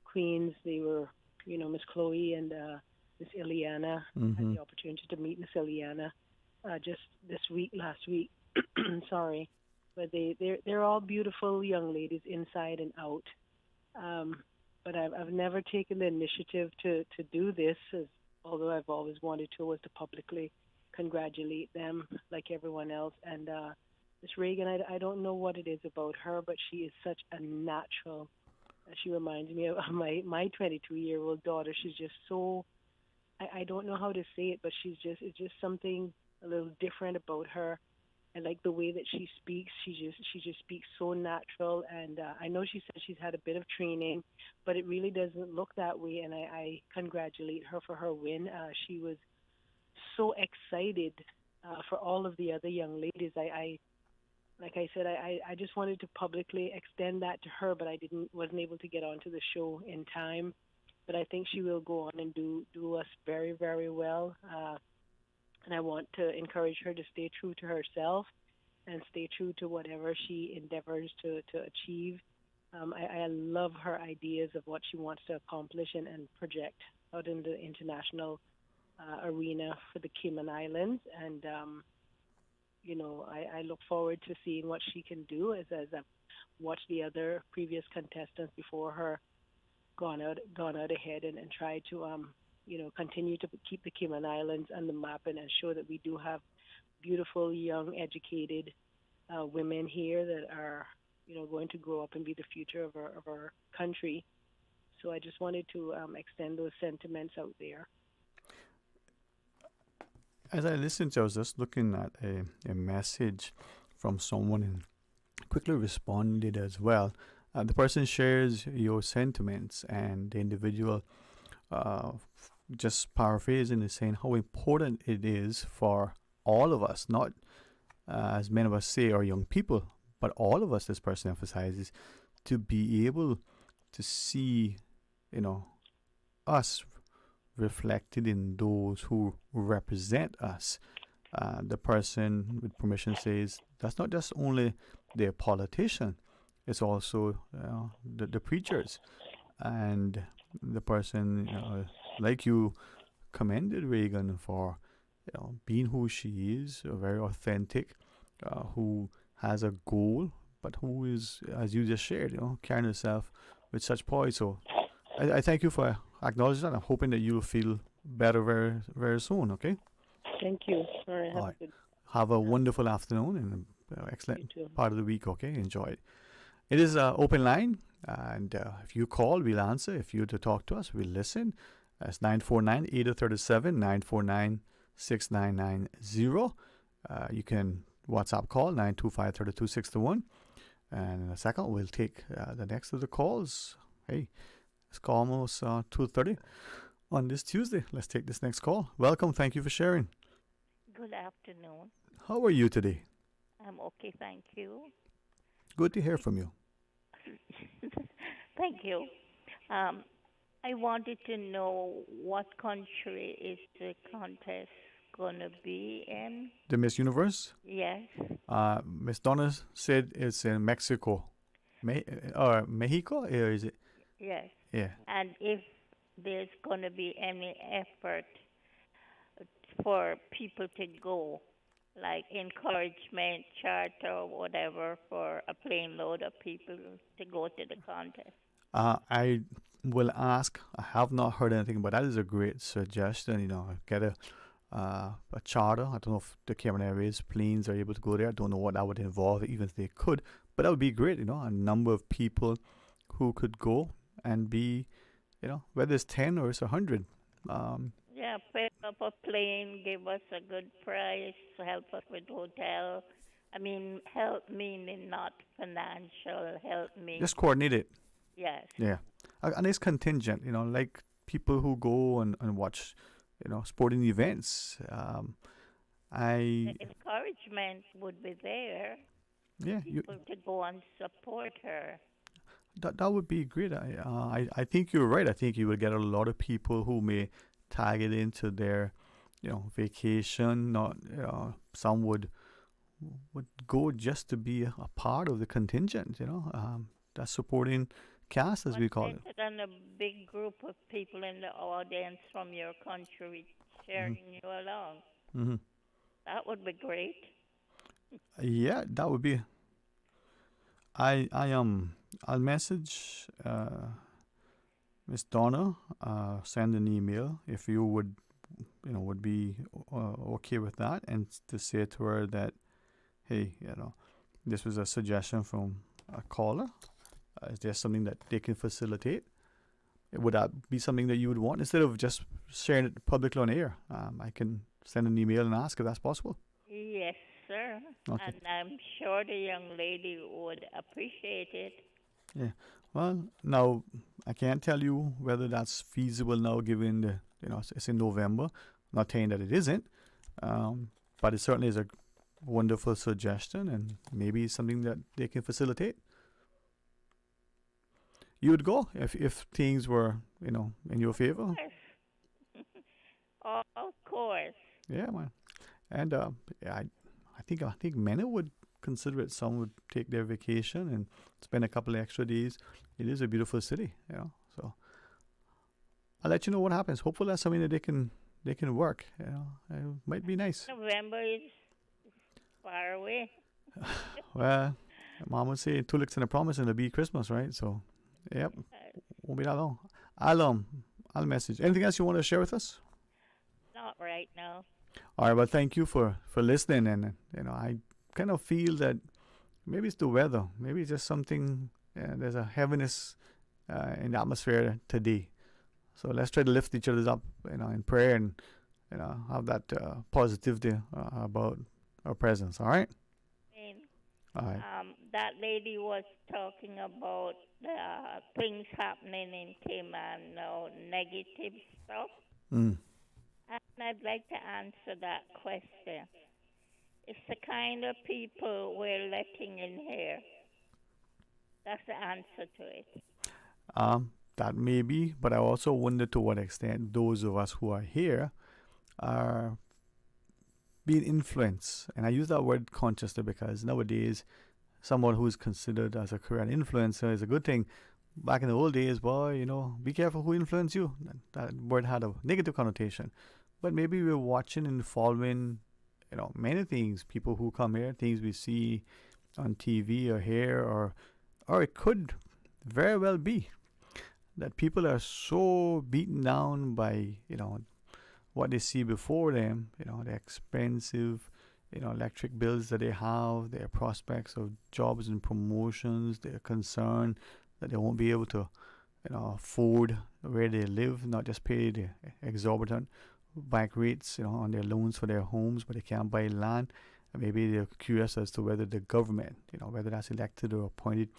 queens, they were, Miss Chloe and Miss Ileana. Mm-hmm. I had the opportunity to meet Miss Ileana just last week. Sorry. But they're all beautiful young ladies inside and out. But I've never taken the initiative to do this, although I've always wanted to, was to publicly congratulate them like everyone else. And Miss Raegan, I don't know what it is about her, but she is such a natural. She reminds me of my 22-year-old daughter. She's just so, I don't know how to say it, but it's just something a little different about her. I like the way that she speaks. She just speaks so natural. And I know she said she's had a bit of training, but it really doesn't look that way. And I congratulate her for her win. She was so excited for all of the other young ladies. Like I said, I just wanted to publicly extend that to her, but wasn't able to get onto the show in time. But I think she will go on and do us very, very well. And I want to encourage her to stay true to herself and stay true to whatever she endeavors to achieve. I love her ideas of what she wants to accomplish and project out in the international arena for the Cayman Islands. And, I look forward to seeing what she can do as I've watched the other previous contestants before her gone out ahead and tried to continue to keep the Cayman Islands on the map and ensure that we do have beautiful, young, educated women here that are, going to grow up and be the future of our country. So I just wanted to extend those sentiments out there. As I listened, I was just looking at a message from someone and quickly responded as well. The person shares your sentiments, and the individual just paraphrasing is saying how important it is for all of us, not as many of us say are young people, but all of us, this person emphasizes, to be able to see, us reflected in those who represent us. The person with permission says that's not just only the politician, it's also the preachers. And the person, like you, commended Raegan for being who she is, very authentic, who has a goal, but who is, as you just shared, carrying herself with such poise. So I thank you for acknowledging that. I'm hoping that you'll feel better very, very soon, okay? Thank you. All right. All right. Have a wonderful afternoon and an excellent part of the week, okay? Enjoy it. It is an open line, and if you call, we'll answer. If you're to talk to us, we'll listen. That's 949-8037, 949-6990. You can WhatsApp call 925-3261. And in a second, we'll take the next of the calls. Hey, it's almost 2:30 on this Tuesday. Let's take this next call. Welcome. Thank you for sharing. Good afternoon. How are you today? I'm okay, thank you. Good to hear from you. Thank you. I wanted to know what country is the contest going to be in? The Miss Universe? Yes. Miss Donna said it's in Mexico. Or Mexico? Or is it? Yes. Yeah. And if there's going to be any effort for people to go, like encouragement, charter, or whatever, for a plane load of people to go to the contest. I will ask. I have not heard anything, but that is a great suggestion. Get a charter. I don't know if the Cayman Airways planes are able to go there. I don't know what that would involve, even if they could. But that would be great. A number of people who could go and be, whether it's 10 or it's 100. Yeah, put up a plane, give us a good price, help us with hotel. I mean, help meaning not financial, help me. Just coordinate it. Yes. Yeah. And it's contingent, like people who go and watch, sporting events. The encouragement would be there. Yeah. People to go and support her. That would be great. I think you're right. I think you would get a lot of people who may tag it into their, vacation. Not, some would go just to be a part of the contingent. That's supporting cast, as we call it. And a big group of people in the audience from your country cheering you along. Mm-hmm. That would be great. Yeah, that would be. I'll message Miss Donna, send an email if you would be okay with that, and to say to her that, hey, this was a suggestion from a caller. Is there something that they can facilitate? Would that be something that you would want instead of just sharing it publicly on air? I can send an email and ask if that's possible. Yes, sir. Okay. And I'm sure the young lady would appreciate it. Yeah. Well, now I can't tell you whether that's feasible now, given the it's in November. Not saying that it isn't, but it certainly is a wonderful suggestion, and maybe something that they can facilitate. You would go if things were in your favor. Of course. Yeah, man. And I think many would consider it. Some would take their vacation and spend a couple of extra days. It is a beautiful city, So I'll let you know what happens. Hopefully that's something that they can work. It might be nice. November is far away. Well, Mom would say 2 licks and a promise and it'll be Christmas, right? So, yep, won't be that long. I'll message. Anything else you want to share with us? Not right now. All right, well, thank you for listening, and I kind of feel that maybe it's the weather, maybe it's just something. There's a heaviness in the atmosphere today, so let's try to lift each other up, in prayer, and have that positivity about our presence. All right. All right. That lady was talking about things happening in Cayman now, negative stuff. Mm. And I'd like to answer that question. It's the kind of people we're letting in here. That's the answer to it. That may be, but I also wonder to what extent those of us who are here are being influenced. And I use that word consciously because nowadays, someone who is considered as a career influencer is a good thing. Back in the old days, boy, be careful who influence you. That word had a negative connotation. But maybe we're watching and following, many things. People who come here, things we see on TV or hear, or it could very well be that people are so beaten down by, what they see before them, the expensive, electric bills that they have, their prospects of jobs and promotions, their concern that they won't be able to, afford where they live, not just pay the exorbitant bank rates, on their loans for their homes, but they can't buy land. maybe they're curious as to whether the government, whether that's elected or appointed,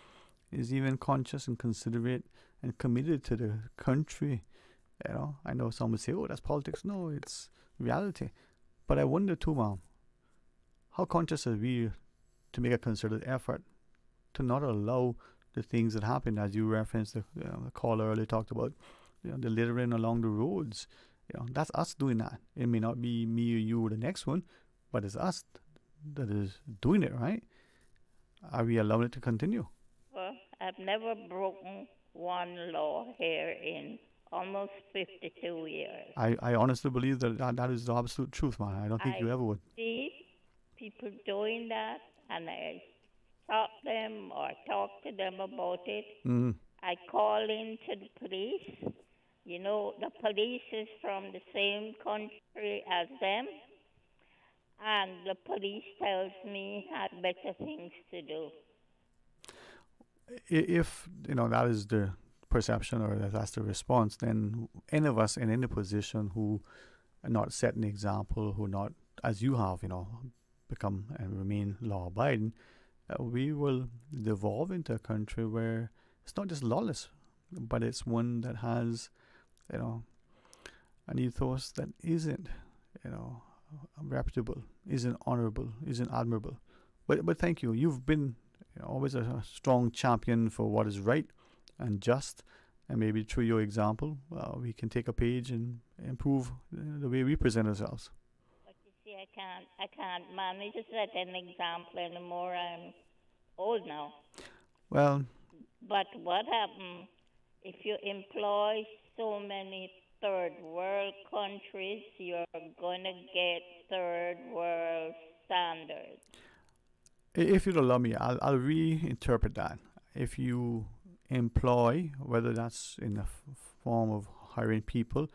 is even conscious and considerate and committed to the country. I know some would say, oh, that's politics. No, it's reality. But I wonder too, Mom, how conscious are we to make a concerted effort to not allow the things that happen, as you referenced, the caller earlier talked about, the littering along the roads. That's us doing that. It may not be me or you or the next one, but it's us that is doing it, right? Are we allowing it to continue? Well, I've never broken one law here in almost 52 years. I honestly believe that is the absolute truth, man. I don't think you ever would. See people doing that, and I stop them or talk to them about it. Mm-hmm. I call in to the police. The police is from the same country as them, and the police tells me I have better things to do. If that is the perception or that's the response, then any of us in any position who are not setting an example, who not, as you have, become and remain law-abiding, we will devolve into a country where it's not just lawless, but it's one that has, an ethos that isn't, reputable, isn't honorable, isn't admirable. But thank you. You've been always a strong champion for what is right and just, and maybe through your example, we can take a page and improve the way we present ourselves. But you see, I can't manage to set an example anymore. I'm old now. Well. But what happens if you employ so many third world countries? You're going to get third world standards. If you'd allow me, I'll reinterpret that. If you employ, whether that's in the form of hiring people,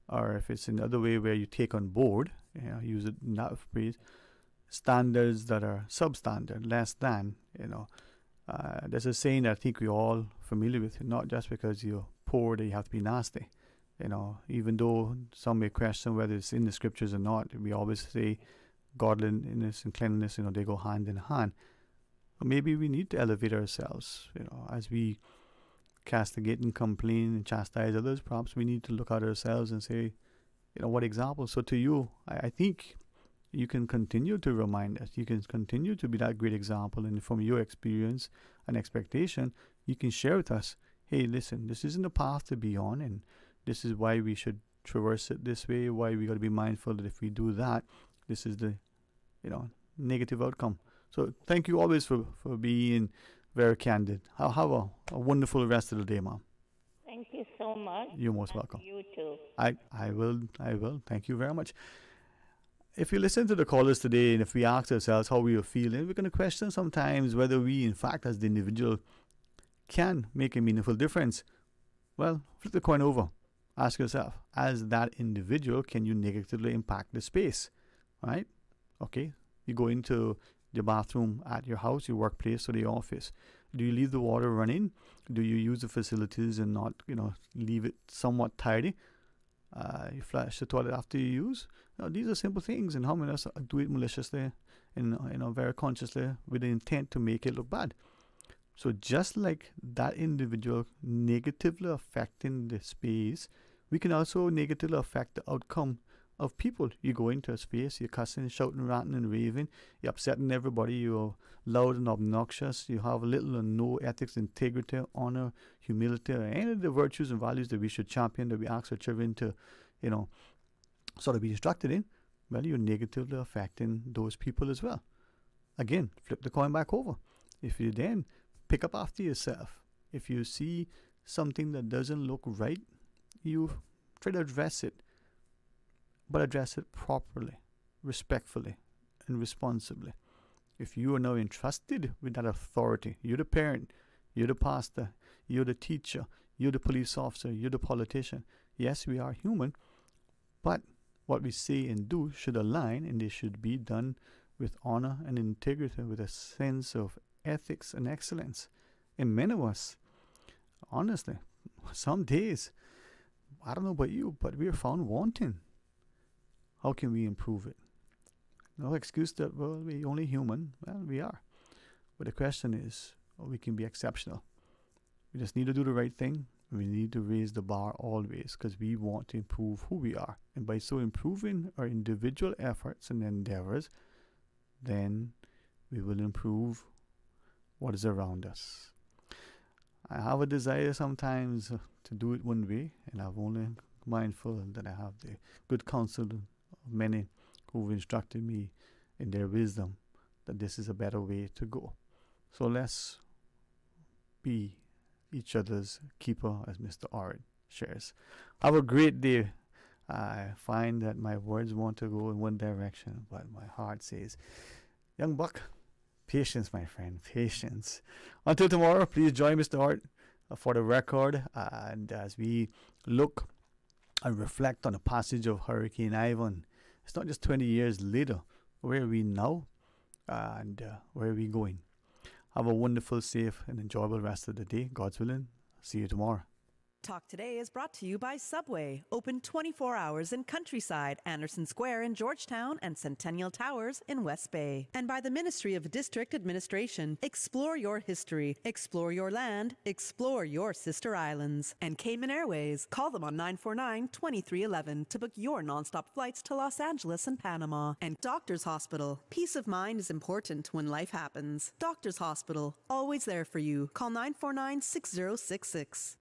or if it's in the other way where you take on board, use it in that phrase, standards that are substandard, less than, there's a saying that I think we're all familiar with, not just because you're poor that you have to be nasty. Even though some may question whether it's in the scriptures or not, we always say godliness and cleanliness, they go hand in hand. Maybe we need to elevate ourselves, as we castigate and complain and chastise others. Perhaps we need to look at ourselves and say, what example? So to you, I think you can continue to remind us. You can continue to be that great example. And from your experience and expectation, you can share with us, hey, listen, this isn't the path to be on, and this is why we should traverse it this way, why we got to be mindful that if we do that, this is the, negative outcome. So thank you always for being very candid. Have a wonderful rest of the day, Mom. Thank you so much. You're most welcome. You too. I will. Thank you very much. If you listen to the callers today, and if we ask ourselves how we are feeling, we're going to question sometimes whether we, in fact, as the individual, can make a meaningful difference. Well, flip the coin over. Ask yourself, as that individual, can you negatively impact the space? Right? Okay. You go into the bathroom at your house, your workplace, or the office. Do you leave the water running? Do you use the facilities and not, leave it somewhat tidy? You flush the toilet after you use. These are simple things, and how many of us do it maliciously and very consciously with the intent to make it look bad? So just like that individual negatively affecting the space, we can also negatively affect the outcome of people. You go into a space, you're cussing, shouting, ranting, and raving, you're upsetting everybody, you're loud and obnoxious, you have little or no ethics, integrity, honor, humility, or any of the virtues and values that we should champion, that we ask our children to, sort of be instructed in. Well, you're negatively affecting those people as well. Again, flip the coin back over. If you then pick up after yourself, if you see something that doesn't look right, you try to address it, but address it properly, respectfully, and responsibly. If you are now entrusted with that authority, you're the parent, you're the pastor, you're the teacher, you're the police officer, you're the politician. Yes, we are human, but what we say and do should align, and they should be done with honor and integrity, with a sense of ethics and excellence. And many of us, honestly, some days, I don't know about you, but we are found wanting. How can we improve it? No excuse that, well, we're only human. Well, we are. But the question is, we can be exceptional. We just need to do the right thing. We need to raise the bar always because we want to improve who we are. And by so improving our individual efforts and endeavors, then we will improve what is around us. I have a desire sometimes to do it one way, and I'm only mindful that I have the good counsel of many who've instructed me in their wisdom that this is a better way to go. So let's be each other's keeper, as Mr. Oren shares. Have a great day. I find that my words want to go in one direction, but my heart says, young buck, patience, my friend, patience. Until tomorrow, please join Mr. Hart for the record. And as we look and reflect on the passage of Hurricane Ivan, it's not just 20 years later. Where are we now? And where are we going? Have a wonderful, safe, and enjoyable rest of the day. God's willing. See you tomorrow. Talk Today is brought to you by Subway, open 24 hours in Countryside, Anderson Square in Georgetown, and Centennial Towers in West Bay. And by the Ministry of District Administration. Explore your history, explore your land, explore your sister islands. And Cayman Airways. Call them on 949-2311 to book your nonstop flights to Los Angeles and Panama. And Doctors Hospital. Peace of mind is important when life happens. Doctors Hospital, always there for you. Call 949-6066.